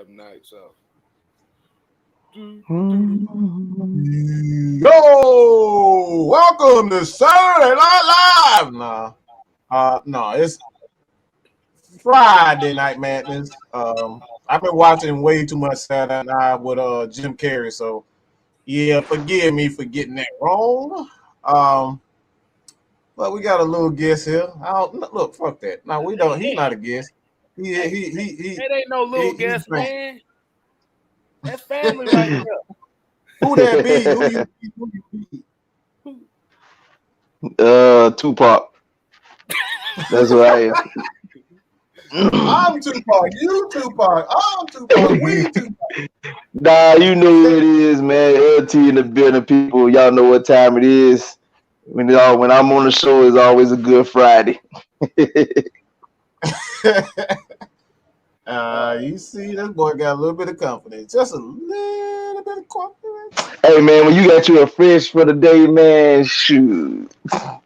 night, so. Yo, welcome to Saturday Night Live. No, it's Friday Night Madness. I've been watching way too much Saturday Night with Jim Carrey, so yeah, forgive me for getting that wrong. But we got a little guest here. Look, fuck that. No, we don't. He's not a guest. He. It ain't no little guest, man. That's family right there. Who that be? Who you be? Tupac. That's what I am. I'm Tupac. You Tupac. I'm Tupac. We Tupac. Nah, you know what it is, man. LT in the building, people. Y'all know what time it is. When I'm on the show, it's always a good Friday. You see, this boy got a little bit of confidence. Just a little bit of confidence. Hey, man, when you got you a fresh for the day, man, shoot.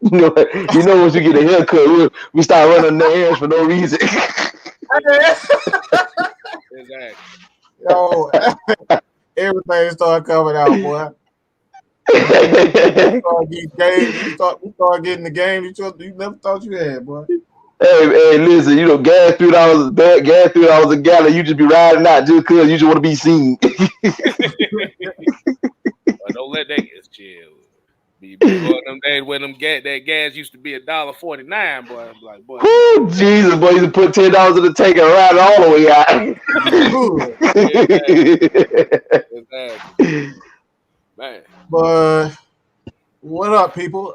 You know once you get a haircut, we start running the hands for no reason. Exactly. Yo, everything started coming out, boy. You start getting the game you never thought you had, boy. Hey, listen, gas $3 bad, gas $3 a gallon. You just be riding out just because you just want to be seen. Well, don't let that get chill. Before them days when that gas used to be $1.49, boy. I'm like, boy. Oh, Jesus, boy, you put $10 in the tank and ride it all the way out. Exactly. Man. But what up, people?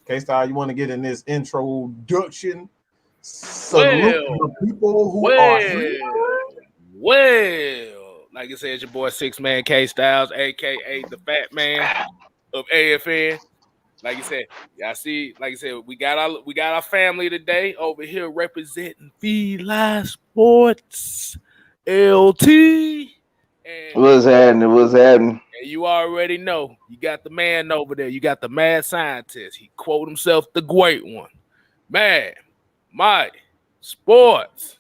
KStylzz, you want to get in this introduction? Salute the people who are here. Well, like I said, it's your boy Man KStylzz, aka the Fat Man of AFN. Like you said, y'all see, like I said, we got our family today over here representing Live Sports LT. And What's happening? And you already know, you got the man over there. You got the mad scientist. He quote himself the great one. Man, Mike, sports.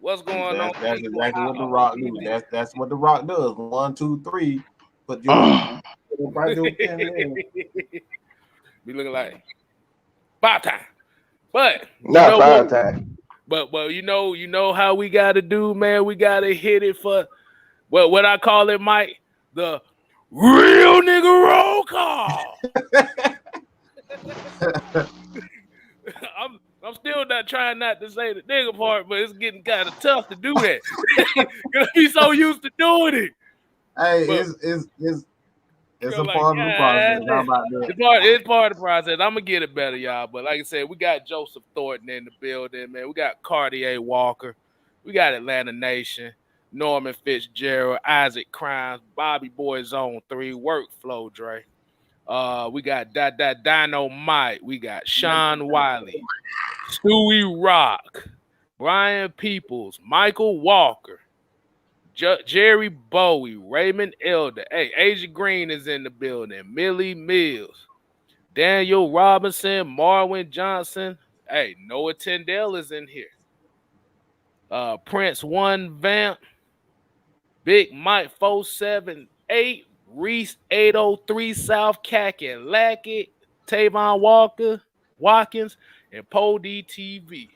What's going on? That's exactly what The Rock does. That's what The Rock does. 1, 2, 3. Put your be looking like 5 times. But not 5 times. But you know how we gotta do, man. We gotta hit it for what I call it, Mike, the real nigga roll call. I'm still not trying not to say the nigga part, but it's getting kind of tough to do that. Cause I'm so used to doing it. Hey, it's a part of the process. How about that? It's part of the process. I'm gonna get it better, y'all. But like I said, we got Joseph Thornton in the building, man. We got Cartier Walker. We got Atlanta Nation, Norman Fitzgerald, Isaac Crimes, Bobby Boy Zone 3, Workflow Dre. We got Dino Mike. We got Sean Wiley, Stewie Rock, Brian Peoples, Michael Walker, Jerry Bowie, Raymond Elder. Hey, Asia Green is in the building. Millie Mills, Daniel Robinson, Marwin Johnson. Hey, Noah Tyndale is in here. Prince 1 Vamp, Big Mike 478, Reese 803, South Kakalaki, Tavon Watkins, and Poe DTV.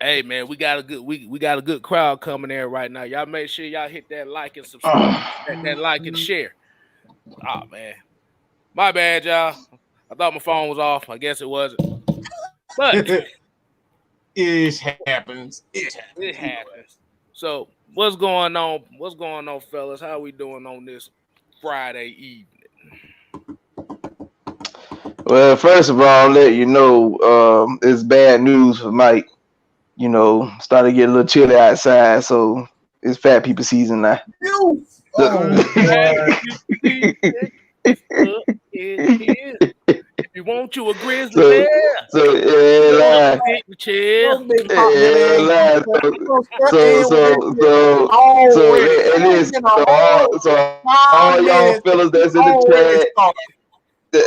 Hey man, we got a good crowd coming in right now. Y'all make sure y'all hit that like and subscribe, that like and share. Oh man, my bad, y'all. I thought my phone was off. I guess it wasn't. But it happens. It happens. So what's going on? What's going on, fellas? How we doing on this Friday evening? Well, first of all, I'll let you know it's bad news for Mike. Started to get a little chilly outside, so it's fat people season now. If you want you a grizzly bear, so all y'all fellas that's in the chat.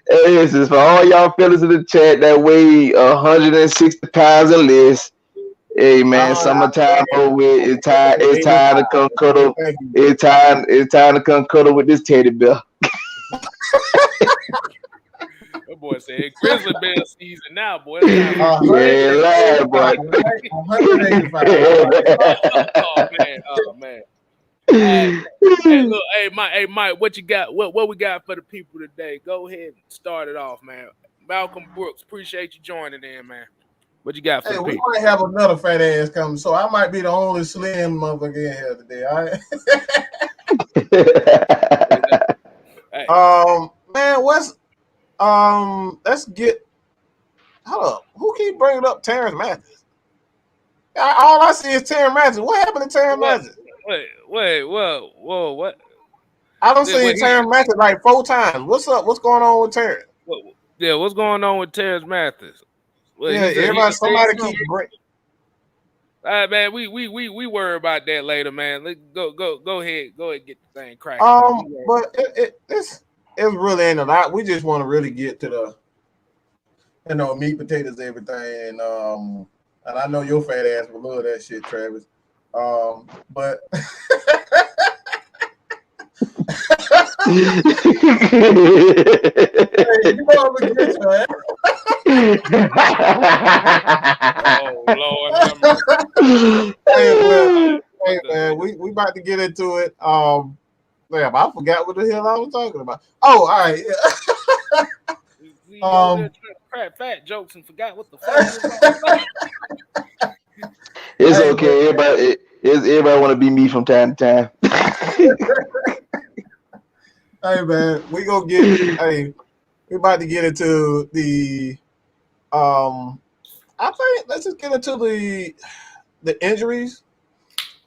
This is for all y'all fellas in the chat that weigh 160 pounds or less. Hey man, summertime over with. It's time. It's time to come cuddle. It's time. It's time to come cuddle with this teddy bear. That boy said Grizzly Bear season now, boy. Yeah, boy. 185. Oh man. Hey, look, hey Mike, what you got? What we got for the people today? Go ahead and start it off, man. Malcolm Brooks, appreciate you joining in, man. What you got for the we people? might have another fat ass coming, so I might be the only slim motherfucker in here today. All right. Man, let's get. Hold up. Who keep bringing up Terence Matthews? All I see is Terence Matthews. What happened to Terence Matthews? Wait, whoa, what? I don't see Terence Matthews like 4 times. What's up? What's going on with Terence? Yeah, what's going on with Terence Matthews? Well, somebody keep breaking. All right, man. We worry about that later, man. Let's go ahead, get the thing cracking. But it really ain't a lot. We just want to really get to the, meat, potatoes, everything, and I know your fat ass will love that shit, Travis. But hey, you know I'm gonna get you, man. Oh Lord. Hey man, we about to get into it. Damn, I forgot what the hell I was talking about. Oh, all right. Crack fat jokes and forgot what the fuck. It's okay. Everybody want to be me from time to time. Hey man, we about to get into the I think let's just get into the injuries.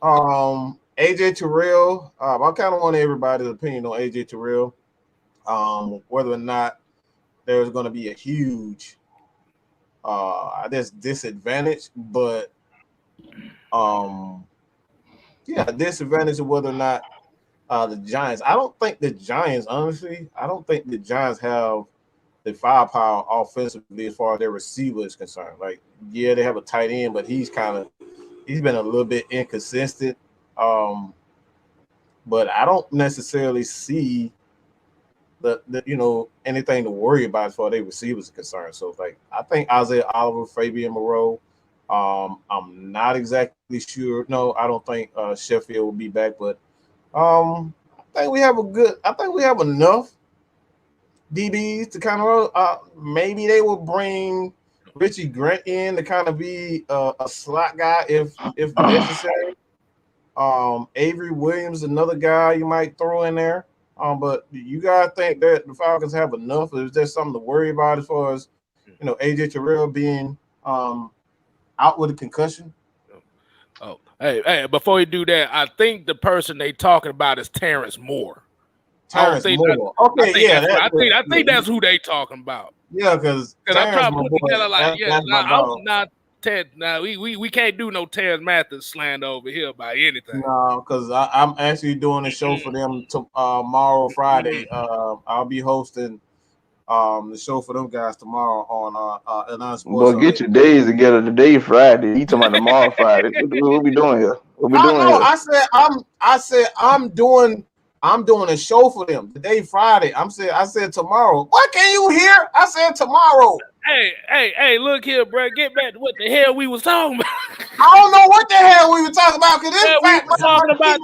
AJ Terrell. I kind of want everybody's opinion on AJ Terrell. Whether or not there's going to be a huge disadvantage, but disadvantage of whether or not the Giants. I don't think the Giants, honestly, have the firepower offensively as far as their receiver is concerned. Like, yeah, they have a tight end, but he's been a little bit inconsistent. But I don't necessarily see the anything to worry about as far as their receivers are concerned. So like I think Isaiah Oliver, Fabian Moreau. I'm not exactly sure. No, I don't think Sheffield will be back, but I think we have enough DBs to kind of maybe they will bring Richie Grant in to kind of be a slot guy if necessary. Avery Williams, another guy you might throw in there. But you guys think that the Falcons have enough? Or is there something to worry about as far as AJ Terrell being out with a concussion? Oh, hey! Before you do that, I think the person they talking about is Terrence Moore. I think that's who they talking about. Yeah, because I'm trying to put together like, we can't do no Terence Matthews slander over here by anything. No, because I'm actually doing a show for them tomorrow, Friday. I'll be hosting the show for them guys tomorrow on Atlanta Sports. Well, get your days together. Today Friday. You talking about tomorrow Friday? What we doing here? I said I'm doing a show for them today, Friday. I said tomorrow. What can you hear? I said tomorrow. Hey, look here, bro. Get back to what the hell we was talking about. I don't know what the hell we were talking about because this fact was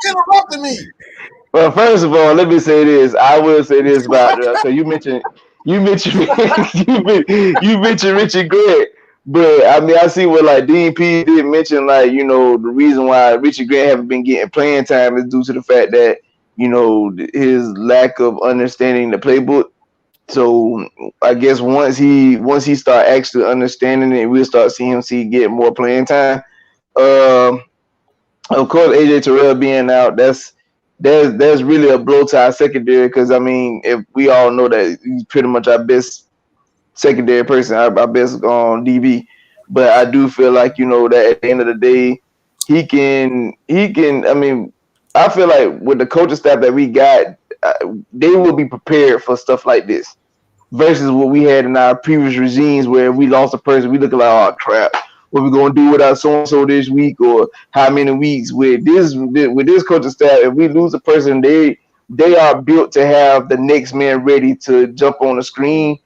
interrupting me. Well, first of all, let me say this. I will say this about so you mentioned Richie Grant, but I mean I see what like Dean P did mention, like the reason why Richie Grant haven't been getting playing time is due to the fact that his lack of understanding the playbook. So I guess once he start actually understanding it, we'll start seeing him get more playing time. Of course, AJ Terrell being out, that's really a blow to our secondary because I mean, if we all know that he's pretty much our best secondary person, our best DB. But I do feel like that at the end of the day, he can. I mean, I feel like with the coaching staff that we got, they will be prepared for stuff like this versus what we had in our previous regimes where we lost a person. We look like, oh crap, what we're gonna do without so and so this week, or how many weeks with this coaching staff. If we lose a person, they are built to have the next man ready to jump on the screen.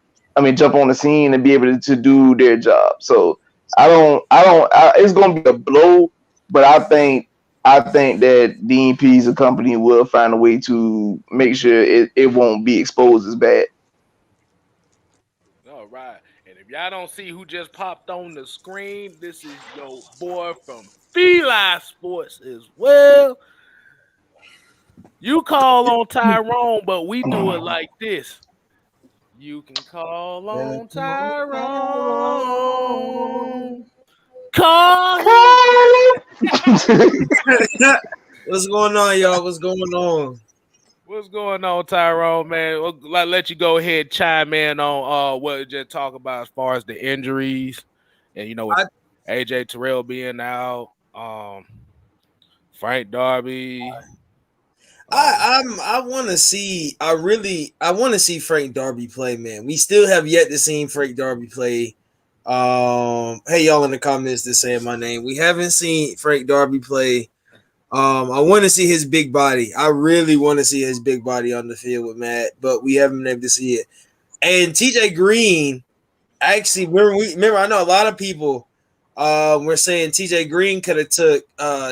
Jump on the scene and be able to do their job. So it's gonna be a blow, but I think that DNP's a company will find a way to make sure it won't be exposed as bad. All right. And if y'all don't see who just popped on the screen, this is your boy from Feline Sports as well. You call on Tyrone, but we do it like this. You can call on Tyrone. Call him. What's going on, y'all? What's going on? What's going on, Tyrone, man? I'll let you go ahead and chime in on what we just talk about as far as the injuries. And, with AJ Terrell being out, Frank Darby. I want to see Frank Darby play, man. We still have yet to see Frank Darby play. Hey, y'all in the comments that's saying my name. We haven't seen Frank Darby play. I want to see his big body. I really want to see his big body on the field with Matt, but we haven't been able to see it. And TJ Green, actually, remember, I know a lot of people were saying TJ Green could have took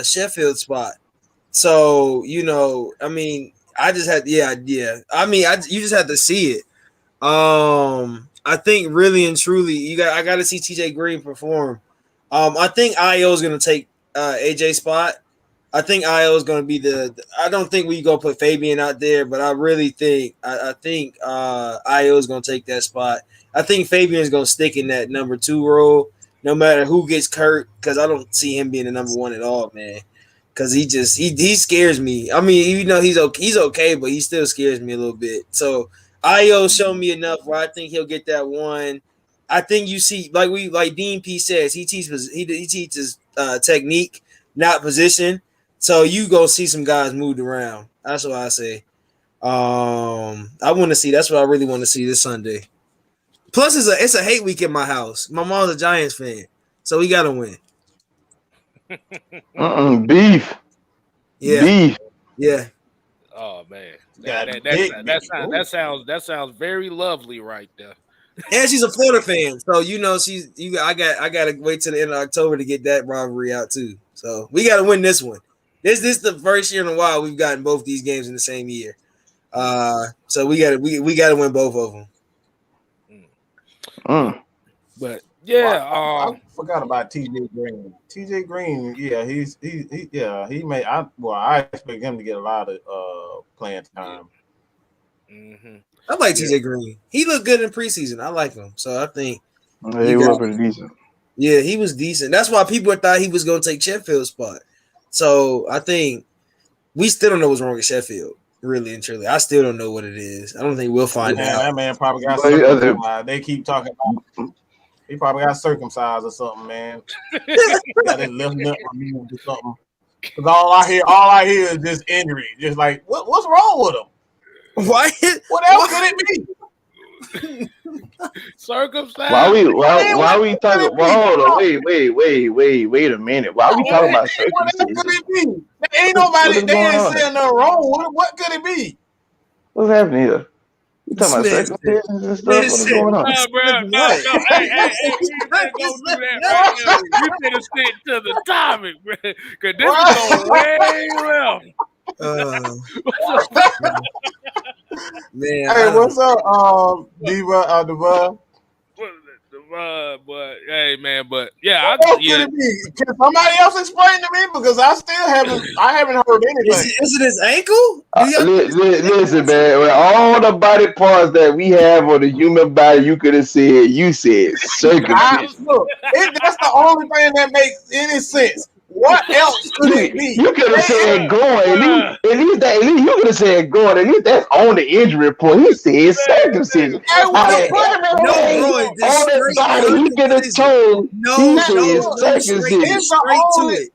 Sheffield's spot. So, you just had you just had to see it. I think really and truly, I got to see TJ Green perform. I think IO is going to take AJ's spot. I think IO is going to be I don't think we go put Fabian out there, but I really think IO is going to take that spot. I think Fabian is going to stick in that number 2 role, no matter who gets hurt, because I don't see him being the number 1 at all, man. Because he scares me. He's okay, but he still scares me a little bit. So IO showed me enough where I think he'll get that 1. I think you see, like Dean P says, he teaches technique, not position. So you go see some guys moved around. That's what I say. I want to see. That's what I really want to see this Sunday. Plus, it's a hate week in my house. My mom's a Giants fan, so we gotta win. Beef. Yeah. Beef. Yeah. Oh man, that sounds very lovely right there. And she's a Florida fan, so I gotta wait till the end of October to get that rivalry out too. So we gotta win this one. This is the first year in a while we've gotten both these games in the same year. So we gotta win both of them. But yeah, I forgot about TJ Green. TJ Green, yeah, I expect him to get a lot of playing time. Mm-hmm. I like TJ Green. He looked good in preseason. I like him, so I think he was pretty decent. Yeah, he was decent. That's why people thought he was going to take Sheffield's spot. So I think we still don't know what's wrong with Sheffield, really and truly. I still don't know what it is. I don't think we'll find out. That man probably got circumcised. They keep talking about he probably got circumcised or something, man. Got his left nut removed or something. Because all I hear is just injury. Just like what's wrong with him? Why? What else could it be? Circumcised. Why we talking? Well, hold on, wait a minute. Why are we talking about circumcision? What else could it be? There ain't nobody. They ain't saying nothing wrong. What could it be? What's happening here? You talking about circumcisions and stuff? What's going on? No, bro. No. Hey, we can't go do that right now. You finna stick to the topic, bro. Because this is going way left. Man, hey, what's up, Diva? But hey, man, but yeah, Can somebody else explain to me because I haven't heard anything. Is it his ankle? Listen, man. With all the body parts that we have on the human body, you could have said circumcision. Look, that's the only thing that makes any sense. What else could it be? You could have said going. At least you could have said going. At least that's on the injury report. He said circumcision. You could have told.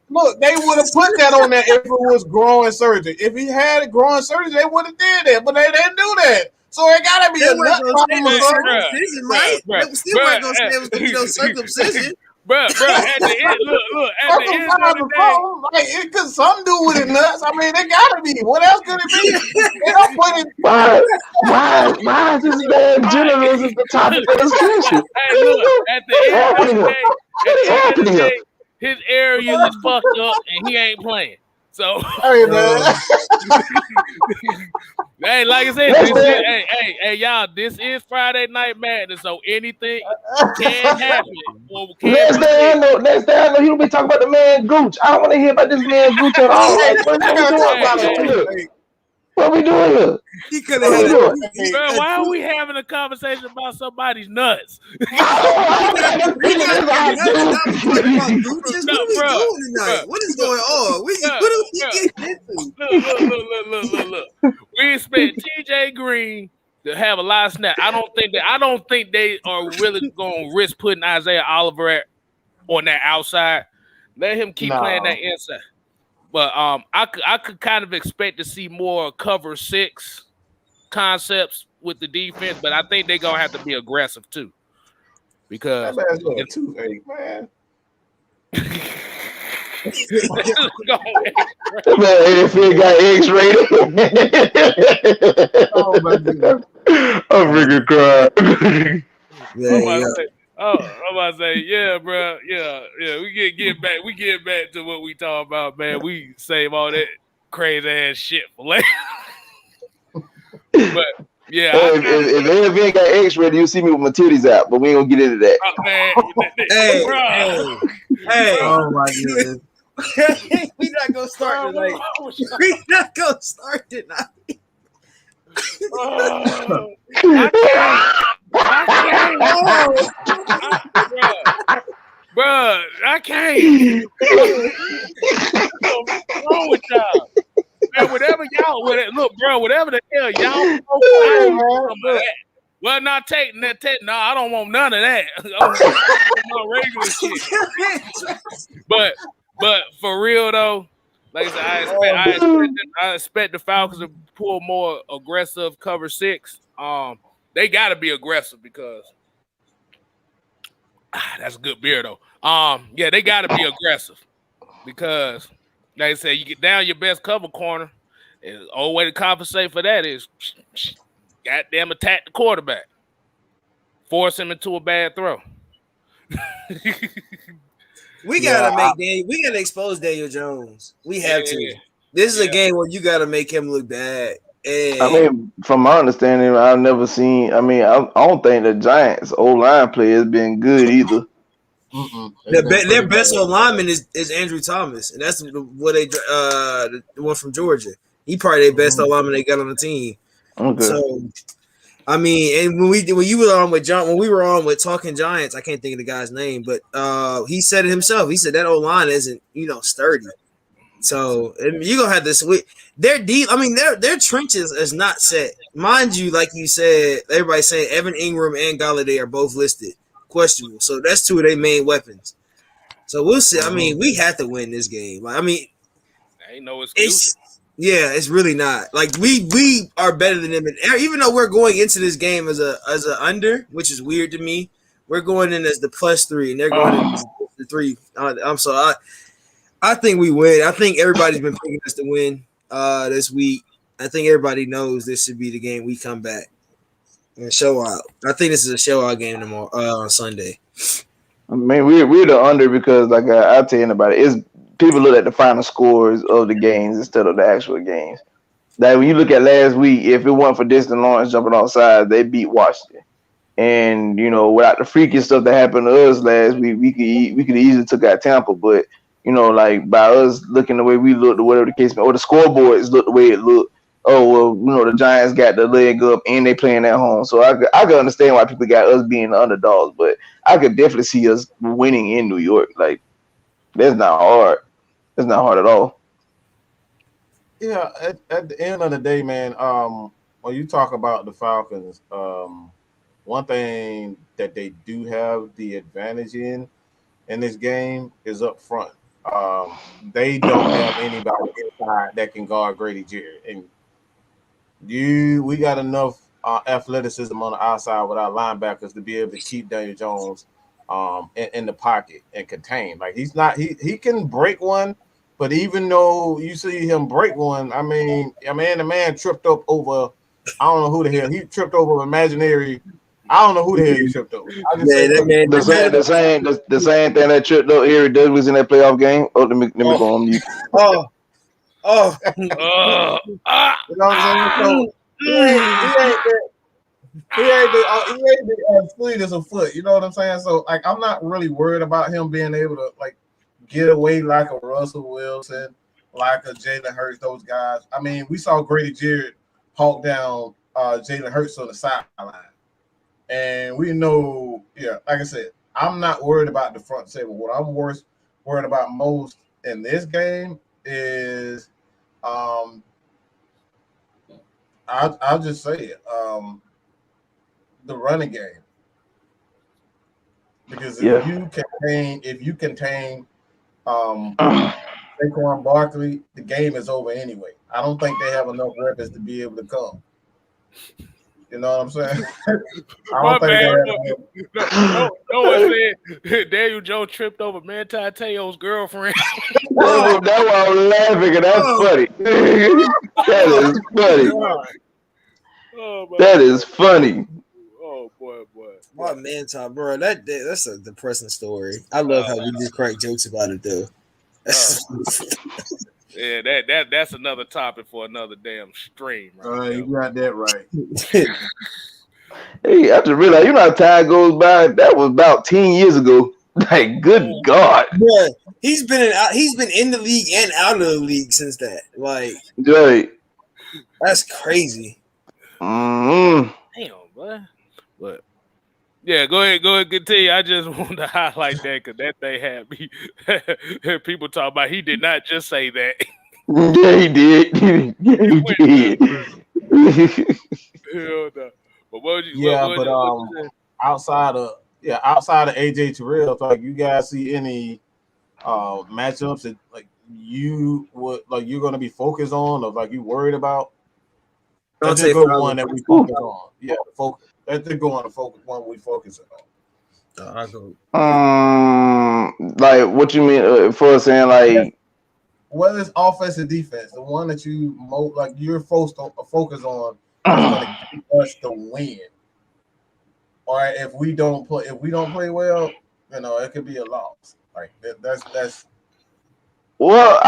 Look, they would have put that on there if it was groin surgery. If he had groin surgery, they would have did that, but they didn't do that. So it gotta be a nut problem. Circumcision, right? Still weren't gonna say it was gonna be no circumcision. bro. At the end, look. At the end of the day, like it could something do with it nuts. I mean, it gotta be. What else could it be? They don't put it. Why is this man generous at the topic of discussion? Hey, look. At the end of the day, his area is fucked up, and he ain't playing. So, Hey man, hey, like I said, hey, y'all, this is Friday Night Madness, so anything can happen. Next thing I know, he'll be talking about the man Gooch. I don't want to hear about this man Gooch at all. Like, what we doing here? He could have had it. Bro, why are we having a conversation about somebody's nuts? What are we doing tonight? What is going on? What are we getting into? Look. We expect TJ Green to have a lot of snaps. I don't think they are really going to risk putting Isaiah Oliver on that outside. Let him keep playing that inside. But I could kind of expect to see more cover 6 concepts with the defense, but I think they're gonna have to be aggressive too. Because that man's got a toothache, man. That man AFL got X-rated. Oh my God. I'm freaking crying. I'm about to say, yeah, bro, yeah. We get back to what we talking about, man. We save all that crazy ass shit for later. But yeah, if AFL got X-rated, you'll see me with my titties out, but we ain't gonna get into that. Hey, oh my goodness. We're not gonna start tonight. We're not gonna start tonight. Bro, I can't. What's wrong with y'all? Man, whatever the hell y'all. Well, not taking that. No, I don't want none of that. I want my regular shit. But for real though, like I said, I expect the Falcons to pull more aggressive cover 6. They got to be aggressive because that's a good beer though. Yeah, they got to be aggressive because, like I said, you get down your best cover corner, and the only way to compensate for that is goddamn attack the quarterback, force him into a bad throw. We gotta expose Daniel Jones. We have to. This is a game where you gotta make him look bad. And I mean, from my understanding, I've never seen. I mean, I don't think the Giants' O-line play has been good either. Their best lineman is Andrew Thomas, and that's what they the one from Georgia. He probably their best lineman they got on the team. Okay. So, I mean, and when you were on with John, when we were on with Talking Giants, I can't think of the guy's name, but he said it himself. He said that O-line isn't sturdy. So you're gonna have this. Their deep. I mean, their trenches is not set, mind you. Like you said, everybody's saying Evan Ingram and Galladay are both listed questionable. So that's 2 of their main weapons. So we'll see. I mean, we have to win this game. Like, I mean, ain't no excuse. It's really not. Like we are better than them, and even though we're going into this game as a under, which is weird to me, we're going in as the +3, and they're going in as the 3. I'm sorry. I think we win. I think everybody's been picking us to win this week. I think everybody knows this should be the game we come back and show out. I think this is a show out game tomorrow on Sunday. I mean, we're the under because, like I tell you about it, is people look at the final scores of the games instead of the actual games. Like when you look at last week, if it wasn't for Destin Lawrence jumping offside, they beat Washington. And without the freaky stuff that happened to us last week, we could easily took out Tampa, but. Like by us looking the way we looked, or whatever the case may be, or the scoreboards look the way it looked. Oh well, the Giants got the leg up and they playing at home, so I could understand why people got us being the underdogs, but I could definitely see us winning in New York. Like that's not hard. That's not hard at all. Yeah, at the end of the day, man. When you talk about the Falcons, one thing that they do have the advantage in this game is up front. They don't have anybody inside that can guard Grady Jarrett, and we got enough athleticism on the outside with our linebackers to be able to keep Daniel Jones in the pocket and contain. Like he's not he can break one, but even though you see him break one, I mean the man tripped up over. I don't know who the hell he tripped over imaginary. I don't know who the hell he tripped over. I just say the same thing that tripped up Harry Douglas in that playoff game. Oh, let me go on mute. You know what I'm saying? So, he ain't the fleetest of foot. You know what I'm saying? So like, I'm not really worried about him being able to like get away like a Russell Wilson, like a Jalen Hurts. Those guys. I mean, we saw Grady Jarrett hawk down Jalen Hurts on the sideline, and we know, yeah, like I said, I'm not worried about the front seven. What I'm worried about most in this game is, I'll just say it. The running game, because if you contain Saquon Barkley, the game is over anyway. I don't think they have enough weapons to be able to come. You know what I'm saying? I don't think no one said Daniel Jones tripped over Manti Te'o's girlfriend. That's why I was laughing, and that's funny. That is funny. That is funny. Oh boy. My Manti, bro, that's a depressing story. I love how we just crack jokes about it though. Yeah, that's another topic for another damn stream. Right, you got that right. Hey, I just realized, you know how time goes by. That was about 10 years ago. Like, good God. Yeah, he's been in the league and out of the league since that. Like, right. That's crazy. Mm-hmm. Damn, boy. But yeah, go ahead, continue. I just wanted to highlight that because that thing had me. People talk about he did not just say that. Yeah, he did. Yeah, he did. Hell no. But what would you, outside of AJ Terrell, like you guys see any matchups that like you would like you're gonna be focused on or like you worried about? That's a good one that we focus on. Yeah, focus. That's the one one we focus on. Like what you mean for saying like whether it's offense or defense, the one that you you're focus on is gonna get us to win. Or if we don't play well, you know, it could be a loss. Like that's. Well,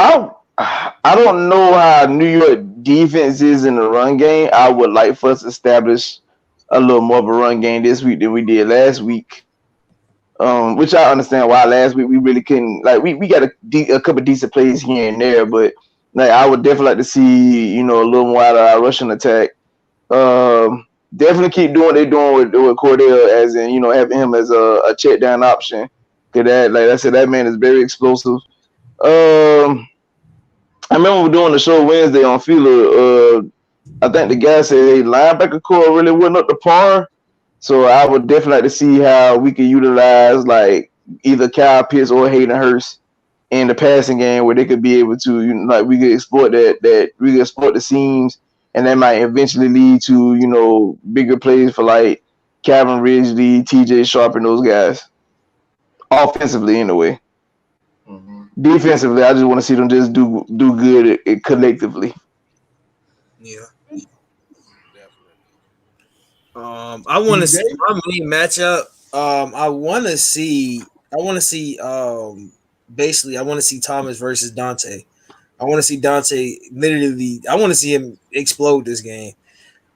I don't know how New York defense is in the run game. I would like for us to establish a little more of a run game this week than we did last week. Which I understand why last week we really couldn't. Like we got a couple decent plays here and there, but like I would definitely like to see, you know, a little more out of our rushing attack. Definitely keep doing what they're doing with Cordell, as in, you know, having him as a check down option. Cause that, like I said, that man is very explosive. I remember we were doing the show Wednesday on Feeler. I think the guy said, hey, linebacker core really wasn't up to par. So I would definitely like to see how we could utilize like either Kyle Pitts or Hayden Hurst in the passing game, where they could be able to, you know, like we could exploit that we could exploit the seams, and that might eventually lead to, you know, bigger plays for like Calvin Ridley, TJ Sharp, and those guys. Offensively, anyway. Mm-hmm. Defensively, I just want to see them just do good collectively. Yeah. I want to see my main matchup. I want to see Thomas versus Dante. I want to see Dante literally. I want to see him explode this game.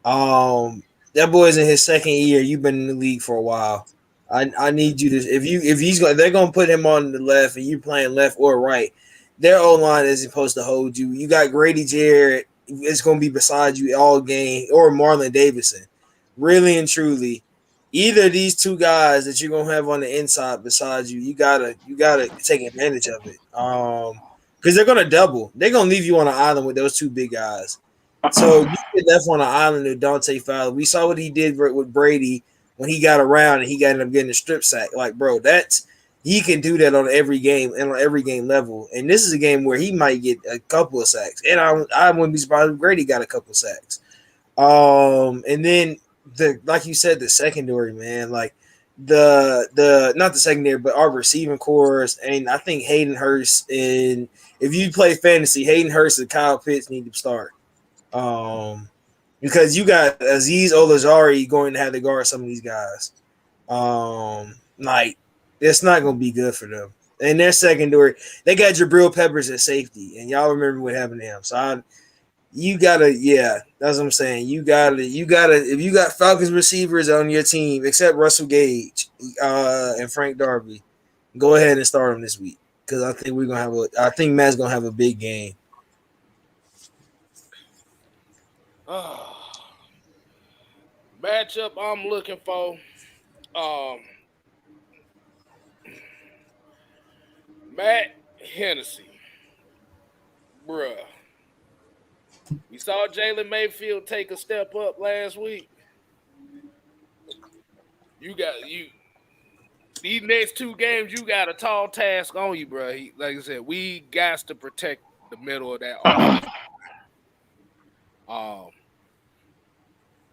That boy's in his second year. You've been in the league for a while. I need you to if they're gonna put him on the left and you playing left or right, their O-line isn't supposed to hold you. You got Grady Jarrett. It's gonna be beside you all game, or Marlon Davidson. Really and truly, either of these two guys that you're gonna have on the inside beside you, you gotta take advantage of it. Because they're gonna double. They're gonna leave you on an island with those two big guys. So you get left on an island with Dante Fowler. We saw what he did with Brady when he got around and he ended up getting a strip sack. Like, bro, he can do that on every game and on every game level. And this is a game where he might get a couple of sacks. And I wouldn't be surprised if Grady got a couple of sacks. And then like you said, the secondary, man, like the not the secondary, but our receiving cores, and I think Hayden Hurst, and if you play fantasy, Hayden Hurst and Kyle Pitts need to start. Because you got Aziz Olajari going to have to guard some of these guys. Like it's not going to be good for them. And their secondary, they got Jabril Peppers at safety, and y'all remember what happened to him. So you gotta, that's what I'm saying. You gotta. If you got Falcons receivers on your team, except Russell Gage and Frank Darby, go ahead and start them this week because I think I think Matt's gonna have a big game. Matchup I'm looking for. Matt Hennessy. Bruh. We saw Jalen Mayfield take a step up last week. These next two games, you got a tall task on you, bro. Like I said, we got to protect the middle of that offense.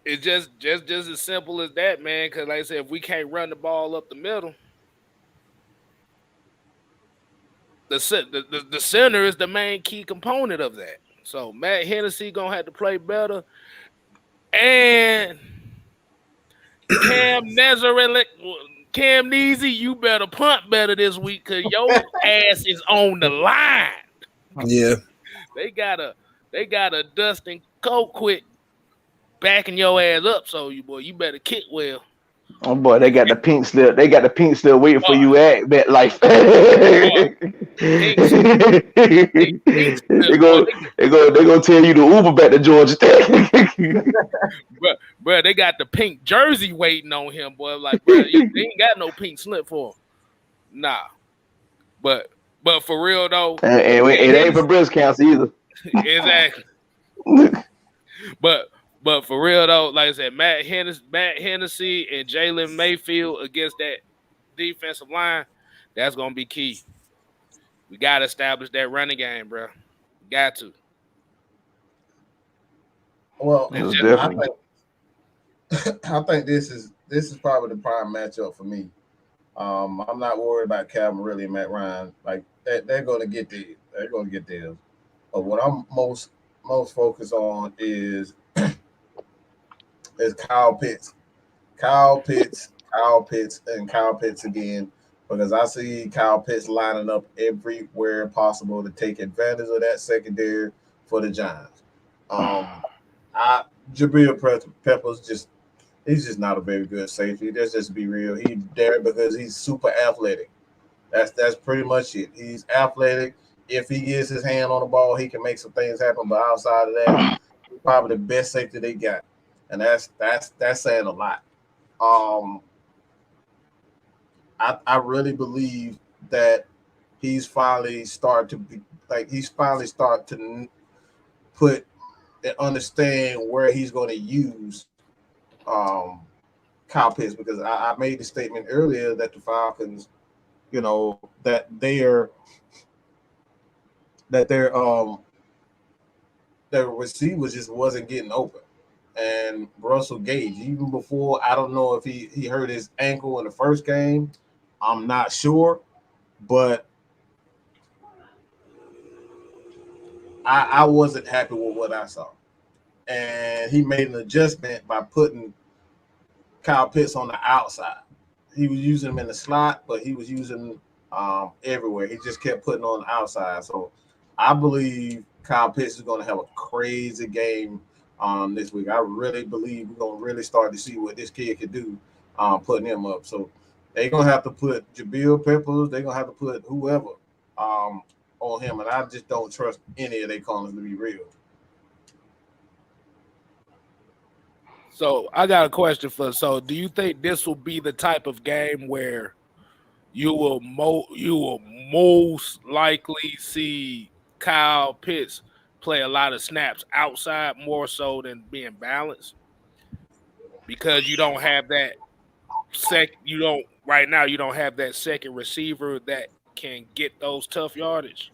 It's just as simple as that, man. Because like I said, if we can't run the ball up the middle, the center is the main key component of that. So Matt Hennessy gonna have to play better, and Cam Neasy, you better punt better this week because your ass is on the line. Yeah, they got a Dustin Colquitt backing your ass up. So you better kick well. Oh boy, they got the pink slip. They got the pink slip waiting for you at MetLife. They go tell you to Uber back to Georgia Tech. Bro, they got the pink jersey waiting on him, boy. Like, bro, they ain't got no pink slip for him. Nah, but for real though, it ain't for breast cancer either. Exactly. But for real though, like I said, Matt Hennessy and Jalen Mayfield against that defensive line, that's gonna be key. We gotta establish that running game, bro. Got to. Well, I think this is probably the prime matchup for me. I'm not worried about Calvin Ridley and Matt Ryan. Like they're gonna get there. They're gonna get there. But what I'm most focused on is Kyle Pitts. Kyle Pitts again, because I see Kyle Pitts lining up everywhere possible to take advantage of that secondary for the Giants. Jabril Peppers he's just not a very good safety. Let's just be real. He's there because he's super athletic. That's pretty much it. He's athletic. If he gets his hand on the ball, he can make some things happen. But outside of that, he's probably the best safety they got. And that's saying a lot. I really believe that he's finally starting to put and understand where he's going to use Kyle Pitts, because I made the statement earlier that the Falcons, that their receivers just wasn't getting open. And Russell Gage, even before, I don't know if he hurt his ankle in the first game. I'm not sure, but I wasn't happy with what I saw. And he made an adjustment by putting Kyle Pitts on the outside. He was using him in the slot, but he was using him everywhere. He just kept putting on the outside. So I believe Kyle Pitts is going to have a crazy game this week. I really believe we're going to really start to see what this kid can do putting him up. So they're going to have to put Jabril Peppers. They're going to have to put whoever on him. And I just don't trust any of their corners to be real. So I got a question so do you think this will be the type of game where you will most likely see Kyle Pitts play a lot of snaps outside more so than being balanced? Because you don't have that you don't have that second receiver that can get those tough yardage.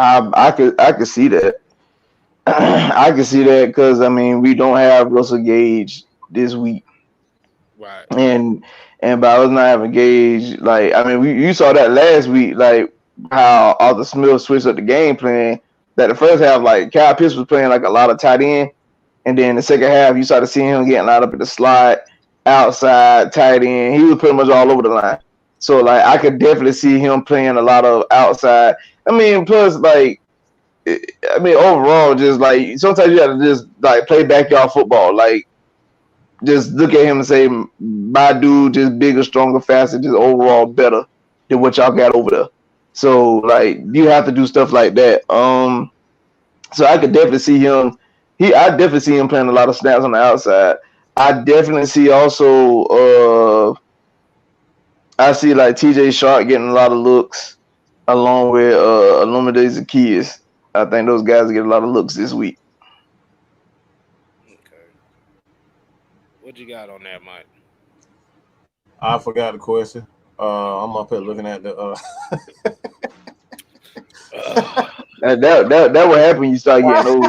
I could see that. I can see that because I mean we don't have Russell Gage this week, Right. and by us not having Gage, like I mean you saw that last week, like how Arthur Smith switched up the game plan. That the first half, like Kyle Pitts was playing like a lot of tight end, and then the second half you started seeing him getting lined up at the slot, outside, tight end. He was pretty much all over the line. So like I could definitely see him playing a lot of outside. I mean, plus like I mean overall, just like sometimes you have to just like play backyard football. Like just look at him and say, my dude, just bigger, stronger, faster, just overall better than what y'all got over there. So like you have to do stuff like that. So I could definitely see him. I definitely see him playing a lot of snaps on the outside. I definitely see also. I see like TJ Sharp getting a lot of looks, along with Illuminated Zacchaeus. I think those guys get a lot of looks this week. Okay. What you got on that, Mike? I forgot the question. I'm up here looking at the. That what happen when you start getting old.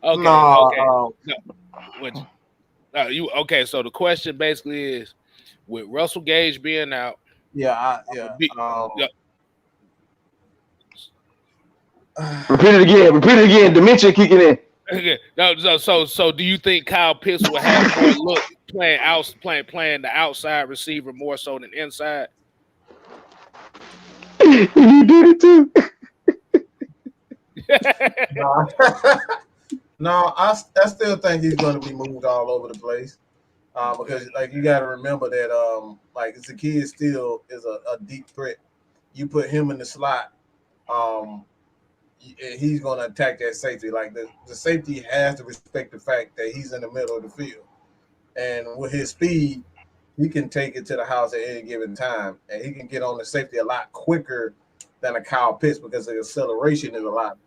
Okay. No, Okay. You okay? So the question basically is, with Russell Gage being out, yeah. Repeat it again. Dementia kicking in. Okay. No, so do you think Kyle Pitts will have more look playing the outside receiver more so than inside? You did it too. No, I still think he's going to be moved all over the place because, like, you got to remember that, like, Zacchaeus still is a deep threat. You put him in the slot, he's going to attack that safety. Like, the safety has to respect the fact that he's in the middle of the field. And with his speed, he can take it to the house at any given time, and he can get on the safety a lot quicker than a Kyle Pitts because the acceleration is a lot,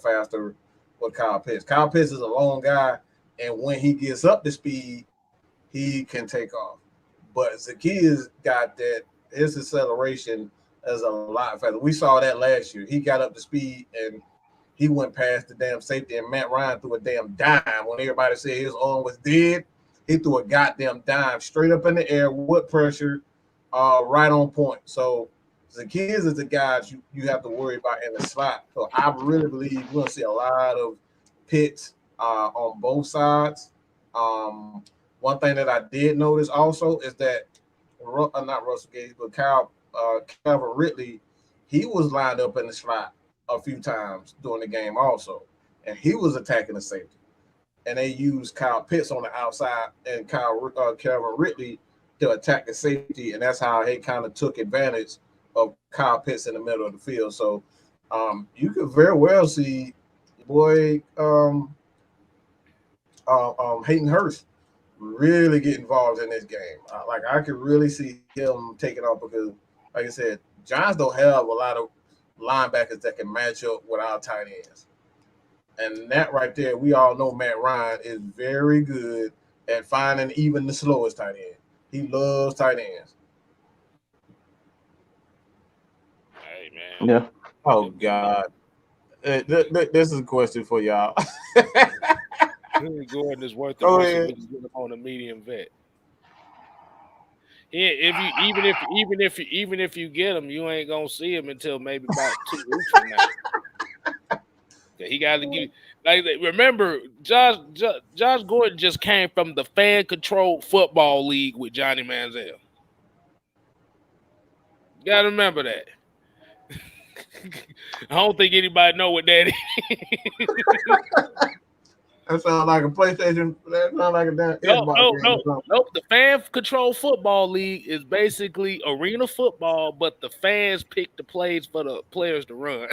faster with Kyle Pitts. Kyle Pitts is a long guy, and when he gets up to speed, he can take off. But Zacchaeus got that. His acceleration is a lot faster. We saw that last year. He got up to speed, and he went past the damn safety, and Matt Ryan threw a damn dime when everybody said his arm was dead. He threw a goddamn dime straight up in the air with pressure, right on point. So Zacchaeus is the guy you have to worry about in the slot. So I really believe we're going to see a lot of Pitts on both sides. One thing that I did notice also is that not Russell Gage, but Calvin Ridley, he was lined up in the slot a few times during the game also, and he was attacking the safety. And they used Kyle Pitts on the outside and Calvin Ridley to attack the safety, and that's how they kind of took advantage of Kyle Pitts in the middle of the field. So you could very well see boy Hayden Hurst really get involved in this game. I could really see him taking off because, like I said, Giants don't have a lot of linebackers that can match up with our tight ends. And that right there, we all know Matt Ryan is very good at finding even the slowest tight end. He loves tight ends. Hey, man. Yeah. Oh, God. This is a question for y'all. Gordon is worth the on a medium vet. Yeah, even if you get him, you ain't gonna see him until maybe about 2 weeks from now. He got to give. Like, remember, Josh Gordon just came from the fan-controlled football league with Johnny Manziel. You got to remember that. I don't think anybody know what that is. That sounds like a PlayStation. That sounds like a damn. Nope. The fan-controlled football league is basically arena football, but the fans pick the plays for the players to run.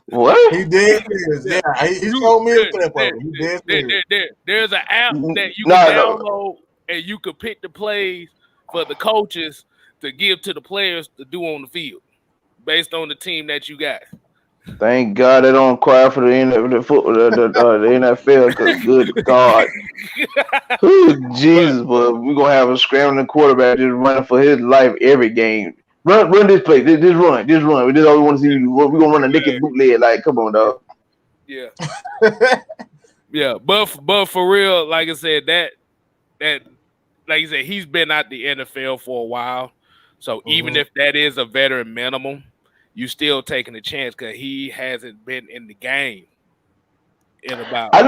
What? He did. Yeah, he told me a clip of it. There's an app that you can download and you can pick the plays for the coaches to give to the players to do on the field based on the team that you got. Thank God they don't cry for the NFL because good God. Ooh, Jesus, but we're gonna have a scrambling quarterback just running for his life every game. Run this play. Just run. We just all we want to see you. We're gonna run a naked bootleg. Like, come on, dog. Yeah. Yeah, but for real, like I said, that like you said, he's been out the NFL for a while. So even if that is a veteran minimum, you still taking a chance because he hasn't been in the game in about. I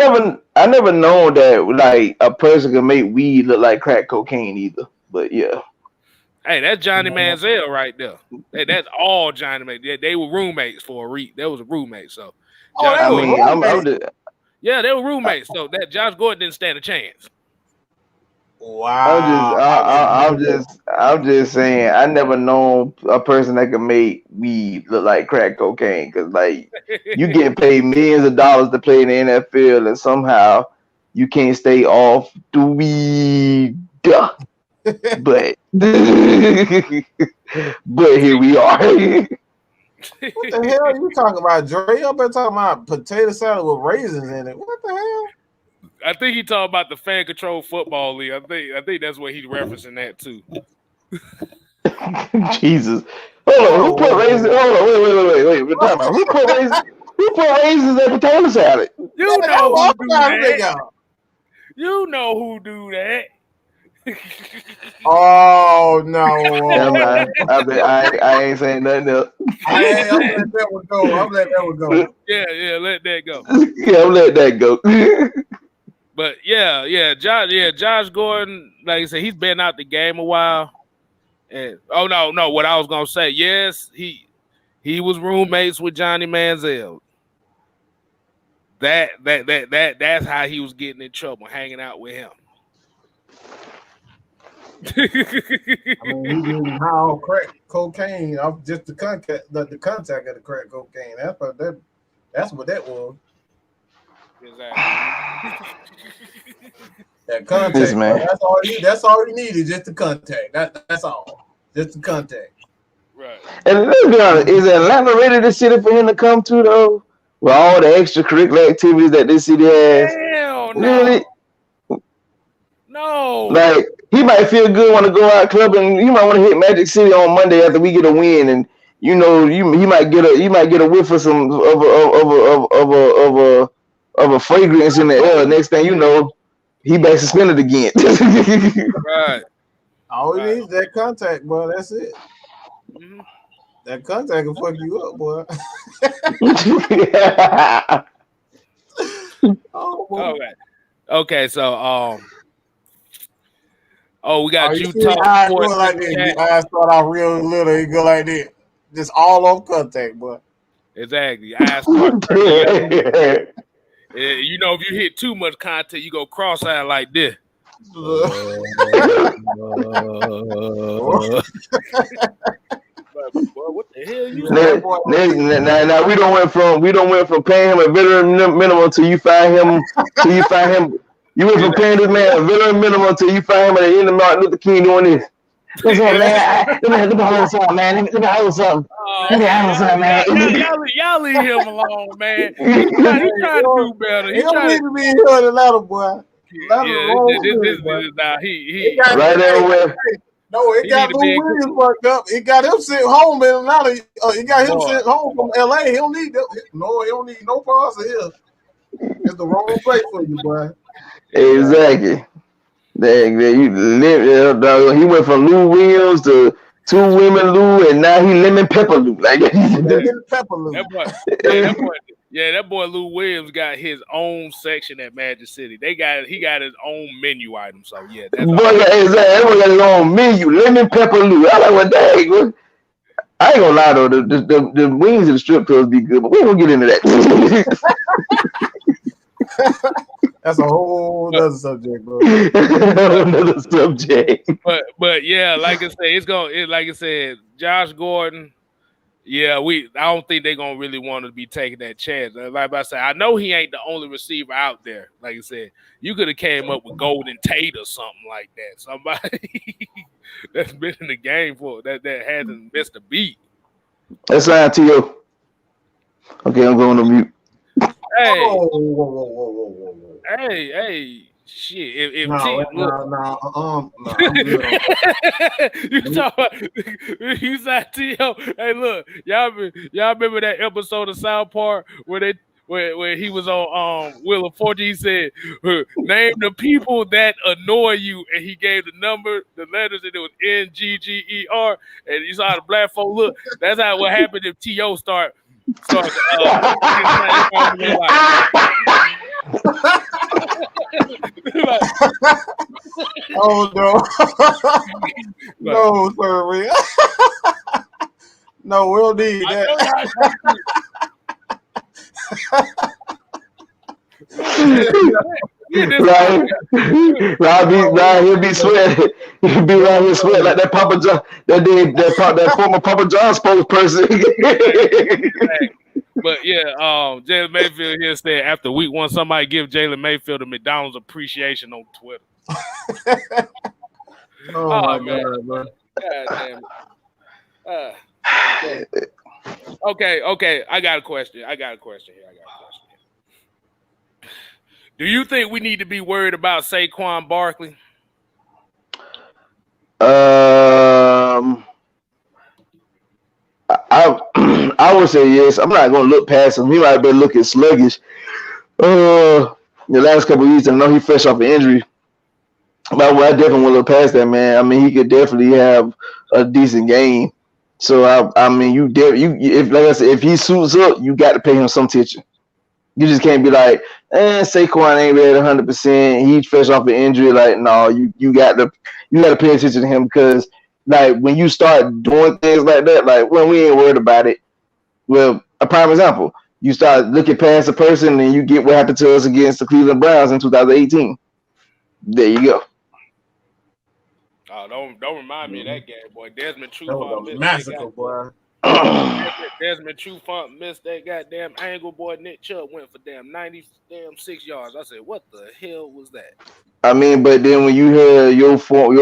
never known that like a person can make weed look like crack cocaine either. But yeah. Hey, that's Johnny Manziel right there. That's all Johnny Manziel. They were roommates for a week. They was a roommate. So yeah, they were roommates. So that Josh Gordon didn't stand a chance. Wow. I'm just saying I never known a person that could make weed look like crack cocaine because like you getting paid millions of dollars to play in the NFL and somehow you can't stay off the weed. But here we are. What the hell are you talking about, Dre? Y'all been talking about potato salad with raisins in it. What the hell? I think he talking about the fan control football league. I think that's what he's referencing that too. Jesus. Hold on. Who put raisins? Hold on. Wait. Who put raisins in potato salad? You know who do that. You know who do that. Oh no! I ain't saying nothing else. I'm letting that one go. Yeah, let that go. Yeah, I'm letting that go. But Josh Gordon, like I said, he's been out the game a while. And no, what I was gonna say, yes, he was roommates with Johnny Manziel. That's how he was getting in trouble, hanging out with him. I mean, he didn't how crack cocaine off just the contact of the crack cocaine. That's what that was. Exactly. That contact, this man. That's all you needed, just the contact. That's all. Just the contact. Right. And let's be honest, is Atlanta ready to city for him to come to though? With all the extracurricular activities that this city has? Hell no. Really? No. Like he might feel good want to go out clubbing. You might want to hit Magic City on Monday after we get a win, and you know he might get a whiff of some of a fragrance in the air. Next thing you know, he back suspended again. Right. All you need is that contact, boy. That's it. Mm-hmm. That contact will fuck you up, boy. Oh, boy. Okay, so we got Utah. Eyes go like this. Your eyes start off real little. You go like this. Just all on contact, boy. Exactly. Eyes start turning. You know, if you hit too much contact, you go cross-eyed like this. Boy, what the hell you now we don't went from paying him a veteran minimum till you find him. You went from paying this man a veteran minimum till you find him at the end of Martin Luther King doing this. Listen, man. Let me hold something, man. Let me hold something. Man. Y'all leave him alone, man. He trying to do better. He don't need to be here in Atlanta, boy. This now he right there with. No, it got Lou Williams worked up. It got him sent home in Atlanta. It got him sent home from LA. He don't need that. No, he don't need no parts of here. It's the wrong place for you, boy. Exactly. He went from Lou Williams to Two Women Lou, and now he Lemon Pepper Lou. Like Lemon Pepper Lou. That boy Lou Williams got his own section at Magic City. He got his own menu item. So yeah, that's boy, exactly. That boy got his own menu, Lemon Pepper Lou. I like what dang. I ain't gonna lie though, the wings of the strip clubs be good, but we won't get into that. That's a whole other subject, bro. Another subject. But yeah, like I said, Josh Gordon. Yeah, I don't think they're gonna really want to be taking that chance. Like I said, I know he ain't the only receiver out there. Like I said, you could have came up with Golden Tate or something like that. Somebody that's been in the game for that hasn't missed a beat. That's to you. Okay, I'm going to mute. Hey, whoa. hey, Shit, if No, T, no, I'm good on you said T.O. Hey, look, y'all remember that episode of South Park where he was on Wheel of Fortune? He said, "Name the people that annoy you," and he gave the letters, and it was NGGER, and you saw the black folk look. That's how what happened if T.O. start. Oh no, no, sir, man. No, we'll need that. He'll be sweating. He'll be around here sweating like that Papa John, that former Papa John spokesperson. But yeah, Jalen Mayfield here said after week 1, somebody give Jalen Mayfield a McDonald's appreciation on Twitter. Oh my God, man. God damn it. Okay. I got a question here. Do you think we need to be worried about Saquon Barkley? I would say yes. I'm not going to look past him. He might be looking sluggish. The last couple of years, I know he fresh off an injury. But I definitely want to look past that, man. I mean, he could definitely have a decent game. So I mean, if like I said, if he suits up, you got to pay him some attention. You just can't be like, Saquon ain't ready 100%. He's fresh off an injury. Like, no, you got to pay attention to him because, like, when you start doing things like that, like when we ain't worried about it. Well, a prime example, you start looking past a person and you get what happened to us against the Cleveland Browns in 2018. There you go. Oh, don't remind me of that game, boy. Desmond Trufant missed massacre, boy. Desmond Trufant missed that goddamn angle, boy. Nick Chubb went for 96 yards. I said, what the hell was that? I mean, but then when you hear your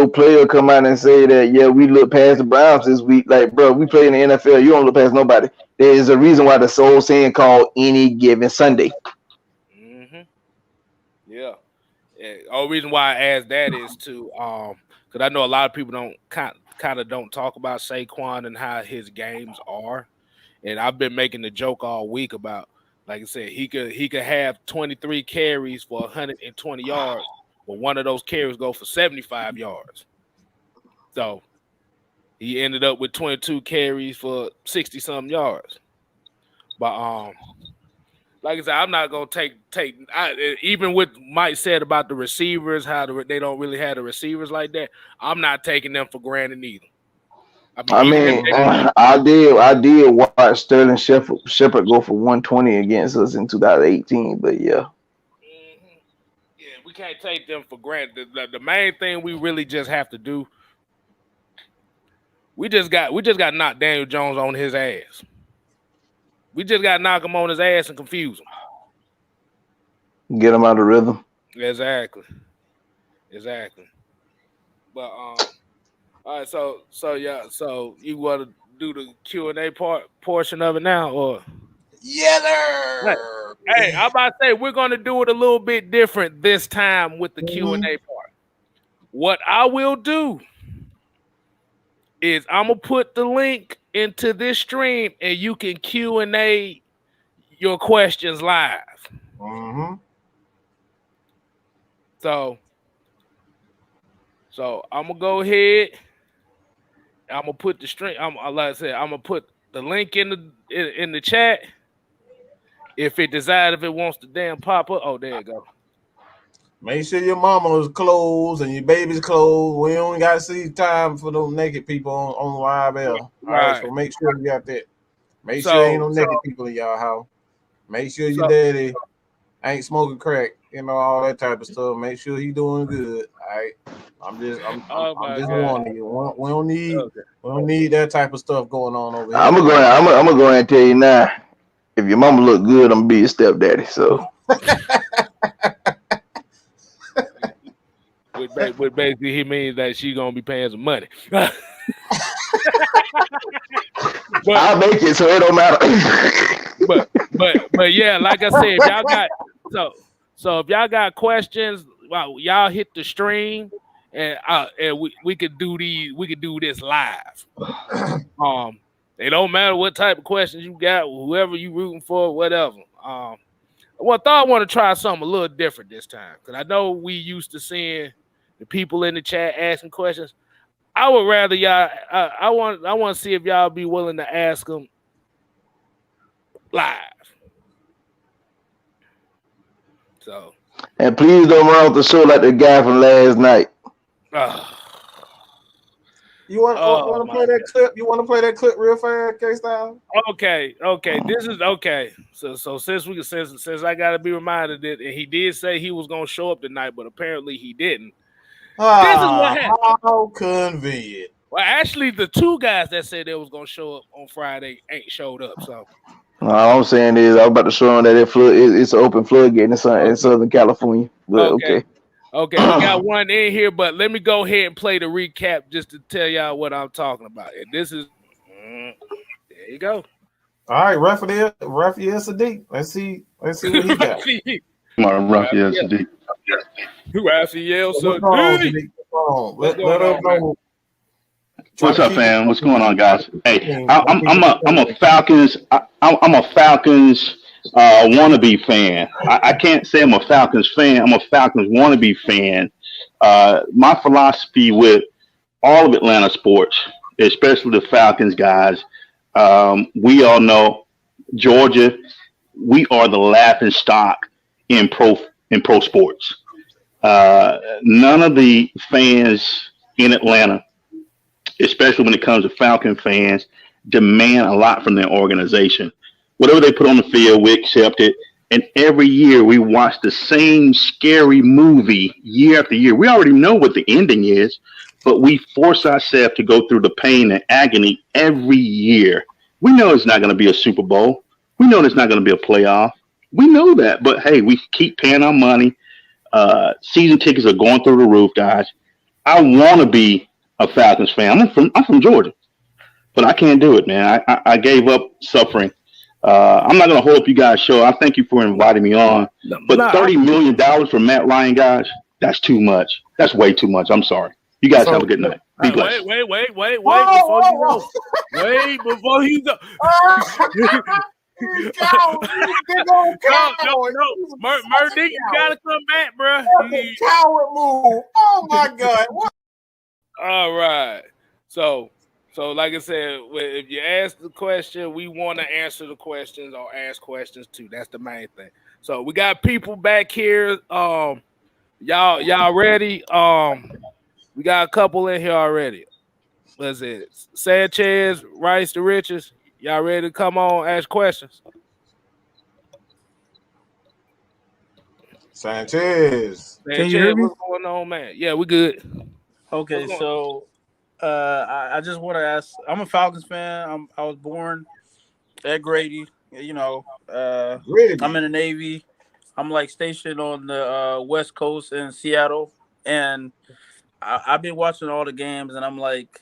player come out and say that, yeah, we look past the Browns this week, like, bro, we play in the NFL. You don't look past nobody. There is a reason why the soul saying called any given Sunday. Mm-hmm. Yeah. Only reason why I asked that is to because I know a lot of people don't kind of don't talk about Saquon and how his games are, and I've been making the joke all week about, like I said, he could have 23 carries for 120 yards, but one of those carries go for 75 yards. So he ended up with 22 carries for 60-something yards. But like I said, I'm not gonna take. Even with Mike said about the receivers, how they don't really have the receivers like that. I'm not taking them for granted either. I did watch Sterling Shepard go for 120 against us in 2018, but yeah. Mm-hmm. Yeah, we can't take them for granted. The main thing we really just have to do, we just got to knock Daniel Jones on his ass. We just got to knock him on his ass and confuse him. Get him out of rhythm. Exactly. But all right, so yeah, so you want to do the Q&A portion of it now, or? Yeah, there. Hey, I'm about to say we're gonna do it a little bit different this time with the Q&A part. What I will do is I'm gonna put the link into this stream, and you can Q&A your questions live. Mm-hmm. So I'm gonna go ahead. I'm gonna put the stream. Like I said, I'm gonna put the link in the chat. If it wants to damn pop up, oh, there you go. Make sure your mama's clothes and your baby's clothes. We don't got to see time for those naked people on YBL. All right, so make sure you got that. Make sure ain't no naked people in y'all house. Make sure your daddy ain't smoking crack, all that type of stuff. Make sure he doing good. All right. I'm just warning you. We don't need that type of stuff going on over here. I'm gonna go ahead and tell you now. If your mama look good, I'm gonna be your stepdaddy. So. Which basically he means that she gonna be paying some money. But I'll make it, so it don't matter. but yeah, like I said, if y'all got so if y'all got questions, y'all hit the stream, and we could do this live. It don't matter what type of questions you got, whoever you rooting for, whatever. I want to try something a little different this time because I know we used to seeing the people in the chat asking questions. I would rather y'all. I want to see if y'all be willing to ask them live. So. And please don't run off the show like the guy from last night. You want to play that clip? You want to play that clip real fast, KStylzz? Okay. This is okay. So since I gotta be reminded that he did say he was gonna show up tonight, but apparently he didn't. This is what happened. How convenient. Well, actually, the two guys that said they was gonna show up on Friday ain't showed up. So all I'm saying is I'm about to show them that it's an open floodgate in Southern California. But okay. Okay, we got one in here, but let me go ahead and play the recap just to tell y'all what I'm talking about. And this is there you go. All right, Raphael Sadiq. Let's see what he got. Come on, Raphael Sadiq. Raphael Sadiq. What's up, fam? What's going on, guys? Hey, I'm a Falcons. I'm a Falcons wannabe fan. I can't say I'm a Falcons fan. I'm a Falcons wannabe fan. My philosophy with all of Atlanta sports, especially the Falcons guys, we all know Georgia. We are the laughing stock in pro sports. None of the fans in Atlanta, especially when it comes to Falcon fans, demand a lot from their organization. Whatever they put on the field, we accept it. And every year we watch the same scary movie year after year. We already know what the ending is, but we force ourselves to go through the pain and agony every year. We know it's not going to be a Super Bowl. We know it's not going to be a playoff. We know that. But, hey, we keep paying our money. Season tickets are going through the roof, guys. I want to be a Falcons fan. I'm from Georgia, but I can't do it, man. I gave up suffering. I'm not going to hold up you guys' show. I thank you for inviting me on. But $30 million for Matt Ryan, guys, that's too much. That's way too much. I'm sorry. You guys have a good night. Be blessed. Wait. Before you go. Wait, before you go. No. Murdy, you got to come back, bro. Coward move. Oh, my God. What? All right. So like I said, if you ask the question, we want to answer the questions or ask questions too. That's the main thing. So we got people back here. Y'all ready? We got a couple in here already. What's it? Sanchez, Rice to Riches. Y'all ready to come on, ask questions? Sanchez. Can you hear me? What's going on, man? Yeah, we good. Okay, so I just want to ask. I'm a Falcons fan. I was born at Grady. You know, I'm in the Navy. I'm like stationed on the West Coast in Seattle, and I've been watching all the games, and I'm like,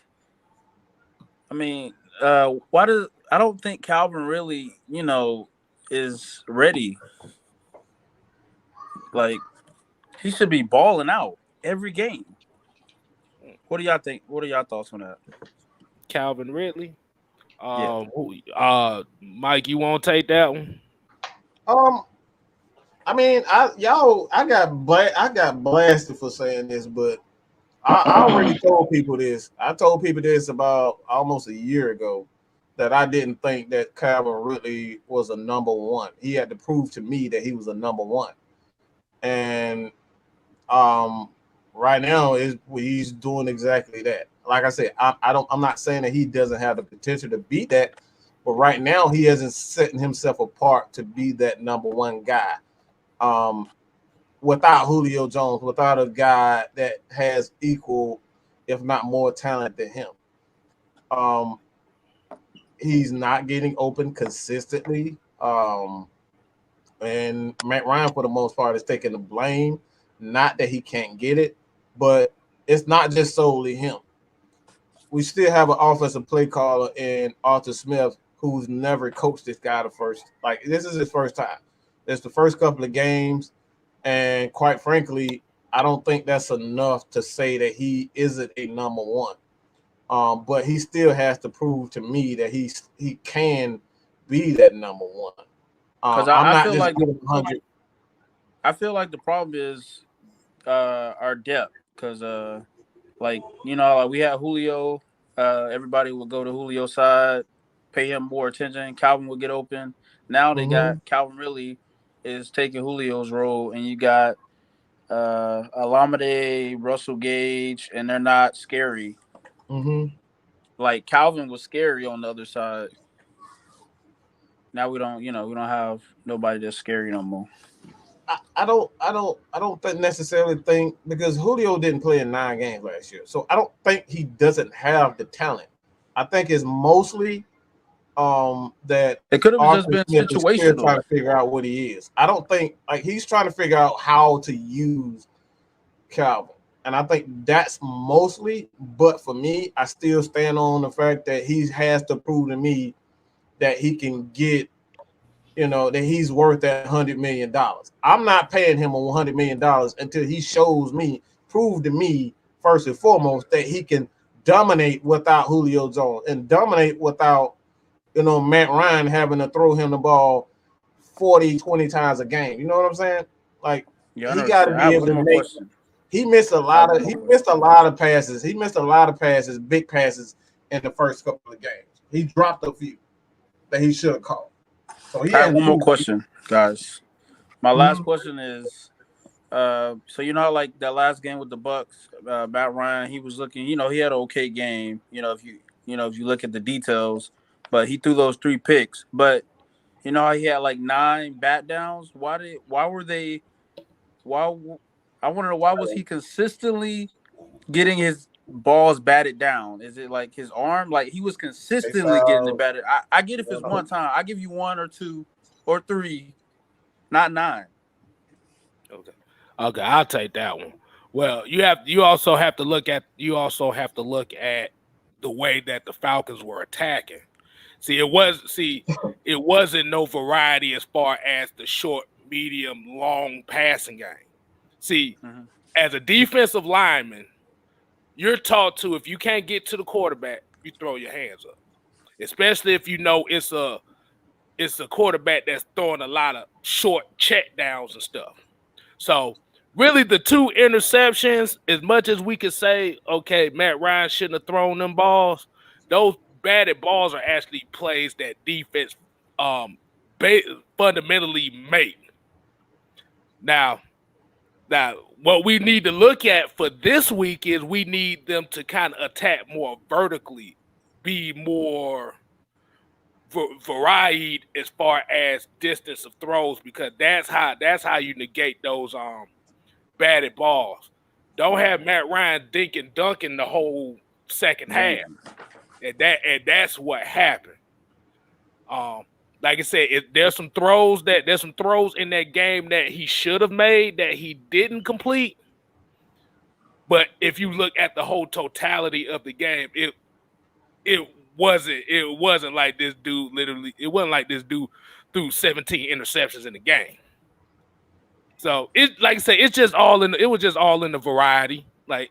I don't think Calvin really, is ready. Like, he should be balling out every game. What do y'all think? What are y'all thoughts on that? Calvin Ridley. Yeah. Mike, you want to take that one? I mean, I got blasted for saying this, but I already told people this. I told people this about almost a year ago that I didn't think that Calvin Ridley was a number one. He had to prove to me that he was a number one, and right now he's doing exactly that. Like I said, I'm not saying that he doesn't have the potential to be that, but right now he hasn't setting himself apart to be that number one guy. Without Julio Jones, without a guy that has equal, if not more talent than him. He's not getting open consistently. And Matt Ryan, for the most part, is taking the blame. Not that he can't get it, but it's not just solely him. We still have an offensive play caller in Arthur Smith who's never coached this guy this is his first time. It's the first couple of games, and quite frankly, I don't think that's enough to say that he isn't a number one. But he still has to prove to me that he can be that number one. Because I feel like 100. I feel like the problem is our depth. Because like we had Julio. Everybody would go to Julio's side, pay him more attention. Calvin would get open. Now they got Calvin really is taking Julio's role, and you got Alameda, Russell Gage, and they're not scary. Like Calvin was scary on the other side. Now we don't have nobody that's scary no more. I don't necessarily think, because Julio didn't play in 9 games last year, so I don't think he doesn't have the talent. I think it's mostly that it could have just been situational. Trying to figure out what he is. I don't think he's trying to figure out how to use Calvin, and I think that's mostly. But for me, I still stand on the fact that he has to prove to me that he can get. That he's worth that $100 million. I'm not paying him $100 million until he shows me, prove to me, first and foremost, that he can dominate without Julio Jones and dominate without, Matt Ryan having to throw him the ball 40, 20 times a game. You know what I'm saying? He got to be able to make. He missed a lot of passes. He missed a lot of passes, big passes in the first couple of games. He dropped a few that he should have caught. So I have one more question, guys. My last question is, so how like that last game with the Bucks, Matt Ryan, he was looking, he had an okay game. If you look at the details, but he threw those 3 picks. But how he had like 9 bat downs. I want to know, why was he consistently getting his balls batted down? Is it like his arm? Like he was consistently getting it batted. I get if it's one time. I give you 1 or 2 or 3, not 9. Okay, I'll take that one. Well, you also have to look at the way that the Falcons were attacking. It wasn't no variety as far as the short, medium, long passing game. As a defensive lineman, you're taught to, if you can't get to the quarterback, you throw your hands up. Especially if it's a quarterback that's throwing a lot of short check downs and stuff. So really the 2 interceptions, as much as we could say, okay, Matt Ryan shouldn't have thrown them balls, those batted balls are actually plays that defense fundamentally make. Now, what we need to look at for this week is we need them to kind of attack more vertically, be more varied as far as distance of throws, because that's how you negate those batted balls. Don't have Matt Ryan dunking the whole second half, and that's what happened. Like I said, there's some throws in that game that he should have made that he didn't complete. But if you look at the whole totality of the game, it wasn't like this dude threw 17 interceptions in the game. So like I said, it was just all in the variety. Like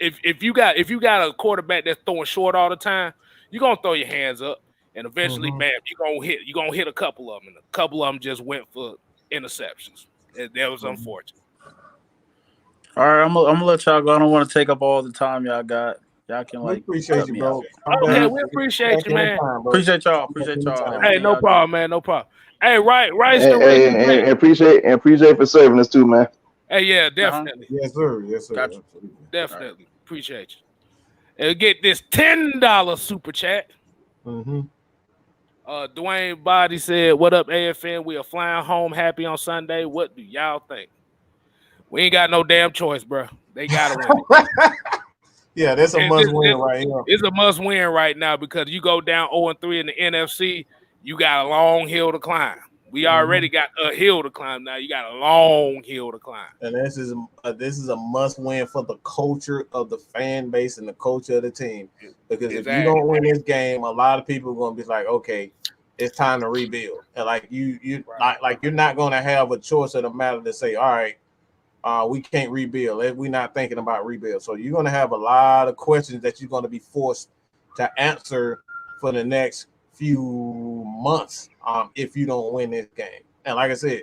if you got a quarterback that's throwing short all the time, you're gonna throw your hands up. And eventually, man, you're gonna hit a couple of them. And a couple of them just went for interceptions. That was unfortunate. All right, I'm gonna let y'all go. I don't want to take up all the time y'all got. Y'all can we appreciate you, bro. Okay, we appreciate you, man. Appreciate y'all. Hey, no problem, man. No problem. Hey, right. And appreciate for serving us too, man. Hey, yeah, definitely. Yes, sir. Gotcha. Definitely. Right. Appreciate you. And get this $10 super chat. Dwayne Body said, "What up, AFN? We are flying home happy on Sunday. What do y'all think? We ain't got no damn choice, bro. They gotta win." Yeah, that's a must win right here. It's a must win right now because you go down 0-3 in the NFC, you got a long hill to climb. We already got a hill to climb now. You got a long hill to climb. And this is a must win for the culture of the fan base and the culture of the team. Because if you don't win this game, a lot of people are gonna be like, okay, it's time to rebuild. And like you're not gonna have a choice in the matter to say, all right, we can't rebuild. We're not thinking about rebuild. So you're going to have a lot of questions that you're going to be forced to answer for the next few months if you don't win this game. And like I said,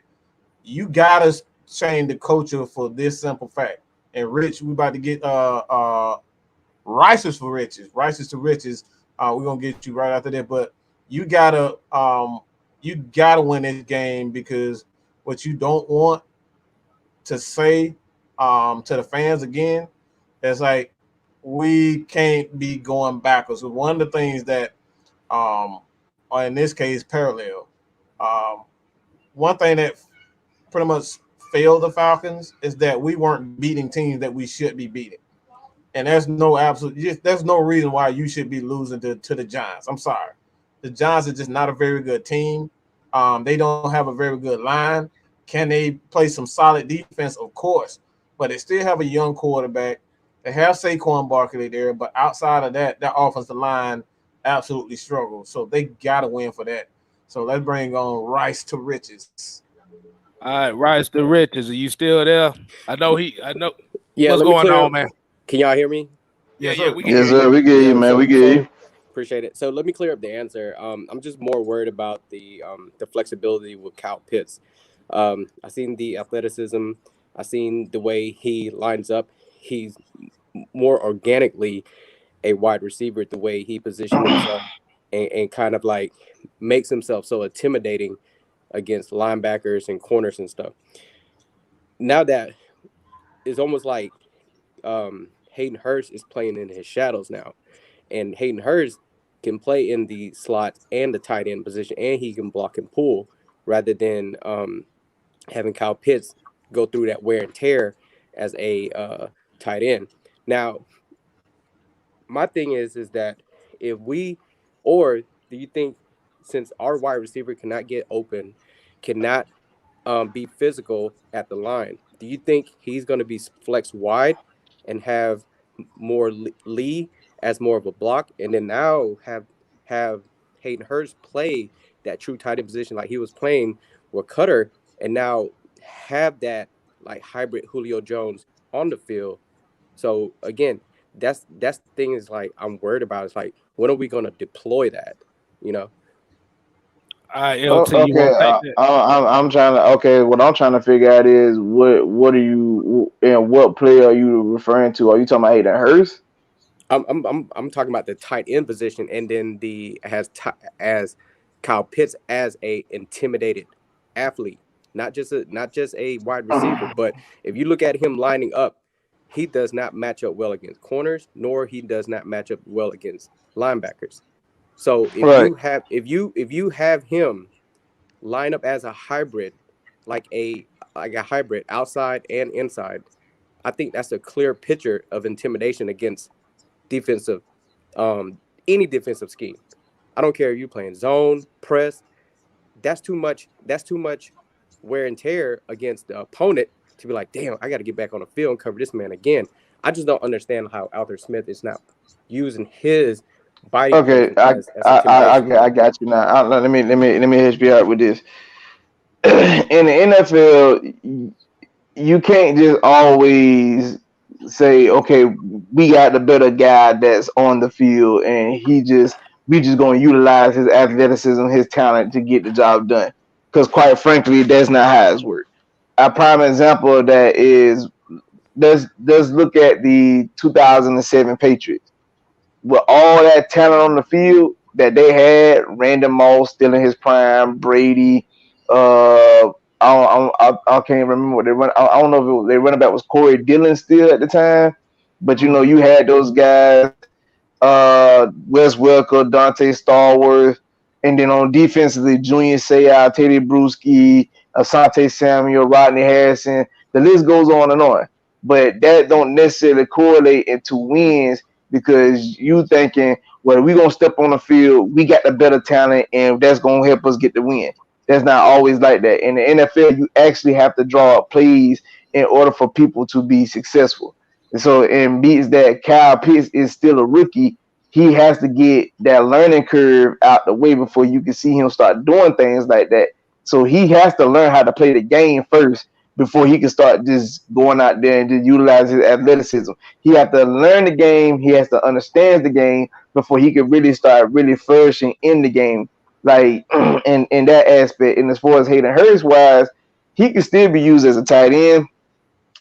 you got to change the culture for this simple fact. And Rich, we about to get Rices for Riches. Rices to Riches. We're going to get you right after that. But you got to win this game, because what you don't want to say to the fans again, it's like we can't be going backwards. So one of the things that are in this case parallel, one thing that pretty much failed the Falcons is that we weren't beating teams that we should be beating. And there's no reason why you should be losing to the Giants. I'm sorry. The Giants are just not a very good team. They don't have a very good line. Can they play some solid defense? Of course. But they still have a young quarterback. They have Saquon Barkley there. But outside of that, that offensive line absolutely struggles. So they got to win for that. So let's bring on Rice to Riches. All right, Rice to Riches. Are you still there? I know. Yeah, what's going on, man? Can y'all hear me? Yeah, we can yes, hear sir. you. We get you, man. We get you. Appreciate it. So let me clear up the answer. I'm just more worried about the flexibility with Kyle Pitts. I seen the athleticism. I seen the way he lines up. He's more organically a wide receiver, the way he positions himself and kind of like makes himself so intimidating against linebackers and corners and stuff. Now that it's almost like Hayden Hurst is playing in his shadows now, and Hayden Hurst can play in the slot and the tight end position, and he can block and pull rather than having Kyle Pitts go through that wear and tear as a tight end. Now, my thing is that if we, or do you think since our wide receiver cannot get open, cannot be physical at the line, do you think he's going to be flexed wide and have more Lee as more of a block, and then now have Hayden Hurst play that true tight end position like he was playing with Cutter, and now have that like hybrid Julio Jones on the field? So again, that's the thing is like I'm worried about. It's like, when are we going to deploy that? You know. All right, LT, you want to take that? I'm trying to. Okay, what I'm trying to figure out is what are you and what player are you referring to? Are you talking about Hayden Hurst? I'm talking about the tight end position, and then as Kyle Pitts as a intimidated athlete, not just a wide receiver, but if you look at him lining up, he does not match up well against corners, nor he does not match up well against linebackers. So if you have him line up as a hybrid, like a hybrid outside and inside, I think that's a clear picture of intimidation against defensive, any defensive scheme. I don't care if you're playing zone, press. That's too much wear and tear against the opponent to be like, damn, I got to get back on the field and cover this man again. I just don't understand how Arthur Smith is not using his body. Okay, I got you now. Let me help you out with this. In the NFL, you can't just always say, okay, we got the better guy that's on the field, and we just going to utilize his athleticism, his talent to get the job done. Because quite frankly, that's not how it's worked. A prime example of that is let's look at the 2007 Patriots. With all that talent on the field that they had, Randy Moss still in his prime, Brady, I can't remember what they run. I don't know if their running back was Corey Dillon still at the time, but you had those guys, Wes Welker, Dante Stallworth, and then on defensively, Junior Seau, Teddy Bruschi, Asante Samuel, Rodney Harrison. The list goes on and on, but that don't necessarily correlate into wins, because you thinking, well, we're going to step on the field, we got the better talent, and that's going to help us get the win. That's not always like that. In the NFL, you actually have to draw up plays in order for people to be successful. And so it means that Kyle Pitts is still a rookie. He has to get that learning curve out the way before you can see him start doing things like that. So he has to learn how to play the game first before he can start just going out there and just utilize his athleticism. He has to learn the game. He has to understand the game before he can really start really flourishing in the game. Like in that aspect. And as far as Hayden Hurst wise, he can still be used as a tight end.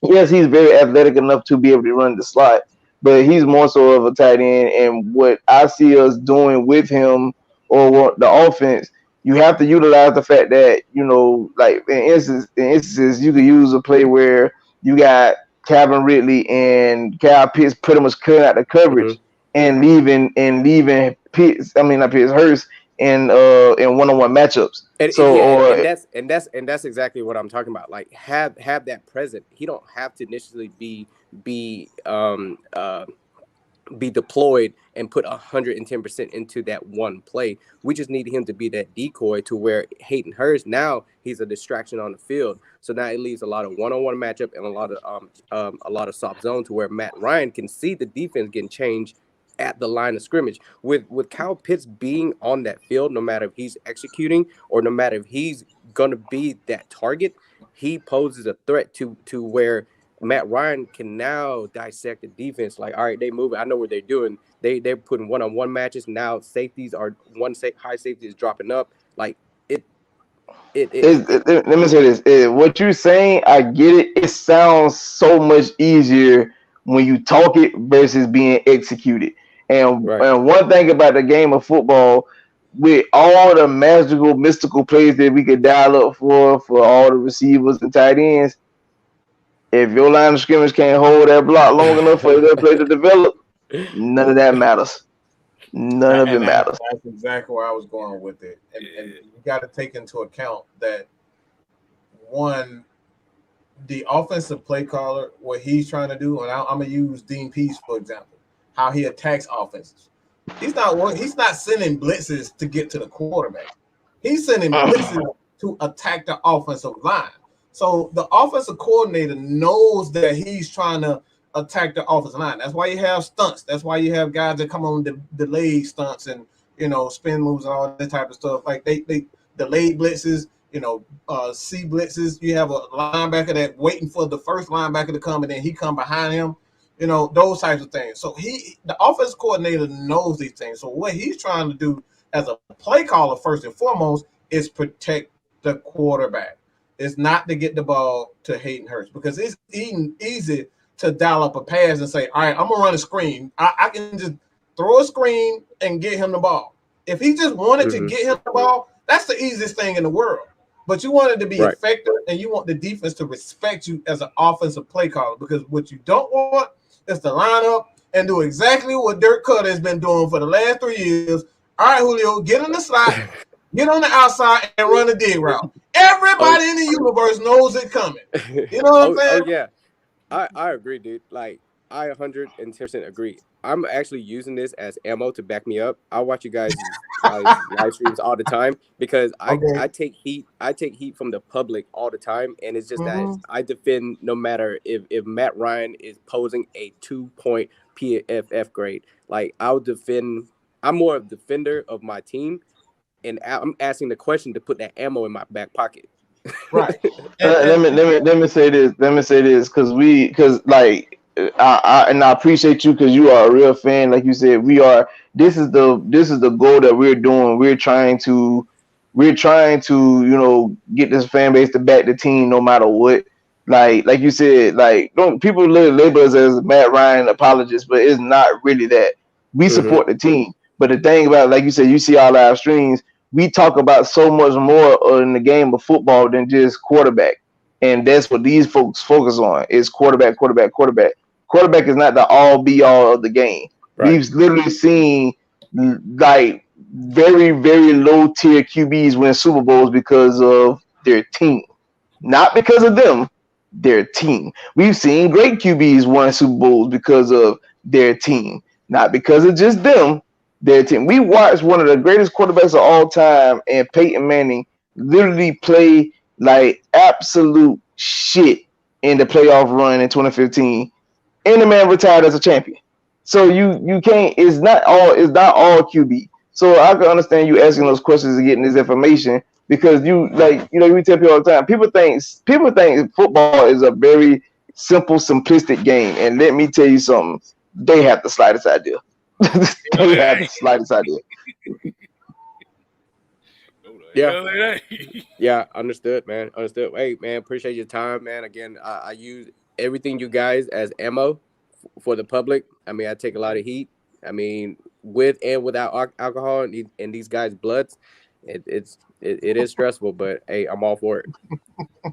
Yes, he's very athletic enough to be able to run the slot, but he's more so of a tight end. And what I see us doing with him or the offense, you have to utilize the fact that, you know, like in instances, you could use a play where you got Calvin Ridley and Kyle Pitts pretty much cutting out the coverage and leaving Pitts, I mean not Pitts, Hurst in one-on-one matchups. And that's exactly what I'm talking about. Like have that present. He don't have to initially be deployed and put 110% into that one play. We just need him to be that decoy to where Hayden Hurst, now he's a distraction on the field. So now it leaves a lot of one-on-one matchup and a lot of soft zone to where Matt Ryan can see the defense getting changed at the line of scrimmage. With Kyle Pitts being on that field, no matter if he's executing or no matter if he's gonna be that target, he poses a threat to where Matt Ryan can now dissect the defense. Like, all right, they move. I know what they're doing. They're putting one-on-one matches now. Safeties are high safety is dropping up. Like it. Let me say this. What you're saying, I get it. It sounds so much easier when you talk it versus being executed. And one thing about the game of football, with all the magical, mystical plays that we could dial up for all the receivers and tight ends, if your line of scrimmage can't hold that block long enough for that play to develop, none of that matters. None of it matters. That's exactly where I was going with it. And you got to take into account that, one, the offensive play caller, what he's trying to do, and I'm going to use Dean Pease, for example, how he attacks offenses. He's not sending blitzes to get to the quarterback. He's sending blitzes to attack the offensive line. So the offensive coordinator knows that he's trying to attack the offensive line. That's why you have stunts. That's why you have guys that come on delayed stunts and, you know, spin moves and all that type of stuff. Like they delayed blitzes, you know, C blitzes. You have a linebacker that waiting for the first linebacker to come and then he come behind him. You know, those types of things. So the offensive coordinator knows these things. So what he's trying to do as a play caller, first and foremost, is protect the quarterback. It's not to get the ball to Hayden Hurst, because it's easy to dial up a pass and say, all right, I'm going to run a screen. I can just throw a screen and get him the ball. If he just wanted to get him the ball, that's the easiest thing in the world. But you want it to be effective, and you want the defense to respect you as an offensive play caller, because what you don't want is to line up and do exactly what Dirk Cutter has been doing for the last 3 years. All right, Julio, get in the slot, get on the outside, and run a dig route. Everybody in the universe knows it coming. You know what I'm saying? Oh, yeah. I agree, dude. Like, I 110% agree. I'm actually using this as ammo to back me up. I watch you guys live streams all the time because I take heat. I take heat from the public all the time, and it's just that I defend no matter if Matt Ryan is posing a 2-point PFF grade. Like, I'll defend. I'm more of a defender of my team, and I'm asking the question to put that ammo in my back pocket. Right. Let me say this. Because I appreciate you because you are a real fan. Like you said, we are. This is the goal that we're doing. We're trying to get this fan base to back the team no matter what. Like you said, don't people label us as Matt Ryan apologists, but it's not really that. We support the team. But the thing about, like you said, you see our live streams, we talk about so much more in the game of football than just quarterback. And that's what these folks focus on is quarterback. Quarterback is not the all be all of the game. Right. We've literally seen like very, very low tier QBs win Super Bowls because of their team. Not because of them, their team. We've seen great QBs win Super Bowls because of their team. Not because of just them, their team. We watched one of the greatest quarterbacks of all time, and Peyton Manning literally play like absolute shit in the playoff run in 2015, and the man retired as a champion. So you can't. It's not all QB. So I can understand you asking those questions and getting this information, Because you we tell people all the time. People think football is a very simple, simplistic game, and let me tell you something. They have the slightest idea. They have the slightest idea. Yeah, understood, man. Understood. Hey, man, appreciate your time, man. Again, I use everything you guys as ammo for the public. I mean, I take a lot of heat. I mean, with and without alcohol in these guys' bloods, it is stressful. But hey, I'm all for it.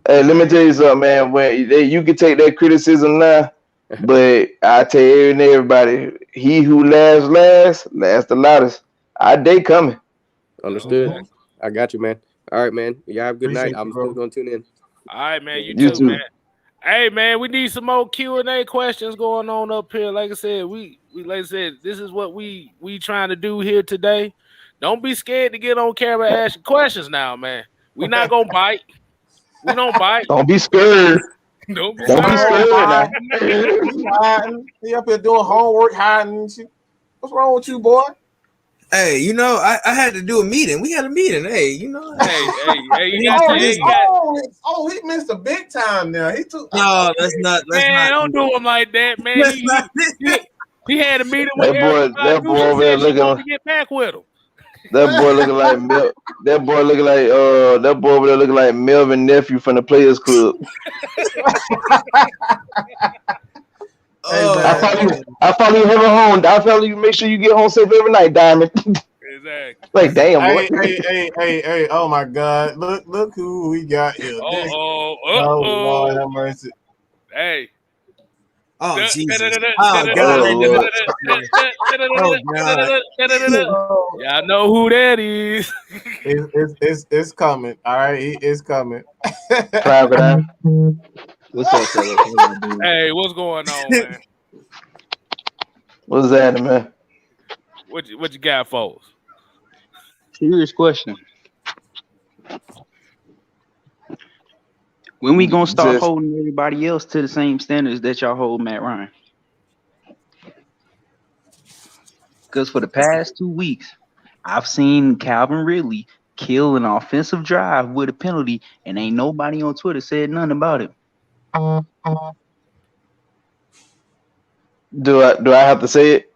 Hey, let me tell you something, man. When you can take that criticism now, but I tell everybody, he who lasts the loudest. Our day coming. Understood. I got you, man. All right, man. Y'all have a good Appreciate night. I'm you, still bro. gonna tune in. All right, man. You You too, too. man. Hey, man, we need some more Q&A questions going on up here. Like I said, this is what we trying to do here today. Don't be scared to get on camera and ask questions now, man. We not gonna bite. We don't bite. Don't be scared. Don't be Don't be scared. scared Hiding. He up here doing homework, hiding and shit. What's wrong with you, boy? Hey, you know, I had to do a meeting. We had a meeting. Hey, you know. Hey, you got he missed a big time now. He took. No, that's not. man, don't do him like that, man. He had a meeting with that boy over there looking to get back with him. That boy looking like that boy over there looking like Melvin nephew from the Players Club. I follow you heaven home. I follow you. Make sure you get home safe every night, Diamond. Exactly. Like damn, boy. Hey! Oh my God! Look who we got here. Oh Lord have mercy. Hey. Oh Jesus! Oh God! Y'all know who that is. It's coming. All right, it's coming. Private eye. What's up, fella? Hey, what's going on, man? What's that, man? What you got, folks? Serious question. When we gonna start holding everybody else to the same standards that y'all hold Matt Ryan? Because for the past 2 weeks, I've seen Calvin Ridley kill an offensive drive with a penalty, and ain't nobody on Twitter said nothing about it. Do I have to say it?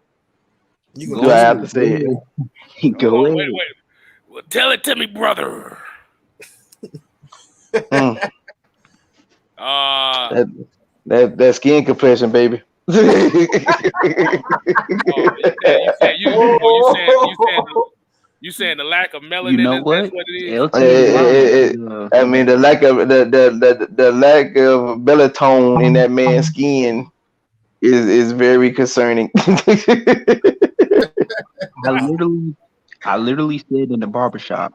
Do I have to say it? Go ahead. Wait. Well, tell it to me, brother. That skin compression, baby. You saying the lack of melanin? You know what? what It is? I mean the lack of the lack of melatonin in that man's skin is very concerning. I literally said in the barbershop,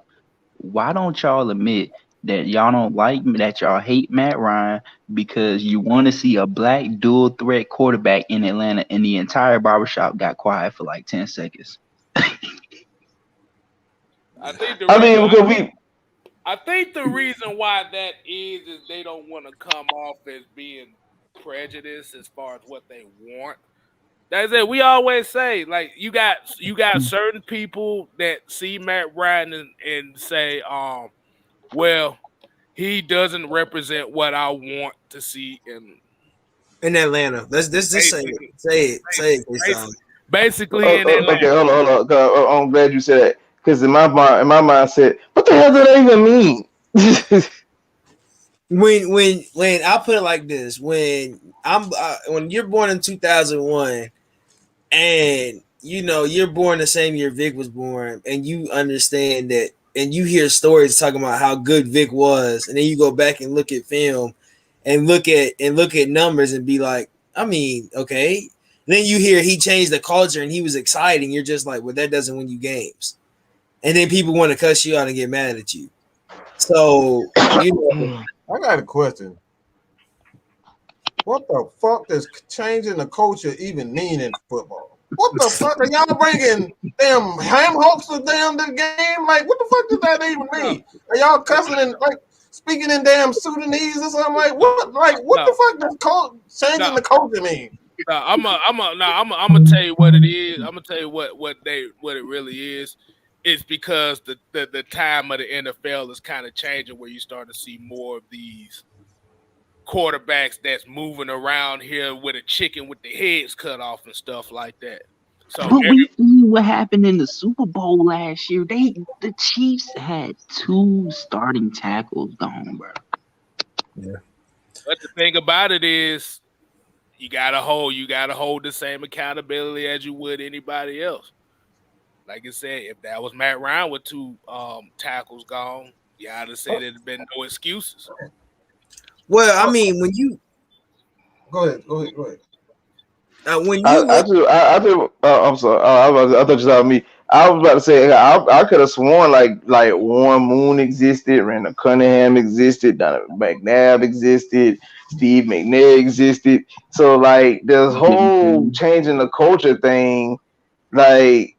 why don't y'all admit that y'all don't like that y'all hate Matt Ryan because you want to see a black dual threat quarterback in Atlanta, and the entire barbershop got quiet for like 10 seconds. I think the reason why that is they don't want to come off as being prejudiced as far as what they want. That's it. We always say, like, you got certain people that see Matt Ryan and say, well, he doesn't represent what I want to see in Atlanta. Let's just say it. Basically, in Atlanta. Okay, hold on. I'm glad you said that, because in my mindset, what the hell do that even mean? when I put it like this, when you're born in 2001, and you know you're born the same year Vic was born, and you understand that, and you hear stories talking about how good Vic was, and then you go back and look at film, and look at numbers, and be like, I mean, okay. And then you hear he changed the culture and he was exciting. You're just like, well, that doesn't win you games, and then people want to cuss you out and get mad at you. So you know. I got a question. What the fuck does changing the culture even mean in football? What the fuck are y'all bringing damn ham hocks to the game? Like, what the fuck does that even mean? Are y'all cussing and like speaking in damn Sudanese or something? Like, what? Like, what the fuck does changing the culture mean? I'm gonna tell you what it is. I'm gonna tell you what it really is. it's because the time of the NFL is kind of changing, where you start to see more of these quarterbacks that's moving around here with a chicken with the heads cut off and stuff like that. So but we see what happened in the Super Bowl last year. The Chiefs had 2 starting tackles gone, bro. Yeah. But the thing about it is, you gotta hold the same accountability as you would anybody else. Like I said, if that was Matt Ryan with 2 tackles gone, you ought to say there'd been no excuses. Well, I mean, when you go ahead. When you I'm sorry. I thought you saw me. I was about to say I could have sworn like Warren Moon existed, Randall Cunningham existed, Donovan McNabb existed, Steve McNair existed. So like this whole changing the culture thing, like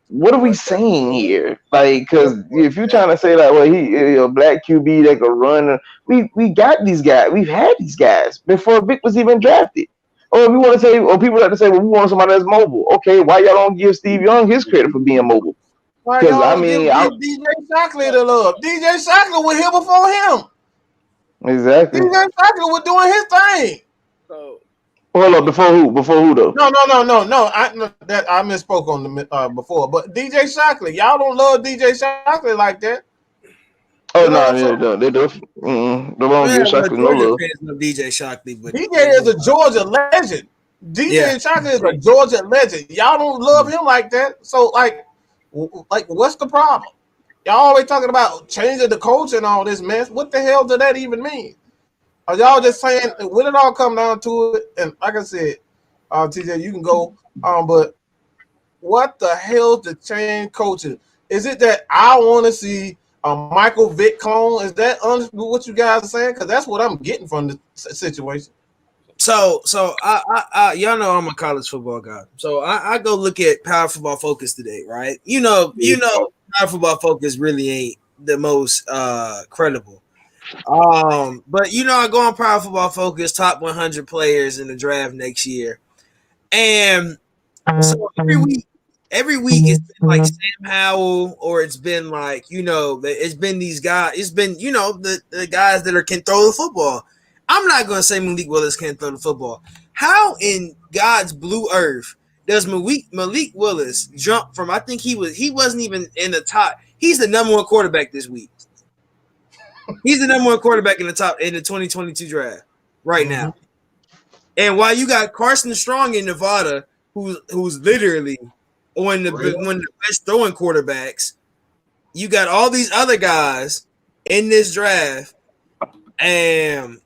what are we saying here? Like, because if you're trying to say like, well, he a black QB that could run, we got these guys. We've had these guys before Vic was even drafted. Or if you want to say, or people like to say, well, we want somebody that's mobile. Okay, why y'all don't give Steve Young his credit for being mobile? Because I mean, DJ Shockley the love. DJ Shockley was here before him. Exactly. DJ Shockley was doing his thing. So, hold up, before who though? No. I misspoke on the before, but DJ Shockley, y'all don't love DJ Shockley like that. Oh no, they do. They don't give Shockley no love. DJ Shockley, but DJ is a Georgia legend. DJ Shockley is a Georgia legend. Y'all don't love him like that. So like what's the problem? Y'all always talking about changing the culture and all this mess. What the hell does that even mean? Are y'all just saying when it all come down to it? And like I said, TJ, you can go. But what the hell to change culture? Is it that I want to see Michael Vick clone? Is that what you guys are saying? Because that's what I'm getting from the situation. So I y'all know I'm a college football guy. So I go look at Power Football Focus today, right? You know, Power Football Focus really ain't the most credible. But I go on Power Football Focus, top 100 players in the draft next year, and so every week it's been like Sam Howell, or it's been like it's been these guys, it's been the guys that can throw the football. I'm not gonna say Malik Willis can't throw the football. How in God's blue earth does Malik Willis jump from? I think he wasn't even in the top. He's the number 1 quarterback this week. He's the number 1 quarterback in the 2022 draft right now. And while you got Carson Strong in Nevada, who's literally one of the best throwing quarterbacks, you got all these other guys in this draft, and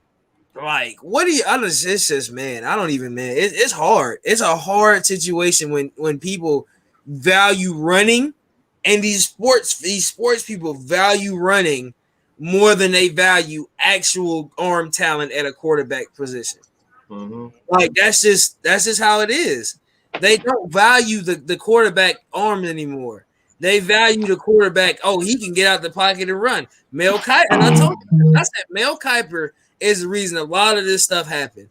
like, what do you? It's just, man, I don't even, man. It's hard. It's a hard situation when people value running, and these sports people value running more than they value actual arm talent at a quarterback position. Mm-hmm. Like that's just how it is. They don't value the quarterback arm anymore. They value the quarterback. Oh, he can get out the pocket and run. Mel Kiper, and I said Mel Kiper is the reason a lot of this stuff happened.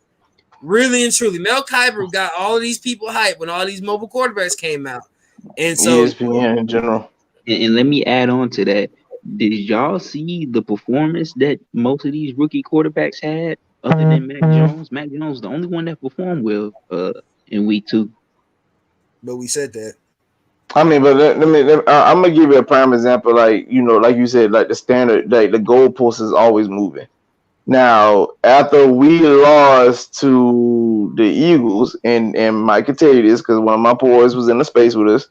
Really and truly, Mel Kiper got all of these people hyped when all these mobile quarterbacks came out, and so ESPN in general. And let me add on to that. Did y'all see the performance that most of these rookie quarterbacks had, other than Mac Jones? Mac Jones, the only one that performed well in week 2. But we said that. I mean, but I'm gonna give you a prime example. Like like you said, like the standard, like the goalpost is always moving. Now, after we lost to the Eagles, and Mike can tell you this because one of my boys was in the space with us,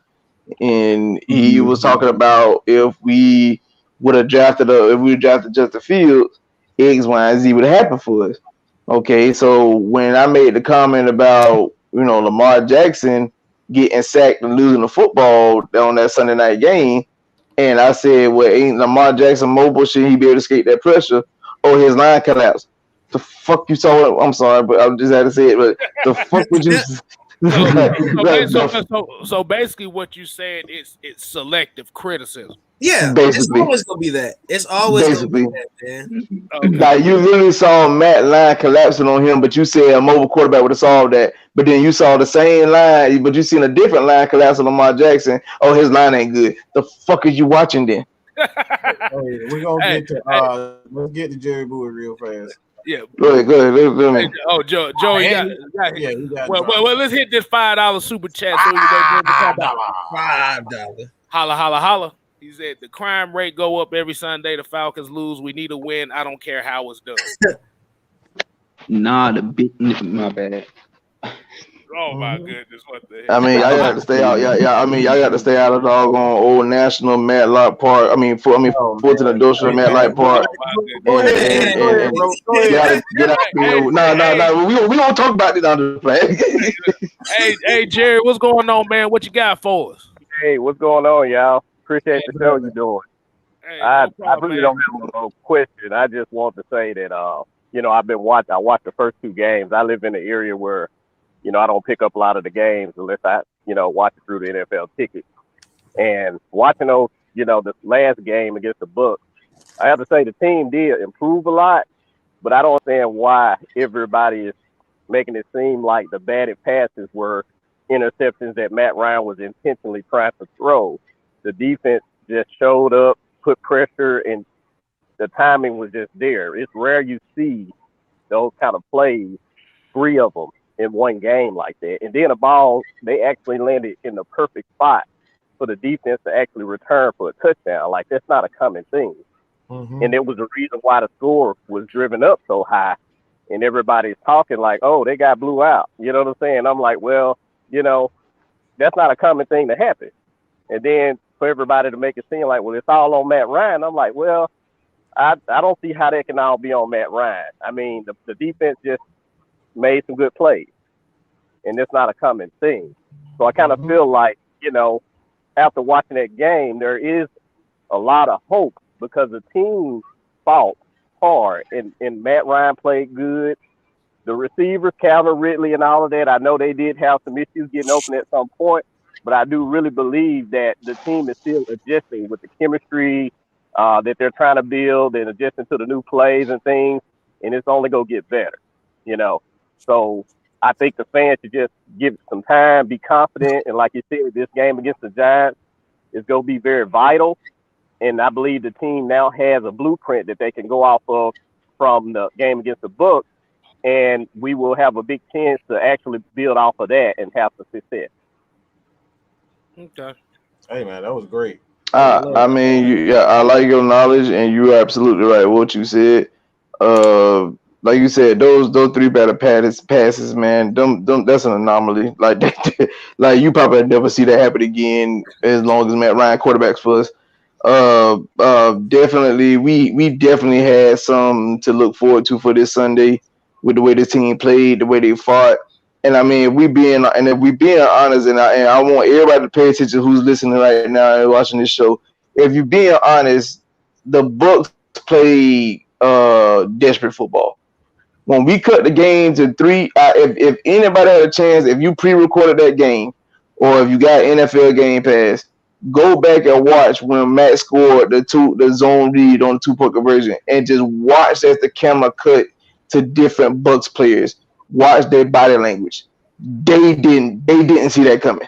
and he was talking about if we would have drafted Justin Fields, X, Y, and Z would have happened for us. Okay, so when I made the comment about Lamar Jackson getting sacked and losing the football on that Sunday night game, and I said, well, ain't Lamar Jackson mobile? Should he be able to escape that pressure? Or his line collapsed? The fuck you saw? I'm sorry, but I just had to say it. But the fuck would you? So basically, what you said is it's selective criticism. Yeah, basically. it's always gonna be that. It's always Basically. gonna be that, man. Okay. Like you literally saw Matt line collapsing on him, but you said a mobile quarterback would have solved that. But then you saw the same line, but you seen a different line collapse on Lamar Jackson. Oh, his line ain't good. The fuck is you watching then? Hey, we're gonna get to let's get to Jerry Bowie real fast. Yeah. Go ahead. Hey, oh, Joe, you got Yeah, you got well, let's hit this $5 super chat so we can talk about $5. holla. He said the crime rate go up every Sunday. The Falcons lose. We need a win. I don't care how it's done. Nah, my bad. Oh my goodness, what the hell? I mean, y'all got to stay out. Yeah. I mean, y'all got to stay out of doggone Old National Matlock Park. I mean, Fulton Industrial Matlock Park. Go ahead, bro. Go ahead. Get out there. No. We don't talk about it on the play. Hey, Jerry, what's going on, man? What you got for us? Hey, what's going on, y'all? Appreciate the show you're doing. Hey, I problem, really man. don't have a question. I just want to say that, I watched the first 2 games. I live in an area where, I don't pick up a lot of the games unless I, watch it through the NFL ticket. And watching those, the last game against the Bucks, I have to say the team did improve a lot, but I don't understand why everybody is making it seem like the batted passes were interceptions that Matt Ryan was intentionally trying to throw. The defense just showed up, put pressure, and the timing was just there. It's rare you see those kind of plays, 3 of them in one game like that. And then the ball, they actually landed in the perfect spot for the defense to actually return for a touchdown. Like, that's not a common thing. Mm-hmm. And it was the reason why the score was driven up so high. And everybody's talking like, oh, they got blew out. You know what I'm saying? I'm like, well, that's not a common thing to happen. And then for everybody to make it seem like, well, it's all on Matt Ryan. I'm like, well, I don't see how that can all be on Matt Ryan. I mean, the defense just made some good plays, and it's not a common thing. So I kind of feel like, after watching that game, there is a lot of hope because the team fought hard, and Matt Ryan played good. The receivers, Calvin Ridley and all of that, I know they did have some issues getting open at some point, but I do really believe that the team is still adjusting with the chemistry that they're trying to build and adjusting to the new plays and things, and it's only going to get better, So I think the fans should just give it some time, be confident, and like you said, this game against the Giants is going to be very vital, and I believe the team now has a blueprint that they can go off of from the game against the Bucks, and we will have a big chance to actually build off of that and have some success. Okay. Hey, man, that was great. I mean, I like your knowledge, and you're absolutely right. What you said, like you said, those 3 batted passes, man, them that's an anomaly. Like that, like you probably never see that happen again as long as Matt Ryan quarterbacks for us. Definitely, we definitely had some to look forward to for this Sunday with the way this team played, the way they fought. And I mean, if we being honest, and I want everybody to pay attention who's listening right now and watching this show. If you're being honest, the Bucks played desperate football. When we cut the game to 3, if anybody had a chance, if you pre-recorded that game, or if you got NFL Game Pass, go back and watch when Matt scored the zone read on the 2-point conversion, and just watch as the camera cut to different Bucks players. Watch their body language. They didn't see that coming.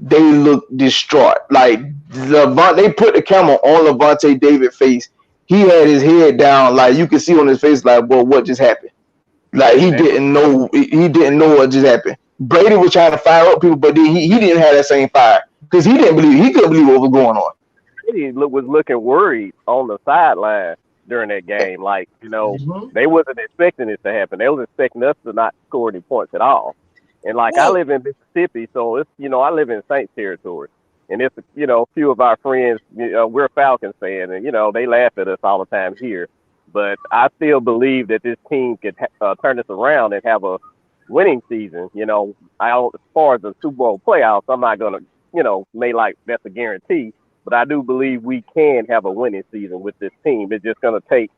They looked distraught. Like they put the camera on Levante David's face. He had his head down, like you could see on his face, like, well, what just happened? Like he didn't know what just happened. Brady was trying to fire up people, but he didn't have that same fire because he couldn't believe what was going on. Brady was looking worried on the sideline during that game. Like, they wasn't expecting this to happen. They was expecting us to not score any points at all. And like, I live in Mississippi, so it's, I live in Saints territory. And it's, a few of our friends, we're Falcons fans, and, they laugh at us all the time here. But I still believe that this team could turn this around and have a winning season. As far as the Super Bowl playoffs, I'm not going to, make like that's a guarantee. But I do believe we can have a winning season with this team. It's just going to take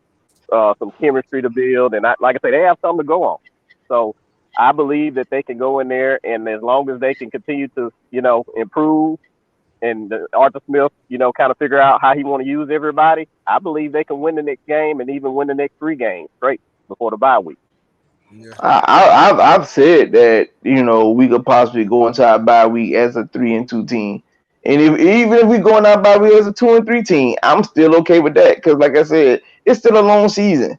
some chemistry to build. And like I say, they have something to go on. So I believe that they can go in there, and as long as they can continue to, improve, and Arthur Smith, kind of figure out how he want to use everybody, I believe they can win the next game and even win the next 3 games straight before the bye week. Yeah. I've said that we could possibly go into our bye week as a 3-2 team, and even if we go in our bye week as a 2-3 team, I'm still okay with that because, like I said, it's still a long season.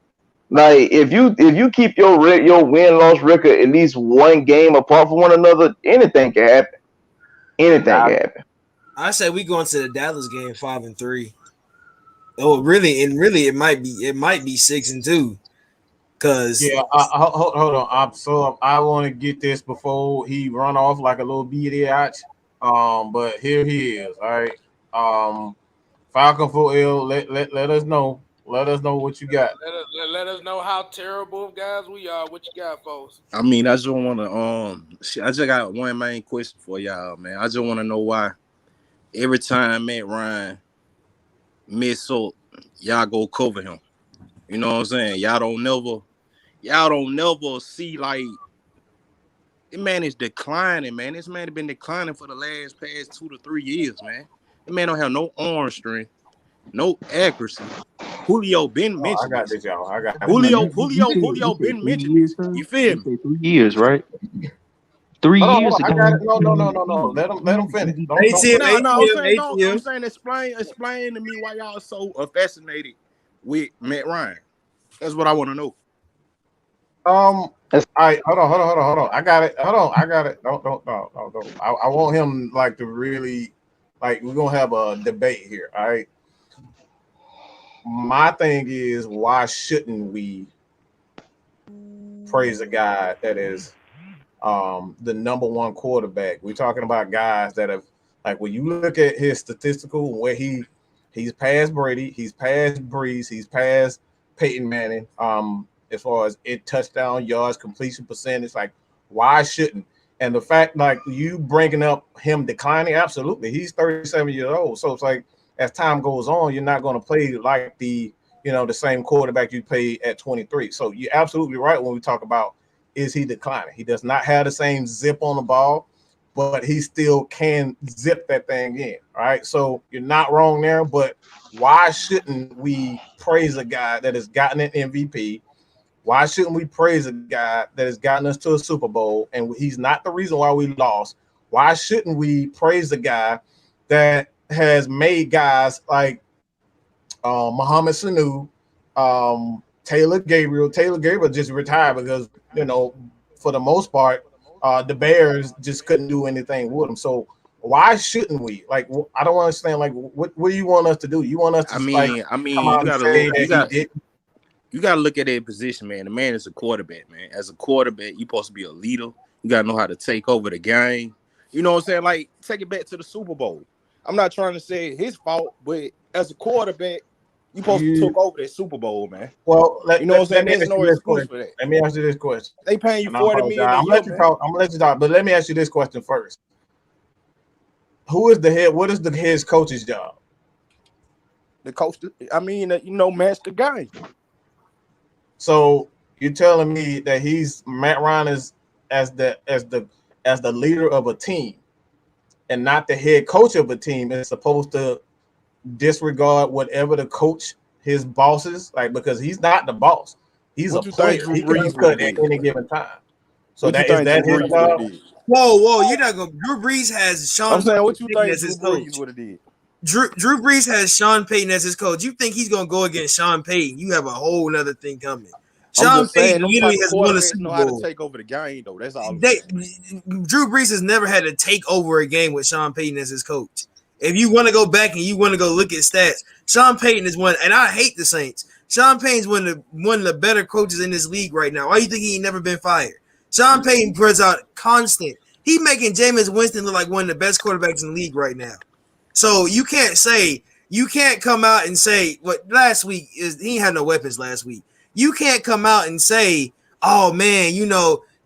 Like if you keep your win-loss record at least 1 game apart from one another, anything can happen. Anything can happen. I say we go into the Dallas game 5-3. Oh, really? And really, it might be 6-2. Cause hold on. I want to get this before he run off like a little biatch. But here he is. All right. Falcon for L. Let us know. Let us know what you got. Let us know how terrible guys we are. What you got, folks? I mean, I just want to I just got one main question for y'all, man. I just want to know why every time Matt Ryan miss up, y'all go cover him. You know what I'm saying? Y'all don't never see like the man is declining, man. This man has been declining for the past 2 to 3 years, man. The man don't have no arm strength, no accuracy. Julio been mentioned. I got this, y'all. Julio been mentioned. You feel me? 3 years, right? 3 years ago. I got it. No. Let him finish. I'm saying explain to me why y'all so fascinated with Matt Ryan. That's what I want to know. All right, hold on. I got it. Don't. I want him like to really we're gonna have a debate here. All right. My thing is, why shouldn't we praise a guy that is the number 1 quarterback? We're talking about guys that have, like, when you look at his statistical, where he's past Brady, he's past Breeze, he's past Peyton Manning, as far as touchdown yards, completion percentage. Like, why shouldn't? And the fact, like, you bringing up him declining, absolutely. He's 37 years old. So it's like, as time goes on, you're not going to play like the same quarterback you played at 23. So you're absolutely right when we talk about, is he declining? He does not have the same zip on the ball, but he still can zip that thing in. All right. So you're not wrong there, but why shouldn't we praise a guy that has gotten an MVP? Why shouldn't we praise a guy that has gotten us to a Super Bowl and he's not the reason why we lost? Why shouldn't we praise a guy that has made guys like Mohamed Sanu, Taylor Gabriel just retired because, for the most part, the Bears just couldn't do anything with him. So why shouldn't we? Like, I don't understand. Like, what do you want us to do? You want us to? You gotta look at that position, man. The man is a quarterback, man. As a quarterback, you're supposed to be a leader. You gotta know how to take over the game. You know what I'm saying? Like, take it back to the Super Bowl. I'm not trying to say his fault, but as a quarterback, you supposed to took over that Super Bowl, man. Well, you know what I'm saying? There's no excuse for that. Let me ask you this question. They paying you $40 million. I'm gonna let you talk, but let me ask you this question first. Who is the head? What is the head coach's job? The coach, match the game. So you're telling me that Matt Ryan is as the leader of a team and not the head coach of a team is supposed to disregard whatever the coach, his bosses, because he's not the boss. He's a player. He can cut at any given time. So is that his job? Whoa! You're not going. Drew Brees has Sean. I'm saying, what you think as his Drew coach? Brees would have did? Drew Brees has Sean Payton as his coach. You think he's going to go against Sean Payton? You have a whole other thing coming. Sean Payton literally has won a Super Bowl. Know how to take over the game, though. That's all. Drew Brees has never had to take over a game with Sean Payton as his coach. If you want to go back and you want to go look at stats, Sean Payton is one, and I hate the Saints. Sean Payton's one of the better coaches in this league right now. Why do you think he ain't never been fired? Sean Payton puts out constant. He making Jameis Winston look like one of the best quarterbacks in the league right now. So you can't come out and say what last week is. He had no weapons last week. You can't come out and say, "Oh man,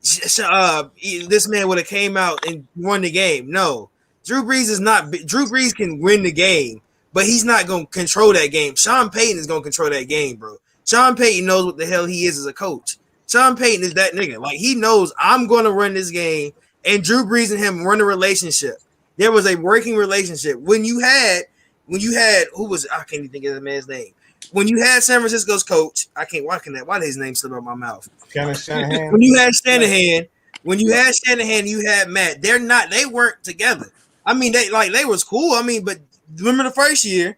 this man would have came out and won the game." No, Drew Brees is not. Drew Brees can win the game, but he's not going to control that game. Sean Payton is going to control that game, bro. Sean Payton knows what the hell he is as a coach. Sean Payton is that nigga. Like, he knows I'm going to run this game, and Drew Brees and him run a relationship. There was a working relationship. When you had who was I can't even think of the man's name. When you had San Francisco's coach, why did his name slip out my mouth? Shanahan. When you had Shanahan, you had Matt. They weren't together. I mean, they was cool. I mean, but remember the first year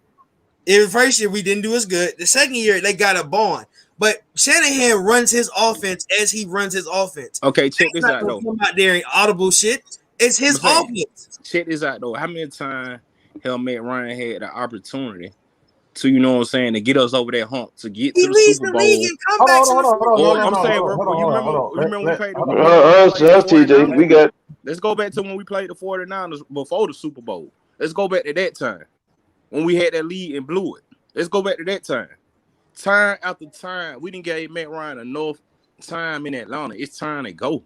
we didn't do as good. The second year they got a bond. But Shanahan runs his offense as he runs his offense. Okay, check this out though. Come out there and audible shit. It's his offense. Check this out though. How many times Matt Ryan had the opportunity to, you know what I'm saying, to get us over that hump, to get to the Super Bowl? TJ, we got. Let's go back to when we played the 49ers before the Super Bowl. Let's go back to that time when we had that lead and blew it. Let's go back to that time. Time after time, we didn't give Matt Ryan enough time in Atlanta. It's time to go.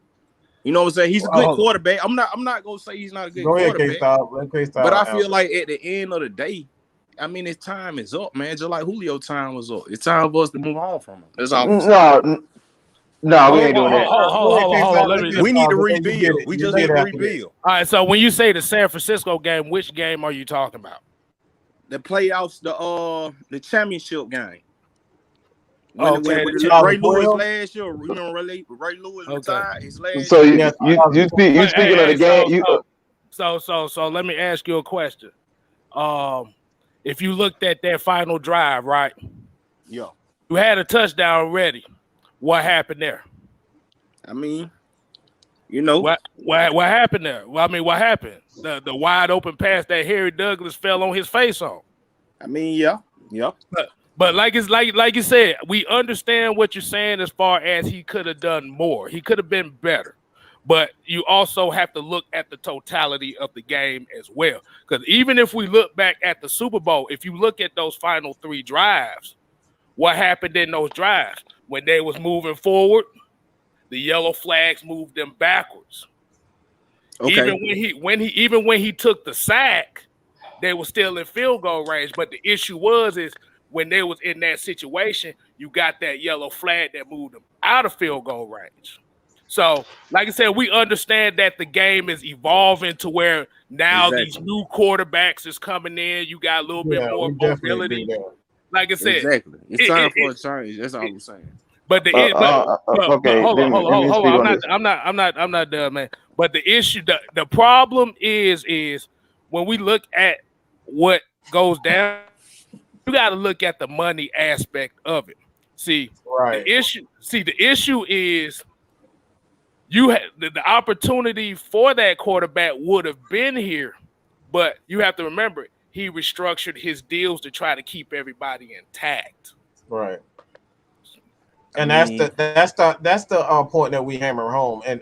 You know what I'm saying? He's a good quarterback. I'm not gonna say he's not a good quarterback. But I feel like at the end of the day, I mean, his time is up, man. Just like Julio time was up. It's time for us to move on from him. That's all. No, we ain't doing that. We need to rebuild. We just need to rebuild. All right. So when you say the San Francisco game, which game are you talking about? The playoffs, the championship game. When Ray Lewis last year, you know, Ray Lewis retired his last. So you speaking of the game. So let me ask you a question. If you looked at that final drive, right? Yeah. You had a touchdown already. What happened there? I mean, you know what happened there? Well, I mean, what happened? The wide open pass that Harry Douglas fell on his face on. I mean, yeah. But like you said, we understand what you're saying as far as he could have done more. He could have been better. But you also have to look at the totality of the game as well. Because even if we look back at the Super Bowl, if you look at those final 3 drives, what happened in those drives? When they was moving forward, the yellow flags moved them backwards. Okay. Even when he took the sack, they were still in field goal range. But the issue is when they was in that situation, you got that yellow flag that moved them out of field goal range. So, like I said, we understand that the game is evolving to where now these new quarterbacks is coming in. You got a little bit more mobility. Like I said, it's time for a change. That's all I'm saying. But the okay, hold on. I'm not done, man. But the issue, the problem is when we look at what goes down, you got to look at the money aspect of it. See, the issue is you had the opportunity for that quarterback would have been here, but you have to remember he restructured his deals to try to keep everybody intact. Right. And that's the point that we hammer home. And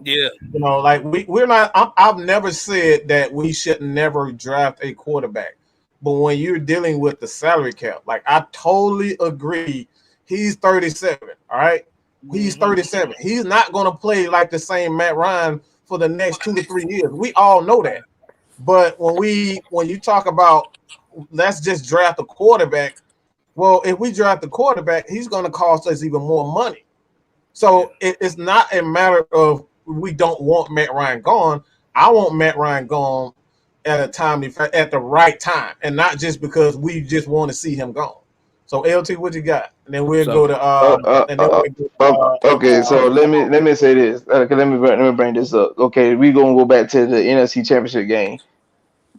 you know, like we're not. I've never said that we should never draft a quarterback, but when you're dealing with the salary cap, like I totally agree. He's 37. All right, he's 37. He's not going to play like the same Matt Ryan for the next 2 to 3 years. We all know that. But when you talk about let's just draft a quarterback. Well, if we draft the quarterback, he's going to cost us even more money. So it's not a matter of we don't want Matt Ryan gone. I want Matt Ryan gone at the right time, and not just because we just want to see him gone. So LT, what you got? And then we'll go to. Okay, so let me say this. Let me bring this up. Okay, we're gonna go back to the NFC Championship game.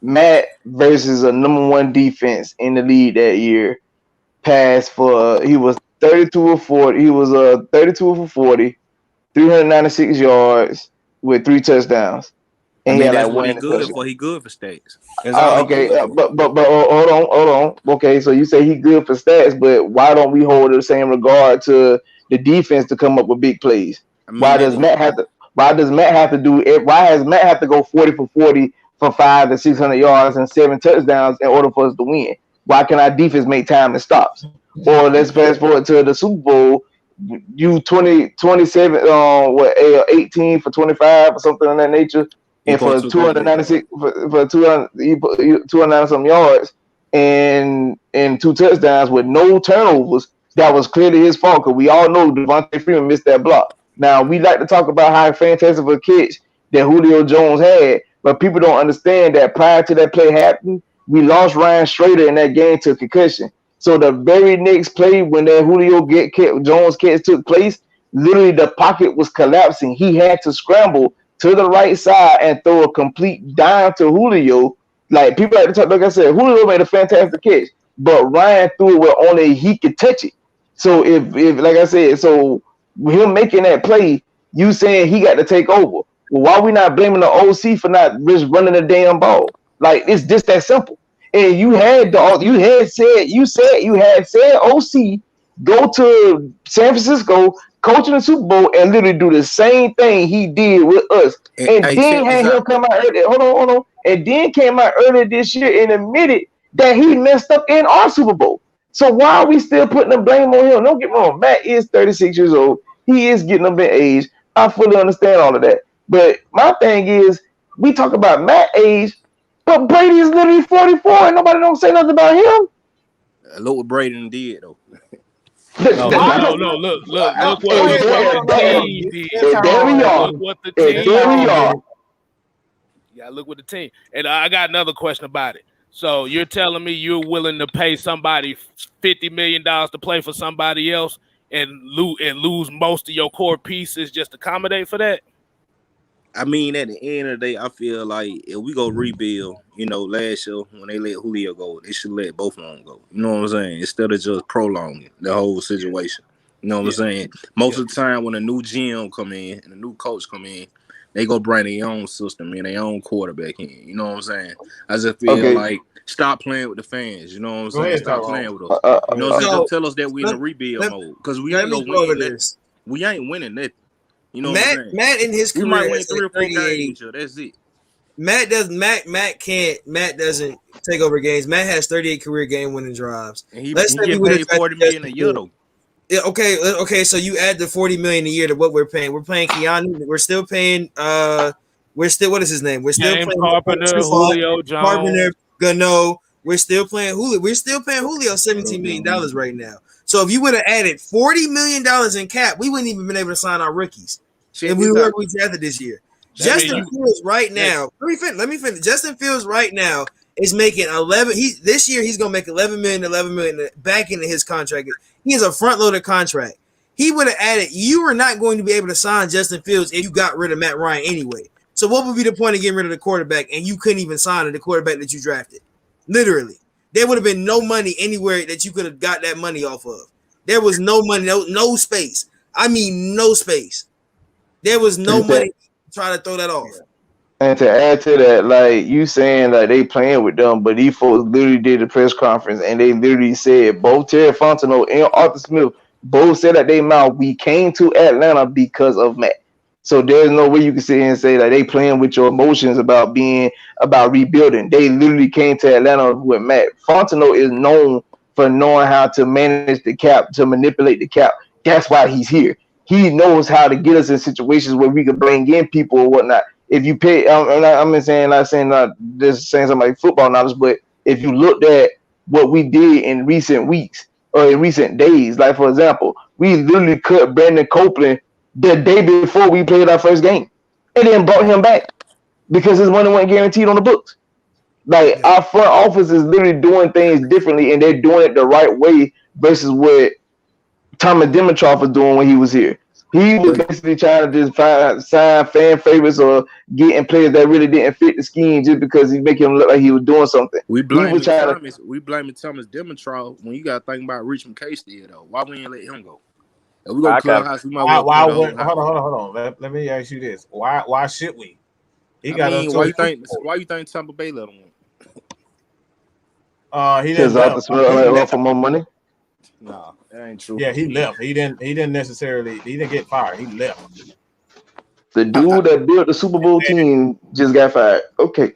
Matt versus a #1 defense in the league that year. Pass for he was 32 of 40. He was 32 for 40, 396 yards with 3 touchdowns. And he had like 1 interception. He good for stats. Okay, but hold on. Okay, so you say he good for stats, but why don't we hold the same regard to the defense to come up with big plays? Why does Matt have to? Why does Matt have to do it? Why has Matt have to go 40 for 40 for 500 to 600 yards and 7 touchdowns in order for us to win? Why can our defense make time and stops? Or let's fast forward to the Super Bowl. You 27, 18 for 25 or something of that nature, and for 296 for 290 some yards and 2 touchdowns with no turnovers. That was clearly his fault because we all know Devontae Freeman missed that block. Now we like to talk about how fantastic of a catch that Julio Jones had, But people don't understand that prior to that play happening, we lost Ryan Strader in that game to concussion. So the very next play when that Julio Jones catch took place, literally the pocket was collapsing. He had to scramble to the right side and throw a complete dime to Julio. Like people like to talk, like I said, Julio made a fantastic catch, but Ryan threw it where only he could touch it. So if like I said, so him making that play, you saying he got to take over. Well, why we not blaming the OC for not just running the damn ball? Like it's just that simple. And you had said OC go to San Francisco, coach in the Super Bowl, and literally do the same thing he did with us. And then had him come out early. Hold on. And then came out earlier this year and admitted that he messed up in our Super Bowl. So why are we still putting the blame on him? Don't get me wrong. Matt is 36 years old. He is getting up in age. I fully understand all of that. But my thing is, we talk about Matt's age, but Brady is literally 44 and nobody don't say nothing about him. Look what Brady did, though. No, look what the team did. Look what the team did. Yeah, look what the team. And I got another question about it. So you're telling me you're willing to pay somebody $50 million to play for somebody else and lose most of your core pieces just to accommodate for that? I mean, at the end of the day, I feel like if we go rebuild, last year when they let Julio go, they should let both of them go. You know what I'm saying? Instead of just prolonging the whole situation. You know what I'm saying? Most of the time when a new GM come in and a new coach come in, they go bring their own system and their own quarterback in. You know what I'm saying? I just feel like stop playing with the fans. You know what I'm saying? Stop playing with us. You know what I'm saying? Just tell us that we're in a rebuild mode because we ain't gonna win this. We ain't winning nothing. You know Matt in his career might win 3 or 4 games. That's it. Matt doesn't take over games. Matt has 38 career game winning drives. And he get paid $40 million a year though. Yeah, okay. So you add the $40 million a year to what we're paying. We're paying Keanu. We're still paying. What is his name? We're still paying Carpenter, Julio Jones, Carpenter, Gano. We're still paying Julio. We're still paying Julio $17 million right now. So if you would have added $40 million in cap, we wouldn't even been able to sign our rookies. And we drafted this year. Justin Fields right now. Let me finish. Justin Fields right now is making 11. This year he's gonna make 11 million back into his contract. He has a front loaded contract. He would have added. You were not going to be able to sign Justin Fields if you got rid of Matt Ryan anyway. So what would be the point of getting rid of the quarterback and you couldn't even sign the quarterback that you drafted? Literally, there would have been no money anywhere that you could have got that money off of. There was no money, no space. I mean, no space. There was no money to try to throw that off. And to add to that, like you saying like they playing with them, but these folks literally did the press conference and they literally said both Terry Fontenot and Arthur Smith both said that they mouth we came to Atlanta because of Matt. So there's no way you can sit here and say that they playing with your emotions about rebuilding. They literally came to Atlanta with Matt. Fontenot is known for knowing how to manage the cap, to manipulate the cap. That's why he's here. He knows how to get us in situations where we can bring in people or whatnot. If you pay, I'm not saying something like football knowledge, but if you looked at what we did in recent weeks or in recent days, like for example, we literally cut Brandon Copeland the day before we played our first game, and then brought him back because his money wasn't guaranteed on the books. Like our front office is literally doing things differently, and they're doing it the right way versus what Thomas Dimitroff was doing when he was here. He was basically trying to just sign fan favorites or getting players that really didn't fit the scheme just because he making him look like he was doing something. We blaming Thomas Dimitroff when you got to think about Richmond KStylzz though. Why we ain't let him go? If we go clubhouse, we might hold on. Let me ask you this: Why should we? Why you think Tampa Bay let him win? He didn't left for more money. No. That ain't true. Yeah, he left. He didn't get fired. He left. The dude that built the Super Bowl team just got fired. Okay.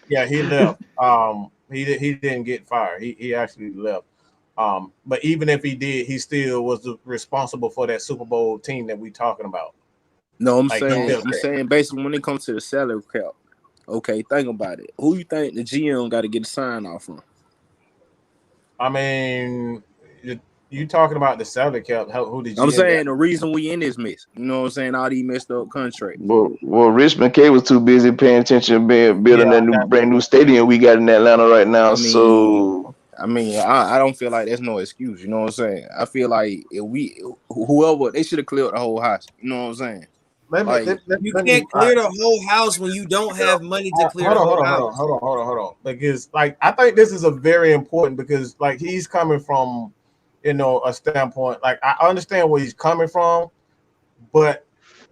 Yeah, he left. He didn't get fired. He actually left. But even if he did, he still was responsible for that Super Bowl team that we talking about. No, I'm saying basically when it comes to the salary cap, okay, think about it. Who you think the GM got to get a sign off from? I mean, you talking about the salary cap? Who did you? I'm saying the reason we in this mess. You know what I'm saying? All these messed up contracts. Well, Rich McKay was too busy paying attention to building that brand new stadium we got in Atlanta right now. I don't feel like there's no excuse. You know what I'm saying? I feel like whoever, they should have cleared the whole house. You know what I'm saying? You can't clear the whole house when you don't have money to clear the whole house. Hold on. Because like I think this is a very important because like he's coming from, you know, a standpoint. Like I understand where he's coming from, but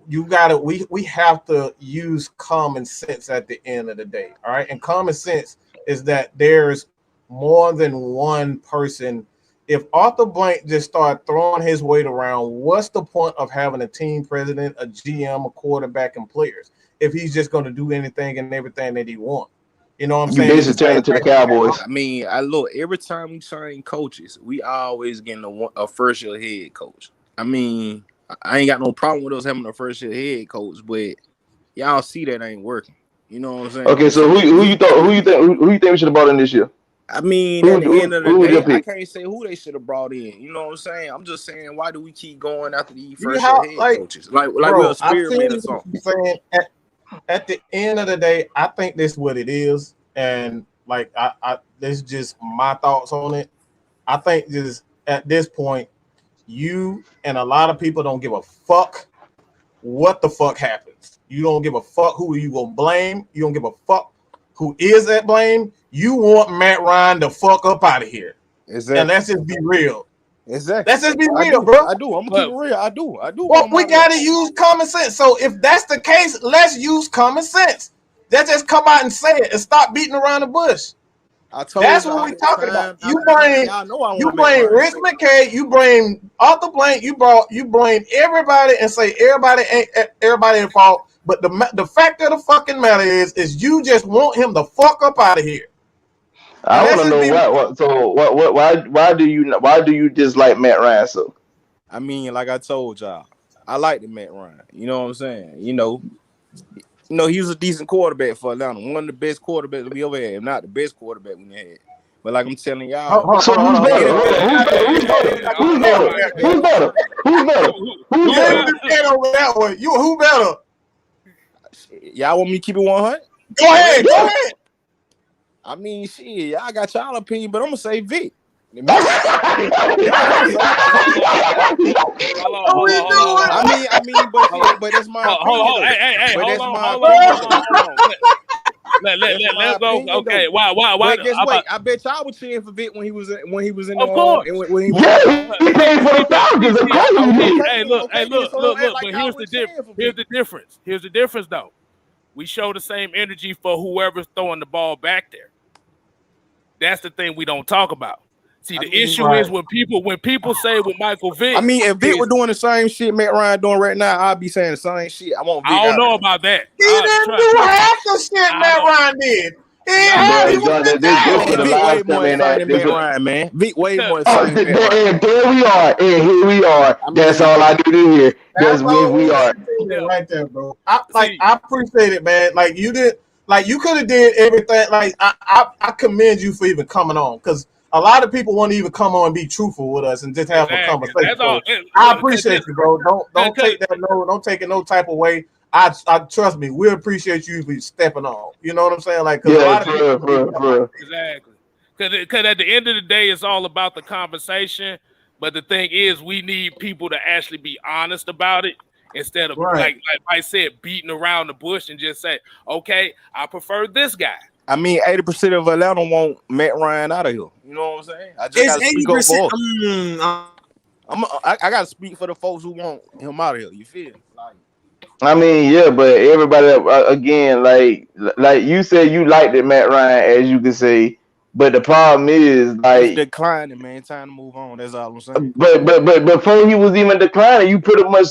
we have to use common sense at the end of the day. All right. And common sense is that there's more than one person. If Arthur Blank just started throwing his weight around, what's the point of having a team president, a GM, a quarterback, and players if he's just going to do anything and everything that he wants? You know what I'm saying? You basically turn it to the Cowboys. I mean, I look, every time we sign coaches, we always getting a first year head coach. I mean, I ain't got no problem with us having a first year head coach, but y'all see that ain't working. You know what I'm saying? Okay, so who you think we should have brought in this year? I mean, at the end of the day, I can't say who they should have brought in. You know what I'm saying? I'm just saying, why do we keep going after these first year head coaches? Like we're a spearman or something. At the end of the day, I think this is what it is, and like I this is just my thoughts on it. I think just at this point, you and a lot of people don't give a fuck what the fuck happens. You don't give a fuck who you gonna blame. You don't give a fuck who is at blame. You want Matt Ryan to fuck up out of here. Exactly. And let's just be real. Exactly. Let's just be real, bro. I do. I'm gonna keep it real. I do. Well, we gotta use common sense. So if that's the case, let's use common sense. Let's just come out and say it and stop beating around the bush. That's what we're talking about. You blame Rich McKay, you blame Arthur Blank, you blame everybody and say everybody ain't everybody in fault. But the fact of the fucking matter is you just want him to fuck up out of here. I want to know why do you dislike Matt Ryan so? I mean, like I told y'all, I like the Matt Ryan. You know what I'm saying? You know, he was a decent quarterback for Atlanta, one of the best quarterbacks we ever had, if not the best quarterback we had. But like I'm telling y'all, so who's better? Who's better? Who better? Y'all want me to keep it 100? Go ahead. I mean, shit, y'all got y'all opinion, but I'm gonna say Vic. Hold on. I mean, but that's my hold on. Hey, hold on. Let's go. Okay, why? Guess what? I bet y'all were cheering for Vic when he was in the. Of course. When he played for the Falcons. Of course. Hey, look. But here's the difference, though. We show the same energy for whoever's throwing the ball back there. That's the thing we don't talk about. See, the issue is when people say with Michael Vick. I mean, if Vick were doing the same shit Matt Ryan doing right now, I'd be saying the same shit. I don't know about that. He didn't do half the shit Matt Ryan did. Vic way more exciting than Matt Ryan, man. Vic way more exciting. There we are. And here we are. That's all I do to hear. That's where we are. Right there, bro. I appreciate it, man. Like you did, like you could have did everything. Like I commend you for even coming on, because a lot of people want to even come on and be truthful with us and just have a conversation. I appreciate you, bro. Don't take that don't take it no type of way. I trust me, we appreciate you for stepping on. You know what I'm saying? Like, exactly. Because at the end of the day, it's all about the conversation. But the thing is, we need people to actually be honest about it instead of like I said, beating around the bush and just say, "Okay, I prefer this guy." I mean, 80% of Atlanta want Matt Ryan out of here. You know what I'm saying? I just gotta speak up for I gotta speak for the folks who want him out of here. You feel? I mean, yeah, but everybody again, like you said, you liked it, Matt Ryan, as you could say. But the problem is, like, it's declining, man. Time to move on. That's all I'm saying. But before he was even declining, you probably much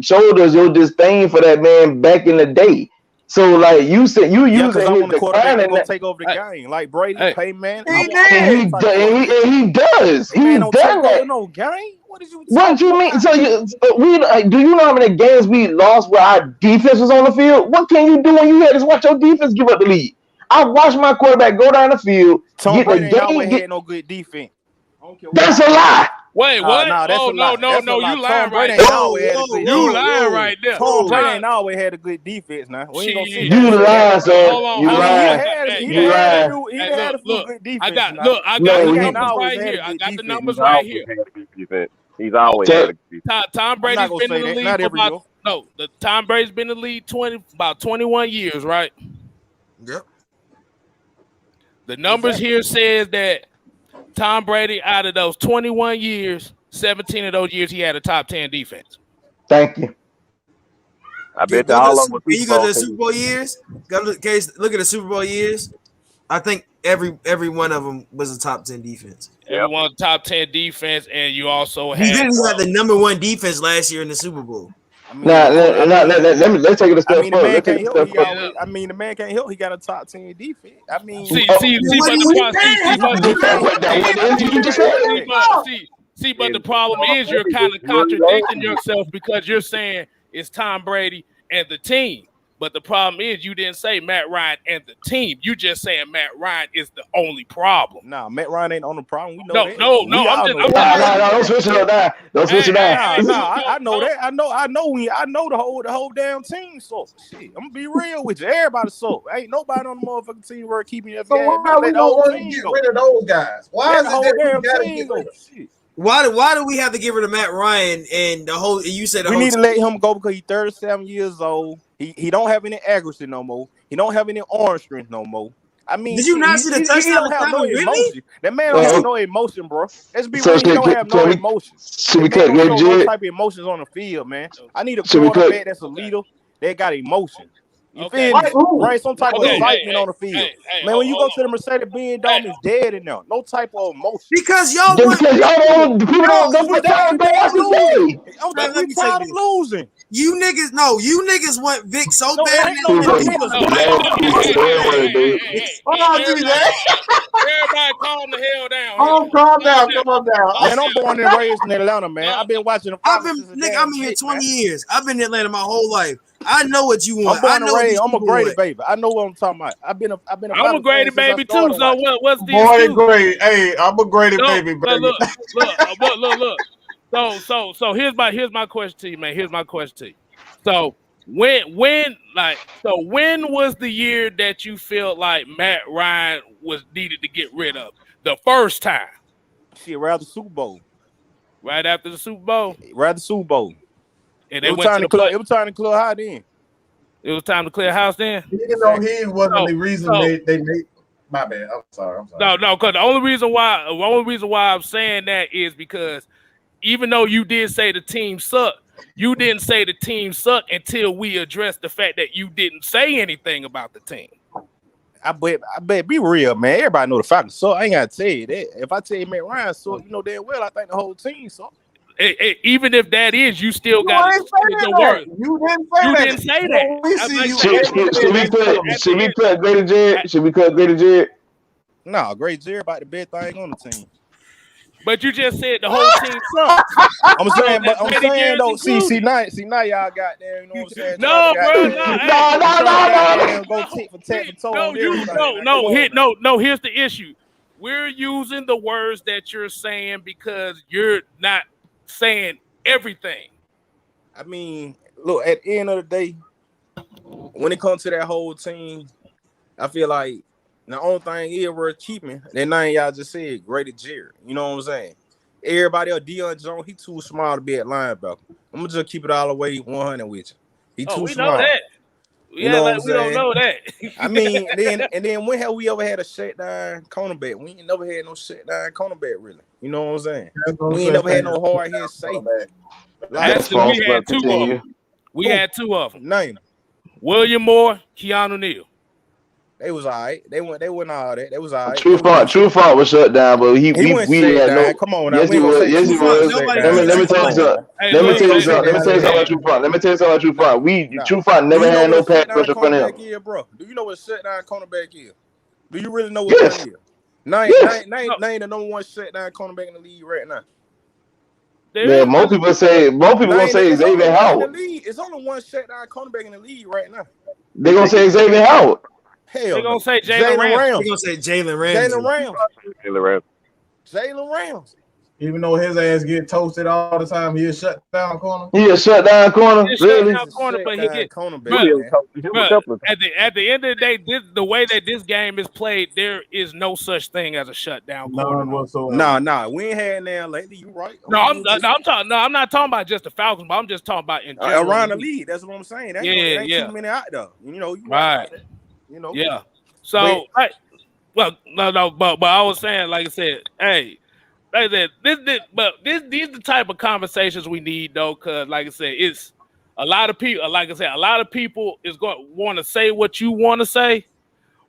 showed us your disdain for that man back in the day. So, like you said, you because I want the quarterback to take over the game, like Brady, Peyton Manning. He does. He does that. No game. What you mean? So we do you know how many games we lost where our defense was on the field? What can you do when you had to watch your defense give up the lead? I watched my quarterback go down the field. Tom Brady always had no good defense. That's a lie. Wait, what? Nah, that's oh, a lie. no, you lying Tom right Brady there. ain't always had a good You lying right there. Tom Brady ain't always had a good defense now. We ain't gonna see You lying, sir. Hold on, You hold on. lying. He You lying. had a few good defense. I got now. the He ain't numbers always right had here. a I good got the defense. numbers right here. He's always had a good defense. Tom Brady's been in the league for about Tom Brady's been in the league about 21 years, right? Yep. The numbers here says that Tom Brady, out of those 21 years, 17 of those years he had a top 10 defense. Thank you. I bet all of them. When you go to the Super Bowl years, look at the Super Bowl years. I think every one of them was a top 10 defense. Everyone top 10 defense, and you also had. He didn't have the number one defense last year in the Super Bowl. Let's take it a step further. The man can't help. He got a top 10 defense. I mean, but the problem is you're kind of contradicting yourself because you're saying it's Tom Brady and the team. But the problem is you didn't say Matt Ryan and the team. You just saying Matt Ryan is the only problem. Nah, Matt Ryan ain't on the problem. We know that. No. Don't switch it up now. Don't switch it down. I know that. I know the whole damn team. So shit, I'm gonna be real with you. Everybody so ain't nobody on the motherfucking team worth keeping that. So why we don't want to get rid of those guys? Why is it that we gotta get rid of shit? Why do we have to get rid of Matt Ryan and the whole? You said we need to let him go because he's 37 years old. He don't have any accuracy no more. He don't have any arm strength no more. I mean, did you not see the touchdown? He don't have no emotion. That man don't have no emotion, bro. Let's be So real. He don't have no emotions. Should we cut no type of emotions on the field, man. I need a quarterback that's a leader that got emotion. You feel me? Right, some type of excitement on the field. Man, when you go to the Mercedes-Benz Dome, it's dead in there. No type of emotion. Because y'all don't put down the I'm tired of losing. You niggas want Vic so bad. Everybody calm the hell down. Calm down. Man, I'm born and raised in Atlanta, man. I've been watching the Falcons. I'm here 20 years. I've been in Atlanta my whole life. I know what you want. I'm a Grady baby. I know what I'm talking about. I'm a Grady baby too. So what's the excuse? Grady? Hey, I'm a Grady baby. Look. So here's my question to you, man. Here's my question to you. So when was the year that you felt like Matt Ryan was needed to get rid of? The first time? Shit, right after the Super Bowl. Right after the Super Bowl? Right after the Super Bowl. And it was time to clear house then. It was time to clear house then? Even though he wasn't the reason they made. My bad. I'm sorry. No, because the only reason why I'm saying that is because even though you did say the team sucked, you didn't say the team sucked until we addressed the fact that you didn't say anything about the team. I bet be real, man. Everybody know the Falcons suck. I ain't gotta tell you that. If I tell you Matt Ryan suck, you know damn well I think the whole team suck. Even if that is, you still got the word. You didn't say that. Should we cut Grady Jarrett? Should we cut Grady Jarrett? No, Grady Jarrett about the best thing on the team. But you just said the whole team sucks. I'm saying though. See now y'all got there. You know what I'm saying? No, bro. No. Go tit for tat for toe. No. Here's the issue. We're using the words that you're saying because you're not saying everything. I mean, look, at the end of the day, when it comes to that whole team, I feel like the only thing is worth keeping, that name y'all just said, Grady Jarrett. You know what I'm saying? Everybody else, Deion Jones, he too small to be at linebacker. I'm gonna just keep it all the way 100 with you. He too small. Know that. You know what I'm we don't know that. I mean, then when have we ever had a shutdown cornerback? We ain't never had no shutdown cornerback, really. You know what I'm saying? We ain't never had no hard hit safety. Actually, we had two of them. We had two of them. Name William Moore, Keanu Neal. They was all right. They went all that. They was all right. True Front was shut down, but we had no. Come on, yes, he was. Yes, he was. Let me tell you something. Let me tell you something about True Front. True Front never had no pass rush in front of him. Bro, do you know what shutdown cornerback is? Do you really know what that is? Name the number one shutdown cornerback in the league right now. Yeah, most people gonna say Xavier Howard. It's only one shutdown cornerback in the league right now. They're gonna say Xavier Howard. They're gonna say Jalen Ramsey. They're gonna say Jalen Ramsey. Jalen Ramsey. Even though his ass get toasted all the time, he a shut down corner. He a shut down corner. Really? But he get But at the end of the day, the way that this game is played, there is no such thing as a shutdown corner. Nah, we ain't had now lately. You right? I'm not talking about just the Falcons, but I'm just talking about in general. Around the league. That's what I'm saying. That ain't too many out there. You know, right? You know, yeah. So, but I was saying, like I said, hey. Like I said, these the type of conversations we need though, because like I said, it's a lot of people. Like I said, a lot of people is going to want to say what you want to say,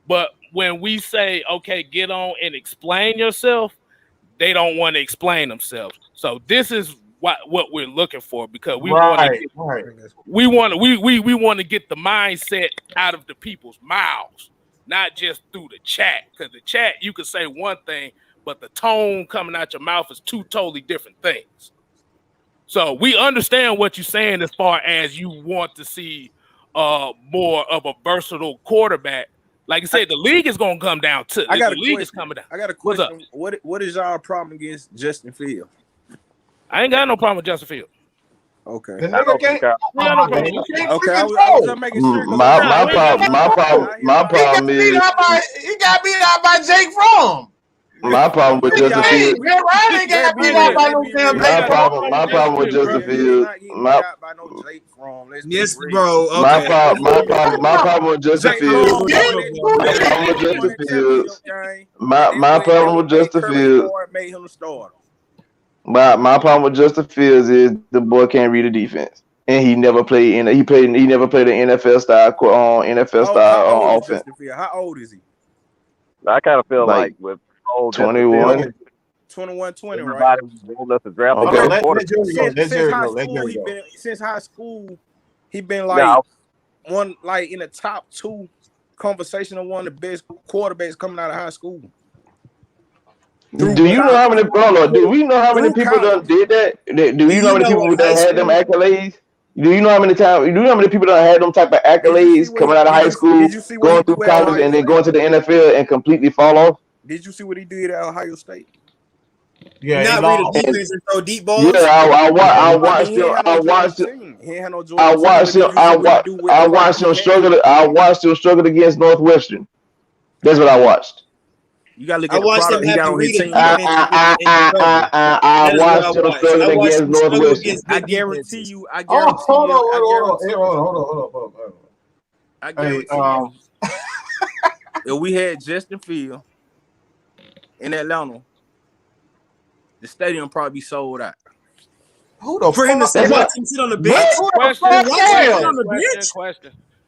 but when we say, okay, get on and explain yourself, they don't want to explain themselves. So this is what we're looking for, because we want to get the mindset out of the people's mouths, not just through the chat. Because the chat, you could say one thing, but the tone coming out your mouth is two totally different things. So we understand what you're saying as far as you want to see more of a versatile quarterback. Like I said, the league is going to come down to. The league is coming down. I got a question. What is y'all problem against Justin Fields? I ain't got no problem with Justin Fields. Okay. Okay, I was just making sure. My problem is he got beat out by Jake Fromm. My problem with Justin Fields. My problem with Justin Fields. Yes, bro. Okay. My problem with Justin Fields. My problem with Justin Fields. My problem with Justin Fields is the boy can't read the defense, and he never played an NFL style offense. How old is he? I kind of feel like with 21, 20, right? Since high school, he been like one, like in the top 2 conversation of one of the best quarterbacks coming out of high school. Do you know how many? Do we know how many people done did that? Do you know how many people that had them accolades? Do you know how many times? Do you know how many people that had them type of accolades coming out of high school, going through college, and then going to the NFL and completely fall off? Did you see what he did at Ohio State? Yeah, not read the defense and throw deep balls. Yeah, I watched him struggle. I watched him struggle against Northwestern. That's what I watched. You gotta look at the product he got on his team. I watched him struggle against Northwestern. I guarantee you. Hold on. I guarantee you. If we had Justin Fields in Atlanta, the stadium probably be sold out. Who the for him to sit on the bench?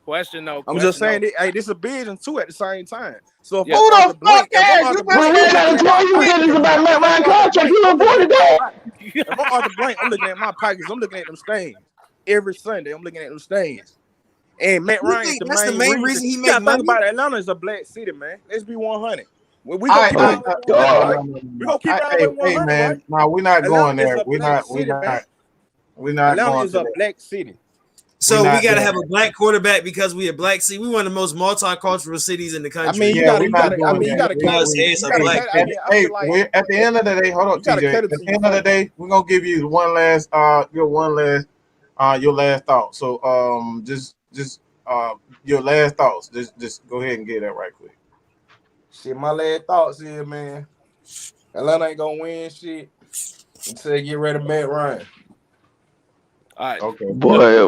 Question though. I'm just saying, hey, this is a business too at the same time. So if who the fuck cares? You about my contract. You avoided that. If I'm on the blank, I'm looking at my pockets. I'm looking at them stains every Sunday. I'm looking at them stains. And Matt Ryan's the main reason he made money. About Atlanta is a black city, man. Let's be 100. We gonna keep it 100. Hey, man, no, we're not going there. We're not. Atlanta is a black city. So we gotta have a black quarterback because we a black city. We one of the most multicultural cities in the country. You gotta Hey, at the end of the day, hold on, TJ. At the end of the day, we're gonna give you your last thought. So just your last thoughts. Just go ahead and get that right quick. Shit, my last thoughts is, man, Atlanta ain't gonna win shit until they get rid of Matt Ryan. All right. Okay. Boy,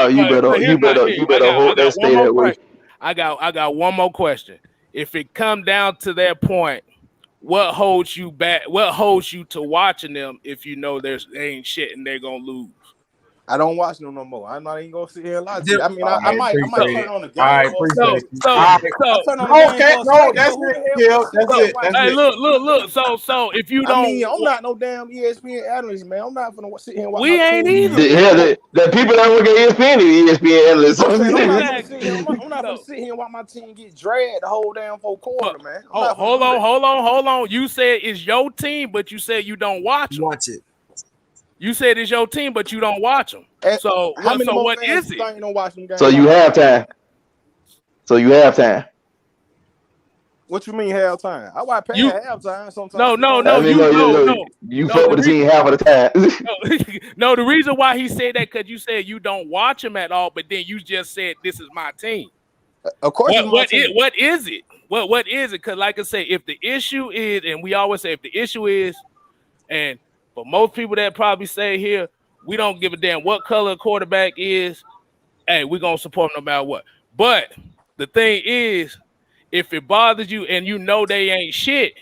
you better hold that stay that way. I got one more question. If it come down to that point, what holds you back? What holds you to watching them if you know they ain't shit and they're gonna lose? I don't watch them no more. I'm not even gonna sit here and lie to you. I mean, I might turn on the game. All right, appreciate it. Hey, look. So if you don't, I'm not no damn ESPN analyst, man. I'm not gonna sit here and watch. We ain't either. The people that work at ESPN analysts. I'm not gonna sit here and watch my team get dragged the whole damn 4 quarter, man. Hold on. You said it's your team, but you said you don't watch them. Watch it. You said it's your team, but you don't watch them. So what is it? So you have time. What you mean halftime? I watch past halftime sometimes. No. You fuck with the team half of the time. No, the reason why he said that because you said you don't watch him at all, but then you just said this is my team. Of course, what is it? What is it? Because like I say, if the issue is, and we always say if the issue is, and for most people that probably say here, we don't give a damn what color a quarterback is. Hey, we're gonna support them no matter what. But the thing is, if it bothers you and you know they ain't shit,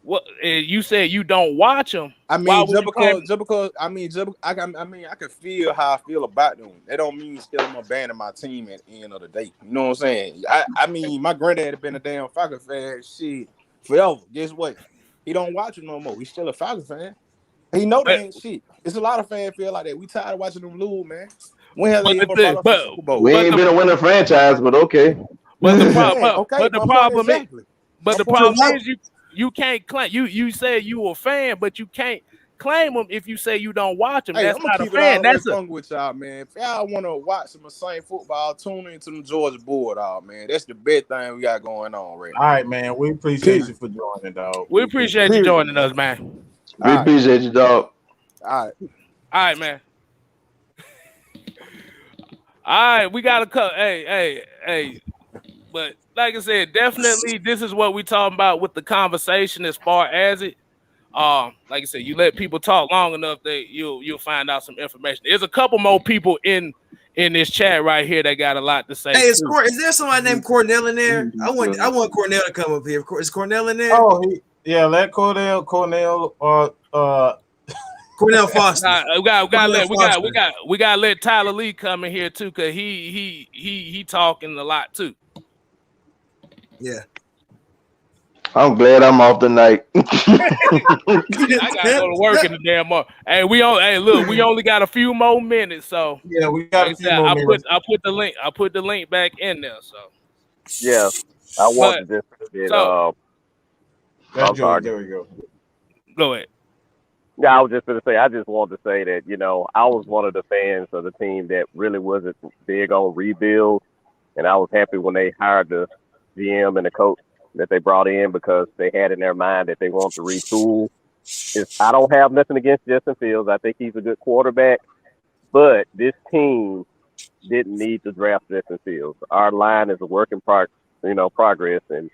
what you said you don't watch them. I mean, just because I can feel how I feel about them. That don't mean still I'm abandoning my team at the end of the day. You know what I'm saying? I mean, my granddad had been a damn Falcons fan shit forever. Guess what? He don't watch them no more. He's still a Falcons fan. He know they ain't shit. It's a lot of fans feel like that. We tired of watching them lose, man. When have they ever brought us Super Bowl? We ain't been a winning franchise, but okay. But the problem is you can't claim you say you a fan, but you can't claim them if you say you don't watch them. That's not a fan. That's a with y'all, man. If y'all want to watch some same football, tune into the Georgia Bulldog, man. That's the best thing we got going on right now. All right, man. We appreciate you for joining, dog. We appreciate you joining us, man. We appreciate you, dog. All right, man. All right, we got to cut. Hey. But like I said, definitely this is what we talking about with the conversation as far as it. Like I said, you let people talk long enough that you'll find out some information. There's a couple more people in this chat right here that got a lot to say. Hey, is there somebody named Cornell in there? I want Cornell to come up here. Is Cornell in there? Oh, let Cornell Foster. We gotta let Tyler Lee come in here too, cause he talking a lot too. Yeah. I'm glad I'm off tonight. I gotta go to work in the damn morning. Hey, we only got a few more minutes, so yeah, we got a few more minutes. I put the link back in there. So yeah, I wanted this. I'm sorry. There we go. Go ahead. Yeah, I was just going to say, I just wanted to say that, I was one of the fans of the team that really wasn't big on rebuild. And I was happy when they hired the GM and the coach that they brought in because they had in their mind that they want to retool. I don't have nothing against Justin Fields. I think he's a good quarterback. But this team didn't need to draft Justin Fields. Our line is a work in progress. And,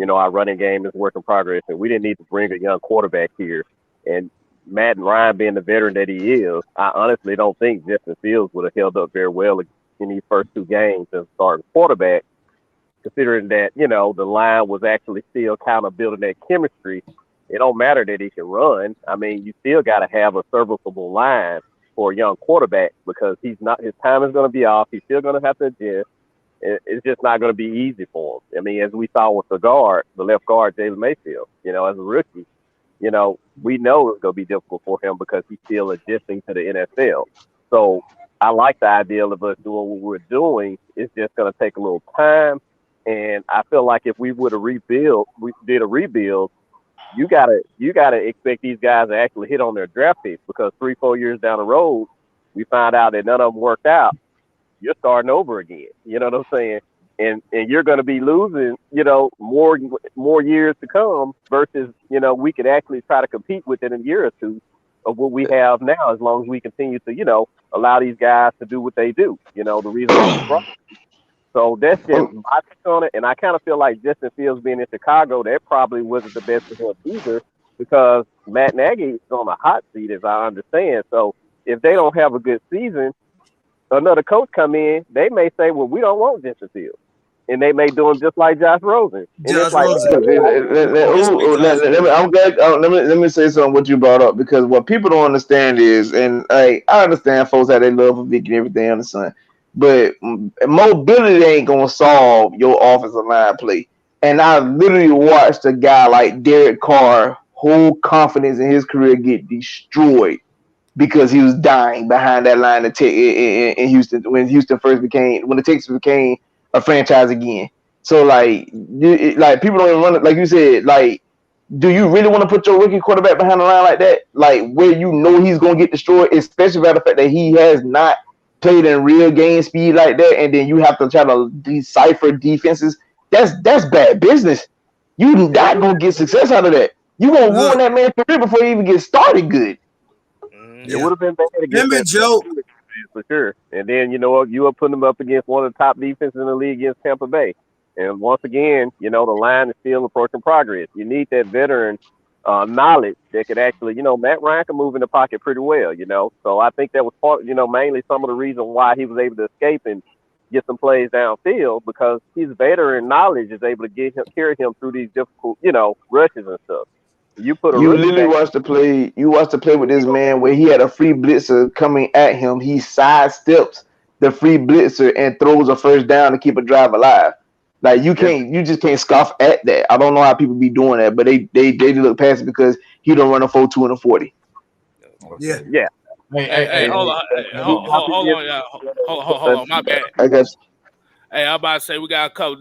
our running game is a work in progress. And we didn't need to bring a young quarterback here. And Matt Ryan being the veteran that he is, I honestly don't think Justin Fields would have held up very well in these first two games as starting quarterback, considering that, the line was actually still kind of building that chemistry. It don't matter that he can run. I mean, you still got to have a serviceable line for a young quarterback because his time is going to be off. He's still going to have to adjust. It's just not going to be easy for him. I mean, as we saw with the left guard, Jalen Mayfield, as a rookie, we know it's going to be difficult for him because he's still adjusting to the NFL. So I like the idea of us doing what we're doing. It's just going to take a little time. And I feel like if we did a rebuild, you gotta expect these guys to actually hit on their draft picks because 3-4 years down the road, we find out that none of them worked out. You're starting over again. You know what I'm saying? And you're going to be losing, more years to come versus, we could actually try to compete within a year or two of what we have now, as long as we continue to, allow these guys to do what they do. The reason why. So that's just my take on it. And I kind of feel like Justin Fields being in Chicago, that probably wasn't the best for him either because Matt Nagy is on a hot seat, as I understand. So if they don't have a good season, another coach come in, they may say, well, we don't want Justin Fields. And they may do him just like Josh Rosen. Let me say something what you brought up because what people don't understand is, and I understand folks how they love for Vic and everything on the sun, but mobility ain't gonna solve your offensive line play. And I literally watched a guy like Derek Carr, whole confidence in his career get destroyed because he was dying behind that line in Houston when the Texans became a franchise again. So like people don't even run it. Like you said, like, do you really want to put your rookie quarterback behind the line like that? Like where he's gonna get destroyed, especially by the fact that he has not played in real game speed like that, and then you have to try to decipher defenses. That's bad business. You not gonna get success out of that. You gonna ruin that man's career before he even gets started good. It would have been bad to get Remember that Joe? for sure. And then you know what, you were putting him up against one of the top defenses in the league against Tampa Bay. And once again, you know, the line is still approaching progress. You need that veteran knowledge that could actually, you know, Matt Ryan can move in the pocket pretty well, you know. So I think that was part, you know, mainly some of the reason why he was able to escape and get some plays downfield, because his veteran knowledge is able to carry him through these difficult, you know, rushes and stuff. You literally watched the play. You watched the play with this man where he had a free blitzer coming at him. He sidesteps the free blitzer and throws a first down to keep a drive alive. Like you just can't scoff at that. I don't know how people be doing that, but they look past it because he don't run a 4.2 and a 40. Yeah. Hey, hold on, hold on, my bad. I guess. Hey, I'm about to say we got a couple.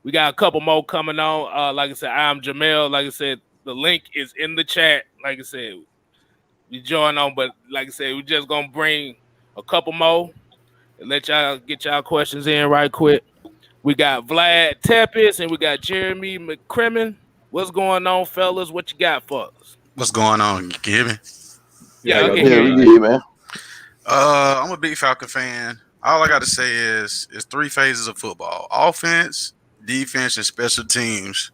We got a couple more coming on. Like I said, I'm Jamel. Like I said, the link is in the chat. Like I said, we join on, but like I said, we're just gonna bring a couple more and let y'all get y'all questions in right quick. We got Vlad Tepes and we got Jeremy McCrimmon. What's going on, fellas? What you got for us? What's going on? You can hear me? Yeah, I can hear you, man. I'm a big Falcon fan. All I got to say is it's three phases of football: offense, defense, and special teams.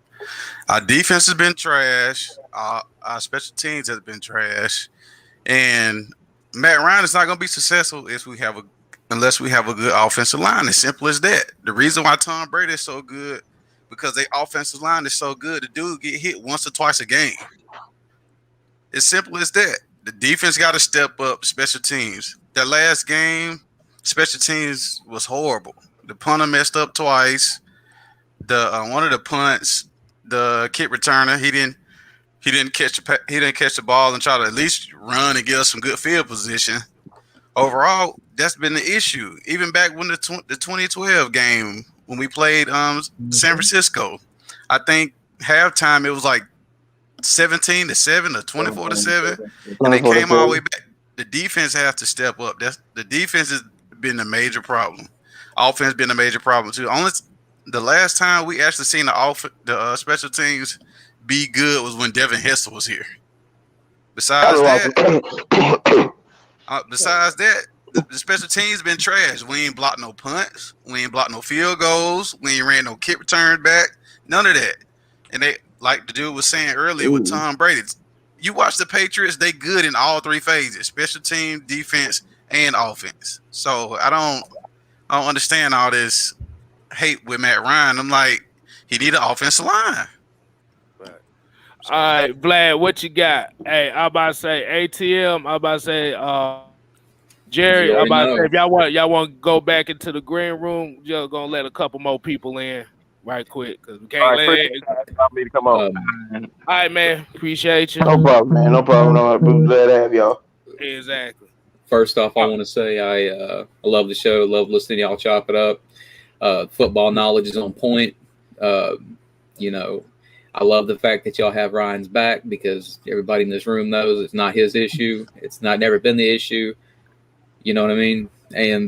Our defense has been trash. Our special teams has been trash. And Matt Ryan is not going to be successful unless we have a good offensive line. As simple as that. The reason why Tom Brady is so good, because their offensive line is so good. The dude get hit once or twice a game. As simple as that. The defense got to step up. Special teams. That last game, special teams was horrible. The punter messed up twice. The one of the punts, the kick returner, he didn't catch the ball and try to at least run and get us some good field position. Overall, that's been the issue. Even back when the 2012 game when we played San Francisco, I think halftime it was like 17-7 or 24-7, and they came all the way back. The defense has to step up. The defense has been a major problem. Offense been a major problem too. The last time we actually seen the special teams be good was when Devin Hester was here. Besides that, the special teams been trash. We ain't blocked no punts. We ain't blocked no field goals. We ain't ran no kick return back. None of that. And they, like the dude was saying earlier with Tom Brady, you watch the Patriots, they good in all three phases: special team, defense, and offense. So I don't understand all this hate with Matt Ryan. I'm like, he need an offensive line. All right, Vlad, what you got? Hey, I'm about to say ATM. I'm about to say Jerry. I'm about to say if y'all want to go back into the green room, you're gonna let a couple more people in right quick because we can't let it. Me to come on. All right, man. Appreciate you. No problem, man. No problem. I'm glad to have y'all. Exactly. First off, I want to say I love the show. Love listening to y'all chop it up. Football knowledge is on point. I love the fact that y'all have Ryan's back because everybody in this room knows it's not his issue. It's never been the issue. You know what I mean? And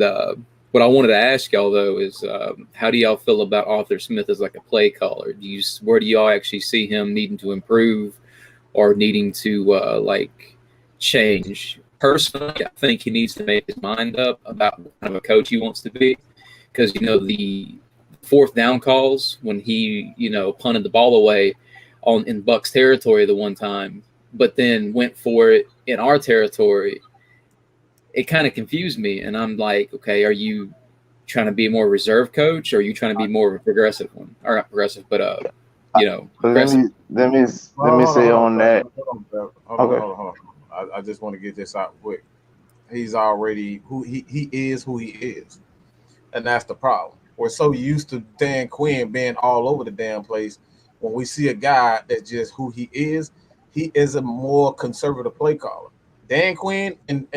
what I wanted to ask y'all though is, how do y'all feel about Arthur Smith as like a play caller? Where do y'all actually see him needing to improve or needing to change? Personally, I think he needs to make his mind up about what kind of a coach he wants to be, because the fourth down calls when he punted the ball away in Bucs territory the one time, but then went for it in our territory. It kind of confused me, and I'm like, okay, are you trying to be a more reserved coach, or are you trying to be more of a progressive one? Or not progressive, but progressive. Let me say on that. Hold on. I just want to get this out quick. He's already who he is, and that's the problem. We're so used to Dan Quinn being all over the damn place. When we see a guy that's just who he is a more conservative play caller. Dan Quinn and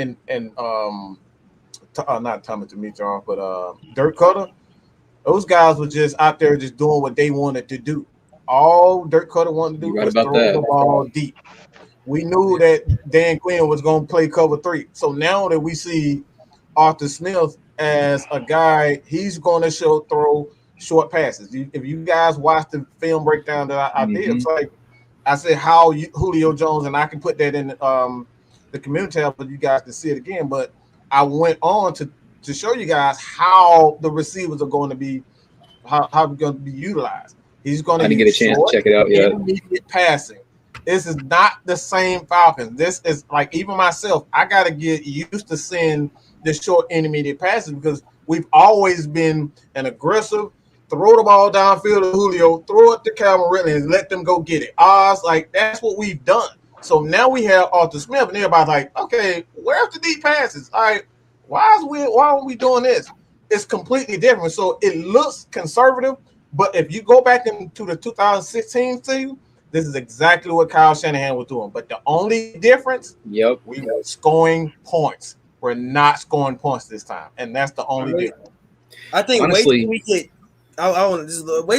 not Tommy Dimitroff, but Dirk Cutter, those guys were just out there just doing what they wanted to do. All Dirk Cutter wanted to do was throw the ball deep. We knew that Dan Quinn was going to play cover 3. So now that we see Arthur Smith as a guy, he's going to throw short passes. If you guys watch the film breakdown that I did, it's like I said how Julio Jones, and I can put that in the community tab for you guys to see it again. But I went on to show you guys how the receivers are going to be going to be utilized. He's going to get a chance to check it out yet. Intermediate passing. This is not the same Falcons. This is like, even myself, I got to get used to seeing the short intermediate passes because we've always been an aggressive, throw the ball downfield to Julio, throw it to Calvin Ridley, and let them go get it. Oz, like, that's what we've done. So now we have Arthur Smith, and everybody's like, okay, where's the deep passes? All right, why are we doing this? It's completely different. So it looks conservative, but if you go back into the 2016 season, this is exactly what Kyle Shanahan was doing. But the only difference, we were scoring points. We're not scoring points this time, and that's the only difference. I think honestly, wait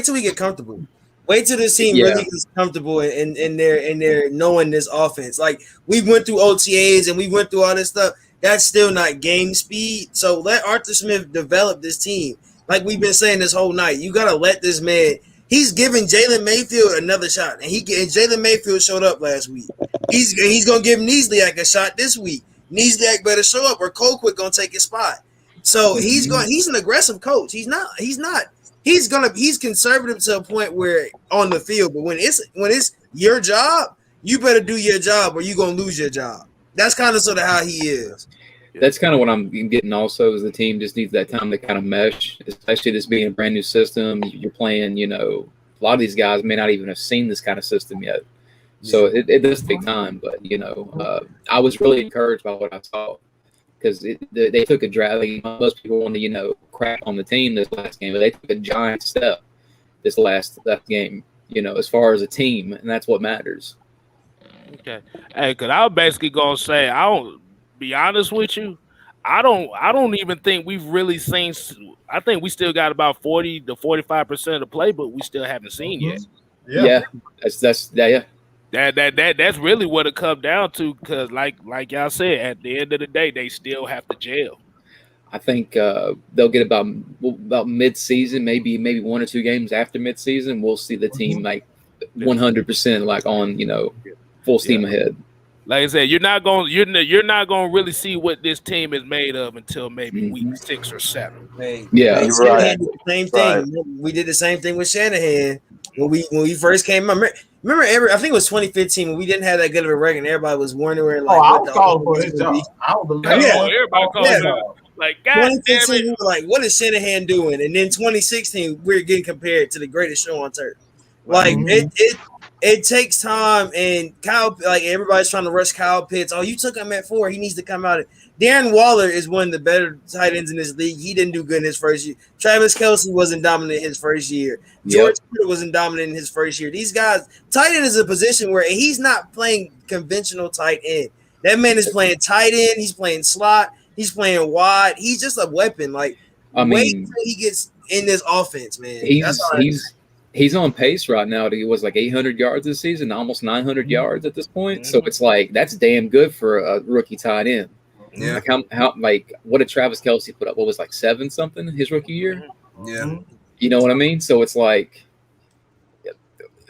till we get comfortable. Wait till this team really gets comfortable in their knowing this offense. Like, we went through OTAs and we went through all this stuff. That's still not game speed. So let Arthur Smith develop this team. Like we've been saying this whole night, you gotta let this man. He's giving Jalen Mayfield another shot, and Jalen Mayfield showed up last week. He's gonna give Niesliak a shot this week. Niesliak better show up, or Colquitt gonna take his spot. So he's an aggressive coach. He's conservative to a point where on the field, but when it's your job, you better do your job, or you're gonna lose your job. That's kind of sort of how he is. That's kind of what I'm getting also, is the team just needs that time to kind of mesh, especially this being a brand new system. You're playing, a lot of these guys may not even have seen this kind of system yet. So it does take time, but, I was really encouraged by what I saw because they took a drag. Most people want to, crap on the team this last game, but they took a giant step this last game, as far as a team, and that's what matters. Okay. Hey, because I was basically going to say, be honest with you, I don't even think we've really seen. I think we still got about 40 to 45% of the playbook we still haven't seen yet. Yeah. That's really what it comes down to, because like y'all said, at the end of the day, they still have to gel. I think they'll get about mid-season, maybe one or two games after mid-season, we'll see the team like 100% like on full steam ahead. Like I said, you're not going to really see what this team is made of until maybe week 6 or 7. You're right. Same thing. We did the same thing with Shanahan when we first came up. Remember, I think it was 2015 when we didn't have that good of a record, and everybody was wondering like, I was calling for his job. I don't believe everybody calling like, God 2015, we were like, what is Shanahan doing? And then 2016, we're getting compared to the greatest show on turf. Like it takes time, and Kyle, like everybody's trying to rush Kyle Pitts. Oh, you took him at 4. He needs to come out. Darren Waller is one of the better tight ends in this league. He didn't do good in his first year. Travis Kelce wasn't dominant in his first year. George Kittle wasn't dominant in his first year. These guys, tight end is a position where he's not playing conventional tight end. That man is playing tight end. He's playing slot. He's playing wide. He's just a weapon. Like, wait until he gets in this offense, man. He's on pace right now. He was like 800 yards this season, almost 900 yards at this point. So it's like, that's damn good for a rookie tight end. Yeah. Like what did Travis Kelce put up? What was like 7 something his rookie year? Yeah. You know what I mean? So it's like,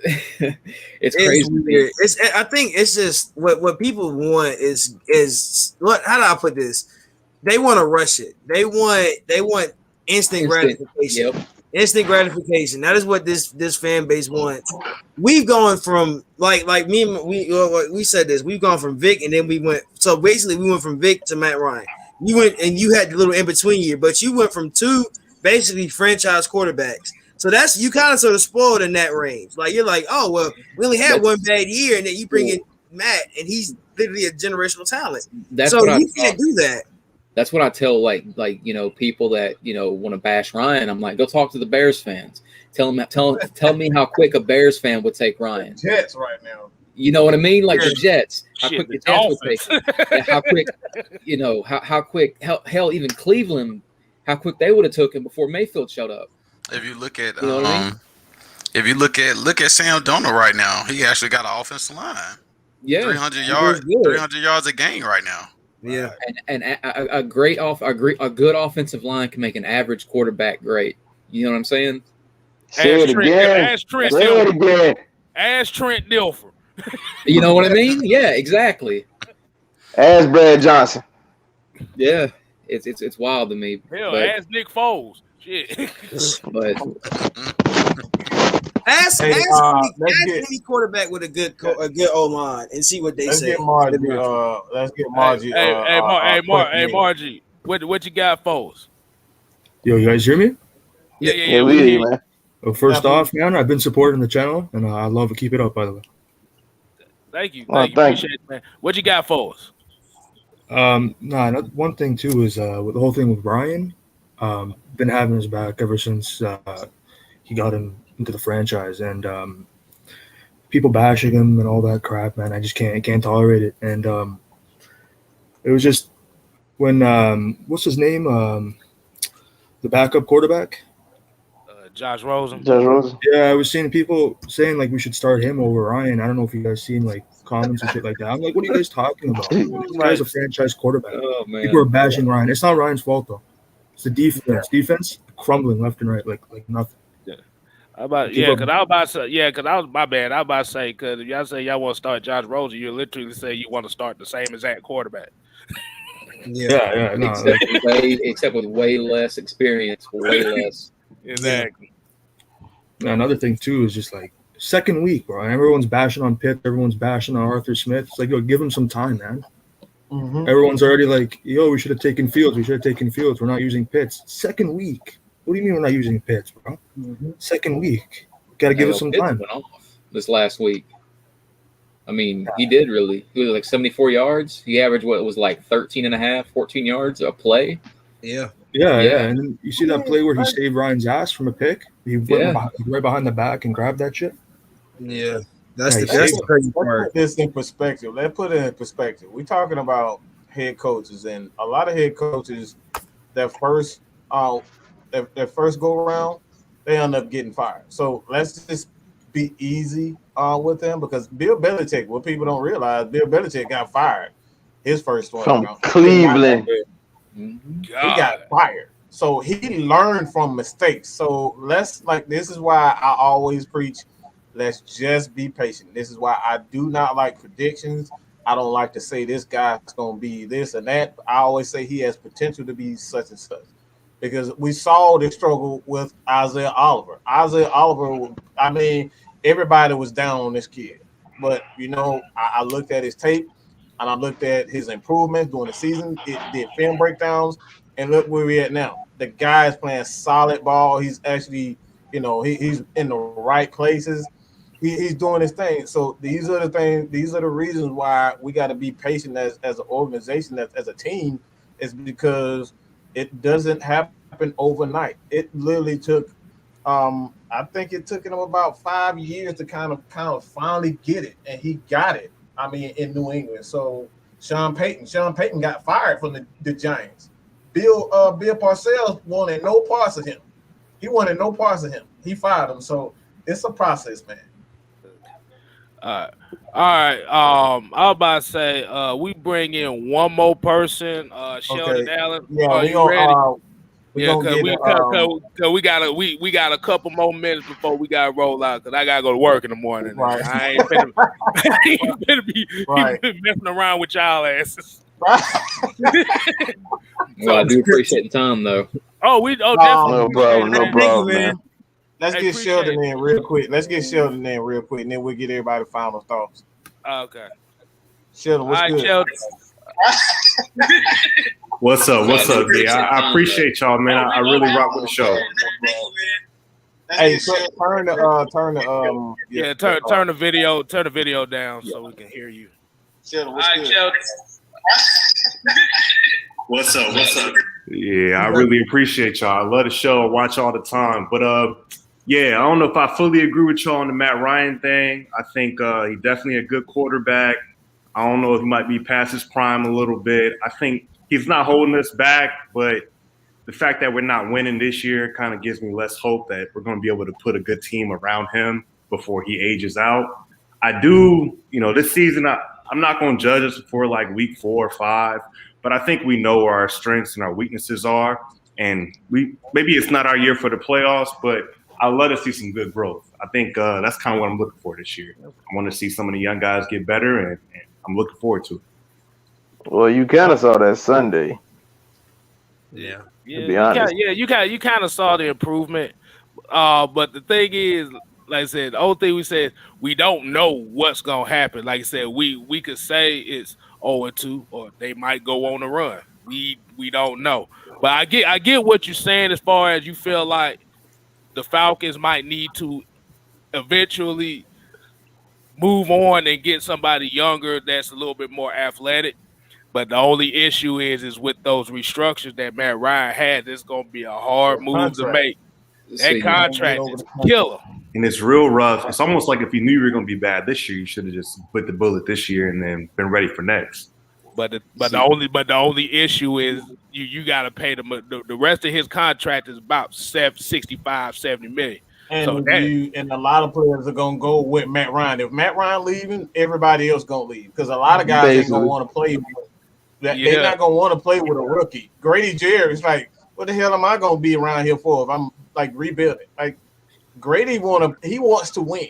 it's crazy. Weird. I think it's just what people want is what? How do I put this? They want to rush it. They want instant gratification. Yep. Instant gratification. That is what this fan base wants. We've gone from like we said this. We've gone from Vic, and then we went. So basically, we went from Vic to Matt Ryan. You went and you had the little in between year, but you went from 2 basically franchise quarterbacks. So that's, you kind of sort of spoiled in that range. Like, you're like, oh well, we only had one bad year, and then you bring in Matt, and he's literally a generational talent. So you can't do that. That's what I tell like people that want to bash Ryan. I'm like, go talk to the Bears fans. Tell me how quick a Bears fan would take Ryan. Jets right now. You know what I mean? Like the Jets. How quick the Jets would take him. How quick, how quick, hell, even Cleveland, how quick they would have took him before Mayfield showed up. If you look at if you look at Sam Darnold right now, he actually got an offensive line. Yeah. 300 yards a game right now. Yeah, and a good offensive line can make an average quarterback great. You know what I'm saying? Say it again. Ask Trent Say it again. Ask Trent Dilfer. You know what I mean? Yeah, exactly. Ask Brad Johnson. Yeah, it's wild to me. Hell, but, ask Nick Foles. Shit. But ask any quarterback with a good O line and see what they say. Get Margie. Let's get Margie. Margie. What you got, Foles? Yo, you guys hear me? Yeah, we hear you, man. Well, first off, man, I've been supporting the channel, and I love to keep it up, by the way. Thank you. Appreciate it, man. What you got for us? One thing too is with the whole thing with Ryan, been having his back ever since he got him into the franchise, and people bashing him and all that crap, man. I just can't tolerate it. And it was just when what's his name, the backup quarterback. Josh Rosen. Yeah, I was seeing people saying like we should start him over Ryan. I don't know if you guys seen like comments and shit like that. I'm like, what are you guys talking about? This guy's a franchise quarterback. Oh, man. People are bashing Ryan. It's not Ryan's fault though. It's the defense. Defense crumbling left and right like nothing. Yeah. Because I was about to say, because if y'all say y'all want to start Josh Rosen, you literally say you want to start the same exact quarterback. Yeah. No, except with way less experience, way less. Exactly. Now, another thing too is just like second week, bro. Everyone's bashing on Pitt. Everyone's bashing on Arthur Smith. It's like, yo, give him some time, man. Mm-hmm. Everyone's already like, yo, we should have taken Fields. We're not using Pitts. Second week. What do you mean we're not using Pitts, bro? Mm-hmm. Second week. Got to give us some time. Went off this last week. I mean, he did really. He was like 74 yards. He averaged what was like 13 and a half, 14 yards a play. Yeah. And then you see that play where he saved Ryan's ass from a pick? He went right behind the back and grabbed that shit. Yeah. That's the crazy part. Let's put this in perspective. We're talking about head coaches, and a lot of head coaches, their first go around, they end up getting fired. So let's just be easy with them, because Bill Belichick, what people don't realize, Bill Belichick got fired his first one from Cleveland. He got fired. So he learned from mistakes. So this is why I always preach, let's just be patient. This is why I do not like predictions. I don't like to say this guy's going to be this and that. I always say he has potential to be such and such, because we saw the struggle with Isaiah Oliver. I mean, everybody was down on this kid. But, I looked at his tape, and I looked at his improvements during the season. It did film breakdowns, and look where we're at now. The guy is playing solid ball. He's actually, he's in the right places. He's doing his thing. So these are the things. These are the reasons why we got to be patient as an organization, as a team, is because it doesn't happen overnight. It literally took, I think it took him about 5 years to kind of finally get it, and he got it. I mean, in New England. So Sean Payton got fired from the Giants. Bill Parcells wanted no parts of him. He fired him. So it's a process, man. All right. I was about to say, we bring in one more person. Sheldon Allen. Yeah, you ready? Because we got a couple more minutes before we gotta roll out, because I gotta go to work in the morning. Right. I ain't finna be messing around with y'all asses. Well, I do appreciate the time though. Definitely. No problem, man. Let's get Sheldon in real quick, and then we'll get everybody final thoughts. Okay. Sheldon, what's good? Sheldon. What's up? Yeah, I appreciate y'all, man. I really rock with the show. Hey, so turn the video down so we can hear you. Sheldon, what's good? What's up? Yeah, I really appreciate y'all. I love the show. I watch all the time. But I don't know if I fully agree with y'all on the Matt Ryan thing. I think he's definitely a good quarterback. I don't know if he might be past his prime a little bit. I think he's not holding us back, but the fact that we're not winning this year kind of gives me less hope that we're going to be able to put a good team around him before he ages out. I do, this season, I'm not going to judge us for like week 4 or 5, but I think we know where our strengths and our weaknesses are. And maybe it's not our year for the playoffs, but I love to see some good growth. I think that's kind of what I'm looking for this year. I want to see some of the young guys get better, and I'm looking forward to it. Well, you kind of saw that Sunday. Yeah. To be honest. You kind of saw the improvement. But the thing is, like I said, the only thing we said, we don't know what's gonna happen. Like I said, we could say it's 0-2, or they might go on a run. We don't know. But I get what you're saying as far as you feel like the Falcons might need to eventually move on and get somebody younger that's a little bit more athletic. But the only issue is with those restructures that Matt Ryan had, it's going to be a hard move to make. That contract is killer. And it's real rough. It's almost like if you knew you were going to be bad this year, you should have just bit the bullet this year and then been ready for next. But the only issue is you got to pay them. The rest of his contract is about 65, 70 million. And so and a lot of players are gonna go with Matt Ryan. If Matt Ryan leaving, everybody else gonna leave because a lot of guys ain't gonna want to play. They're not gonna want to play with a rookie. Grady Jarrett's like, what the hell am I gonna be around here for if I'm like rebuilding? Like Grady wants to win.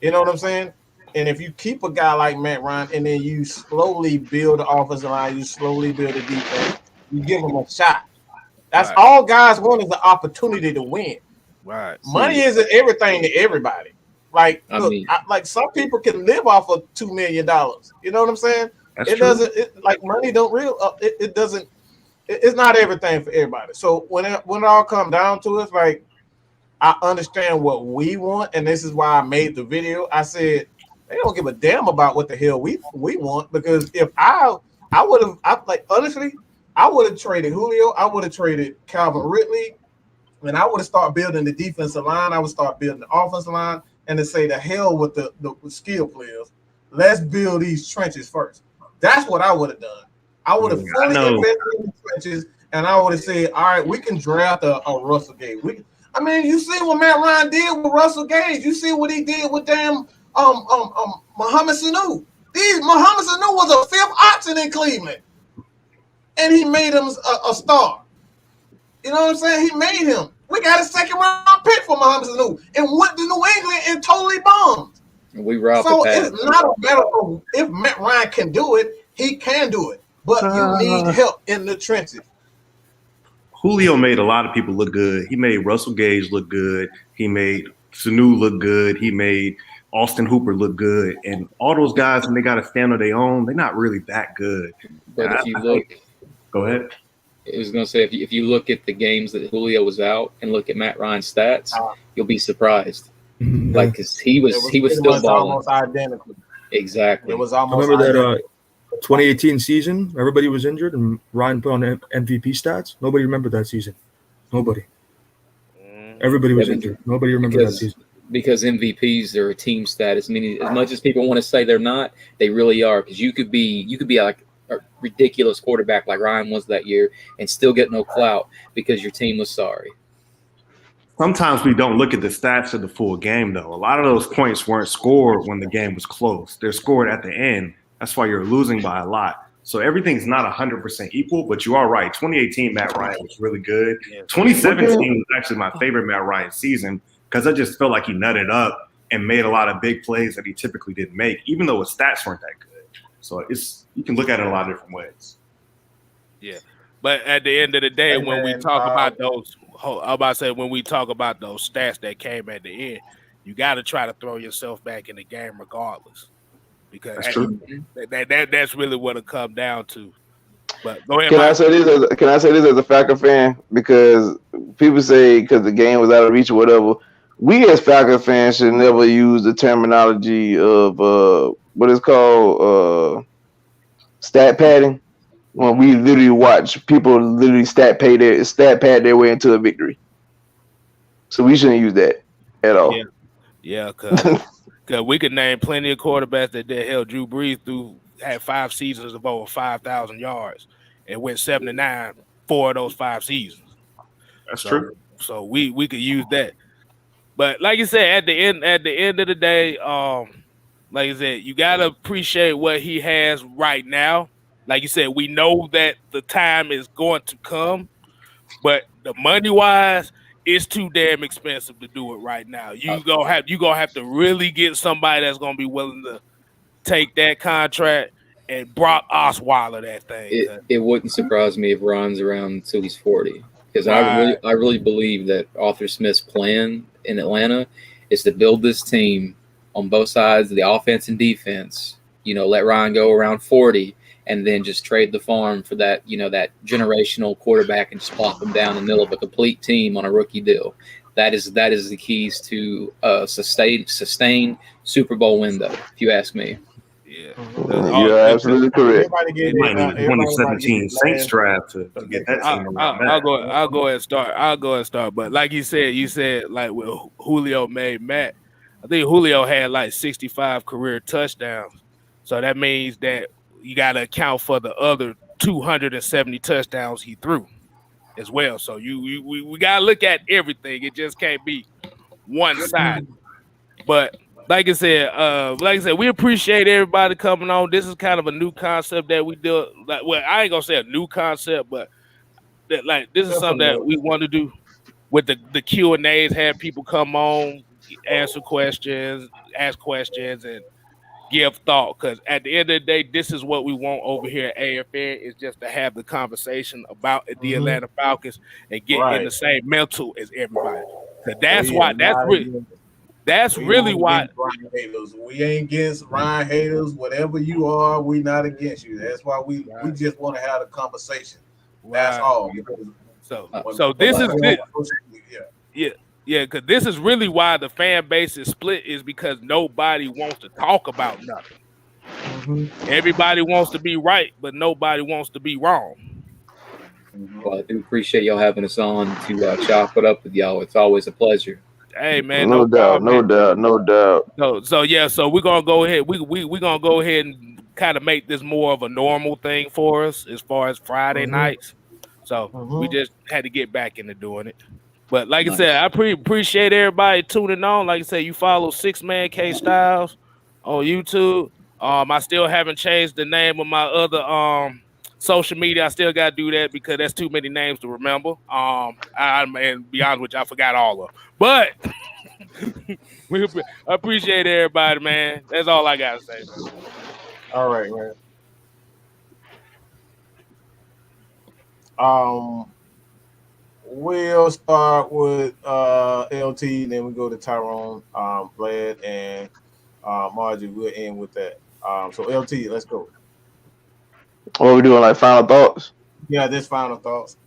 You know what I'm saying? And if you keep a guy like Matt Ryan and then you slowly build the offensive line, you slowly build the defense, you give them a shot. That's all guys want is the opportunity to win. Right. Money isn't everything to everybody. Like, like some people can live off of $2 million. You know what I'm saying? Like money don't it doesn't. It's not everything for everybody. So when it all comes down to it, like I understand what we want, and this is why I made the video. I said they don't give a damn about what the hell we want, because if I would have honestly I would have traded Julio, I would have traded Calvin Ridley. When I would have started building the defensive line, I would start building the offensive line, and to say the hell with the skill players. Let's build these trenches first. That's what I would have done. I would have fully invested in the trenches, and I would have said, all right, we can draft a Russell Gage. You see what Matt Ryan did with Russell Gage. You see what he did with damn Mohamed Sanu. Mohamed Sanu was a fifth option in Cleveland, and he made him a star. You know what I'm saying? He made him. We got a second-round pick for Mohamed Sanu and went to New England and totally bombed. We were off so the path. It's not a matter of if Matt Ryan can do it, he can do it. But you need help in the trenches. Julio made a lot of people look good. He made Russell Gage look good. He made Sanu look good. He made Austin Hooper look good. And all those guys, when they got to stand on their own, they're not really that good. But if you look, go ahead. I was going to say, if you look at the games that Julio was out and look at Matt Ryan's stats, you'll be surprised. Like, because he was still balling. Almost identical. Exactly. It was almost. I remember that 2018 season, everybody was injured, and Ryan put on MVP stats. Nobody remembered that season. Nobody. Everybody was injured. Nobody remembered that season. Because MVPs are a team status. I mean, as much as people want to say they're not, they really are. Because you could be like a ridiculous quarterback like Ryan was that year and still get no clout because your team was sorry. Sometimes we don't look at the stats of the full game, though. A lot of those points weren't scored when the game was close. They're scored at the end. That's why you're losing by a lot. So everything's not 100% equal, but you are right. 2018 Matt Ryan was really good. 2017 was actually my favorite Matt Ryan season because I just felt like he nutted up and made a lot of big plays that he typically didn't make, even though his stats weren't that good. So you can look at it a lot of different ways. Yeah. But at the end of the day, when we talk about those, when we talk about those stats that came at the end, you got to try to throw yourself back in the game regardless, because that's really what it comes down to. But go ahead. Can I say this as a Falcon fan? Because people say because the game was out of reach or whatever. We as Falcon fans should never use the terminology of what is called stat padding. When we literally watch people literally stat pad their way into a victory. So we shouldn't use that at all. Yeah, because we could name plenty of quarterbacks that held Drew Brees had 5 seasons of over 5,000 yards and went 7-9 4 of those 5 seasons. That's true. So we could use that. But like you said, at the end of the day, like I said, you gotta appreciate what he has right now. Like you said, we know that the time is going to come, but the money-wise, it's too damn expensive to do it right now. You gonna have to really get somebody that's gonna be willing to take that contract and Brock Osweiler that thing. It wouldn't surprise me if Ron's around until he's 40, because Right. I really believe that Arthur Smith's plan in Atlanta is to build this team on both sides of the offense and defense. You know, let Ryan go around 40, and then just trade the farm for that, you know, that generational quarterback, and just plop him down in the middle of a complete team on a rookie deal. That is the keys to sustained Super Bowl window, if you ask me. You're absolutely correct. Might need a 2017 Saints draft to get that team around. I'll go ahead and start. But like you said like with Julio made Matt. I think Julio had like 65 career touchdowns. So that means that you got to account for the other 270 touchdowns he threw as well. So we got to look at everything. It just can't be one side. But like I said, we appreciate everybody coming on. This is kind of a new concept that we do. Like, well, I ain't gonna say a new concept, but this is something that we want to do with the Q&As. Have people come on, answer questions, ask questions, and give thought. Because at the end of the day, this is what we want over here at AFN, is just to have the conversation about the Atlanta Falcons and get in the same mental as everybody. So that's really why. We ain't against Ryan haters. Whatever you are, we not against you. That's why we just want to have a conversation. That's all. So this is it. Yeah, because this is really why the fan base is split, is because nobody wants to talk about nothing. Everybody wants to be right, but nobody wants to be wrong. Well, I do appreciate y'all having us on to chop it up with y'all. It's always a pleasure. Hey man, no doubt. So we're gonna go ahead. We're gonna go ahead and kind of make this more of a normal thing for us as far as Friday nights. So we just had to get back into doing it. But like I said, I appreciate everybody tuning on. Like I said, you follow Man KStylzz on YouTube. I still haven't changed the name of my other social media. I still gotta do that because that's too many names to remember. And be honest with you, I forgot all of them. But I appreciate everybody, man. That's all I gotta say. All right, man. We'll start with LT, then we go to Tyrone, Vlad, and Margie. We'll end with that. So LT, let's go. What are we doing, like final thoughts? Yeah, this final thoughts.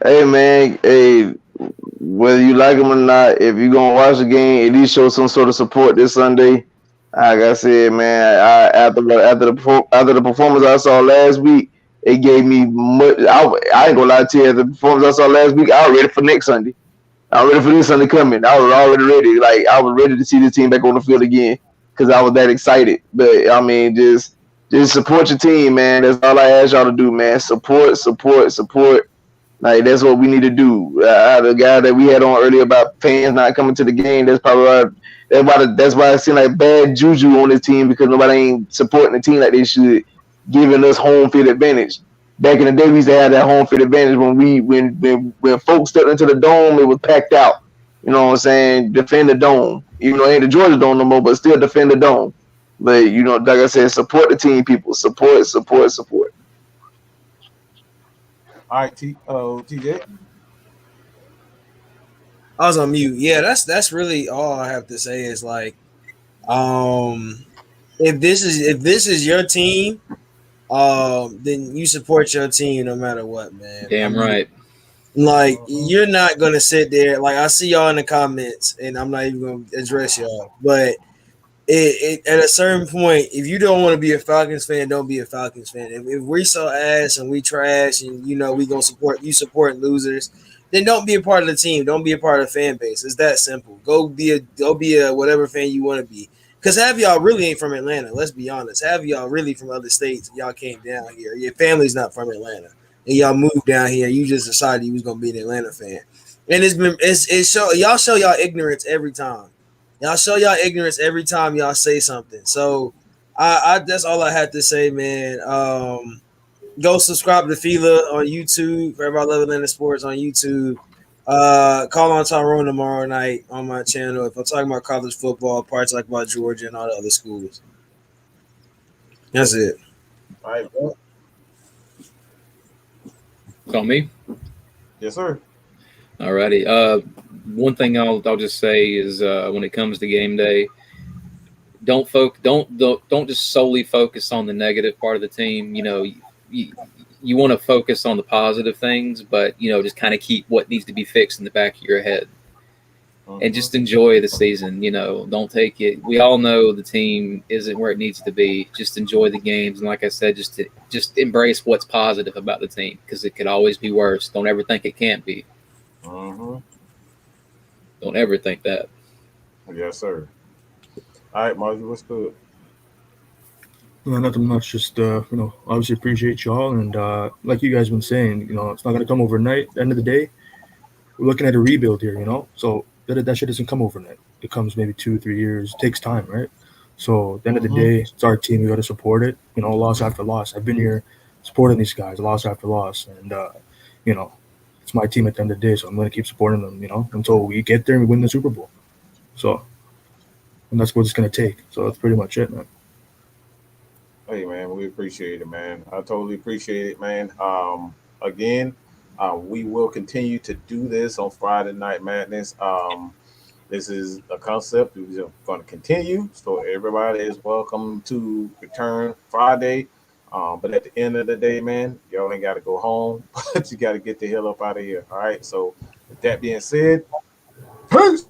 Hey man, whether you like them or not, if you're gonna watch the game, at least show some sort of support this Sunday. Like I said, man, after the performance I saw last week, it gave me much. I ain't gonna lie to you. The performance I saw last week, I was ready for next Sunday. I was ready for this Sunday coming. I was already ready. Like, I was ready to see the team back on the field again because I was that excited. But I mean, just support your team, man. That's all I ask y'all to do, man. Support. Like, that's what we need to do. The guy that we had on earlier about fans not coming to the game, that's probably that's why it seemed like bad juju on this team, because nobody ain't supporting the team like they should, giving us home field advantage. Back in the day, we used to have that home field advantage when folks stepped into the dome, it was packed out. You know what I'm saying? Defend the dome. Even though it ain't the Georgia dome no more, but still defend the dome. But, you know, like I said, support the team, people. Support. All right, TJ. I was on mute. Yeah, that's really all I have to say is, like, if this is your team, then you support your team no matter what, man. Damn right. Like, you're not gonna sit there. Like, I see y'all in the comments, and I'm not even gonna address y'all. But at a certain point, if you don't want to be a Falcons fan, don't be a Falcons fan. If we so ass and we trash, and you know we gonna support losers, then don't be a part of the team. Don't be a part of the fan base. It's that simple. Go be a whatever fan you want to be. Because half of y'all really ain't from Atlanta. Let's be honest. Half of y'all really from other states. Y'all came down here. Your family's not from Atlanta, and y'all moved down here. You just decided you was gonna be an Atlanta fan, and y'all show y'all ignorance every time. Y'all show y'all ignorance every time y'all say something. So I that's all I had to say, man. Go subscribe to Fila on YouTube. For everybody love Atlanta sports on YouTube. Call on Tyrone tomorrow night on my channel. If I'm talking about college football, parts like about Georgia and all the other schools. That's it. All right, bro. It's on me. Yes, sir. Alrighty. One thing I'll just say is when it comes to game day, don't just solely focus on the negative part of the team. You know, you want to focus on the positive things, but you know, just kind of keep what needs to be fixed in the back of your head, and just enjoy the season. You know, don't take it. We all know the team isn't where it needs to be. Just enjoy the games, and like I said, just embrace what's positive about the team because it could always be worse. Don't ever think it can't be. Don't ever think that. Yes, sir. All right, Margie, what's good? Yeah, nothing much. Just you know, obviously appreciate y'all, and like you guys been saying, you know, it's not gonna come overnight. At the end of the day, we're looking at a rebuild here, you know. So that shit doesn't come overnight. It comes maybe 2-3 years. It takes time, right? So at the end of the day, it's our team. We got to support it. You know, loss after loss. I've been here supporting these guys, loss after loss, and you know, it's my team at the end of the day. So I'm gonna keep supporting them, you know, until we get there and we win the Super Bowl. So, and that's what it's gonna take. So that's pretty much it, man. Hey, man, we appreciate it, man. I totally appreciate it, man. Again, we will continue to do this on Friday Night Madness. This is a concept we're going to continue, so everybody is welcome to return Friday. But at the end of the day, man, y'all ain't got to go home, but you got to get the hell up out of here. All right. So with that being said, peace.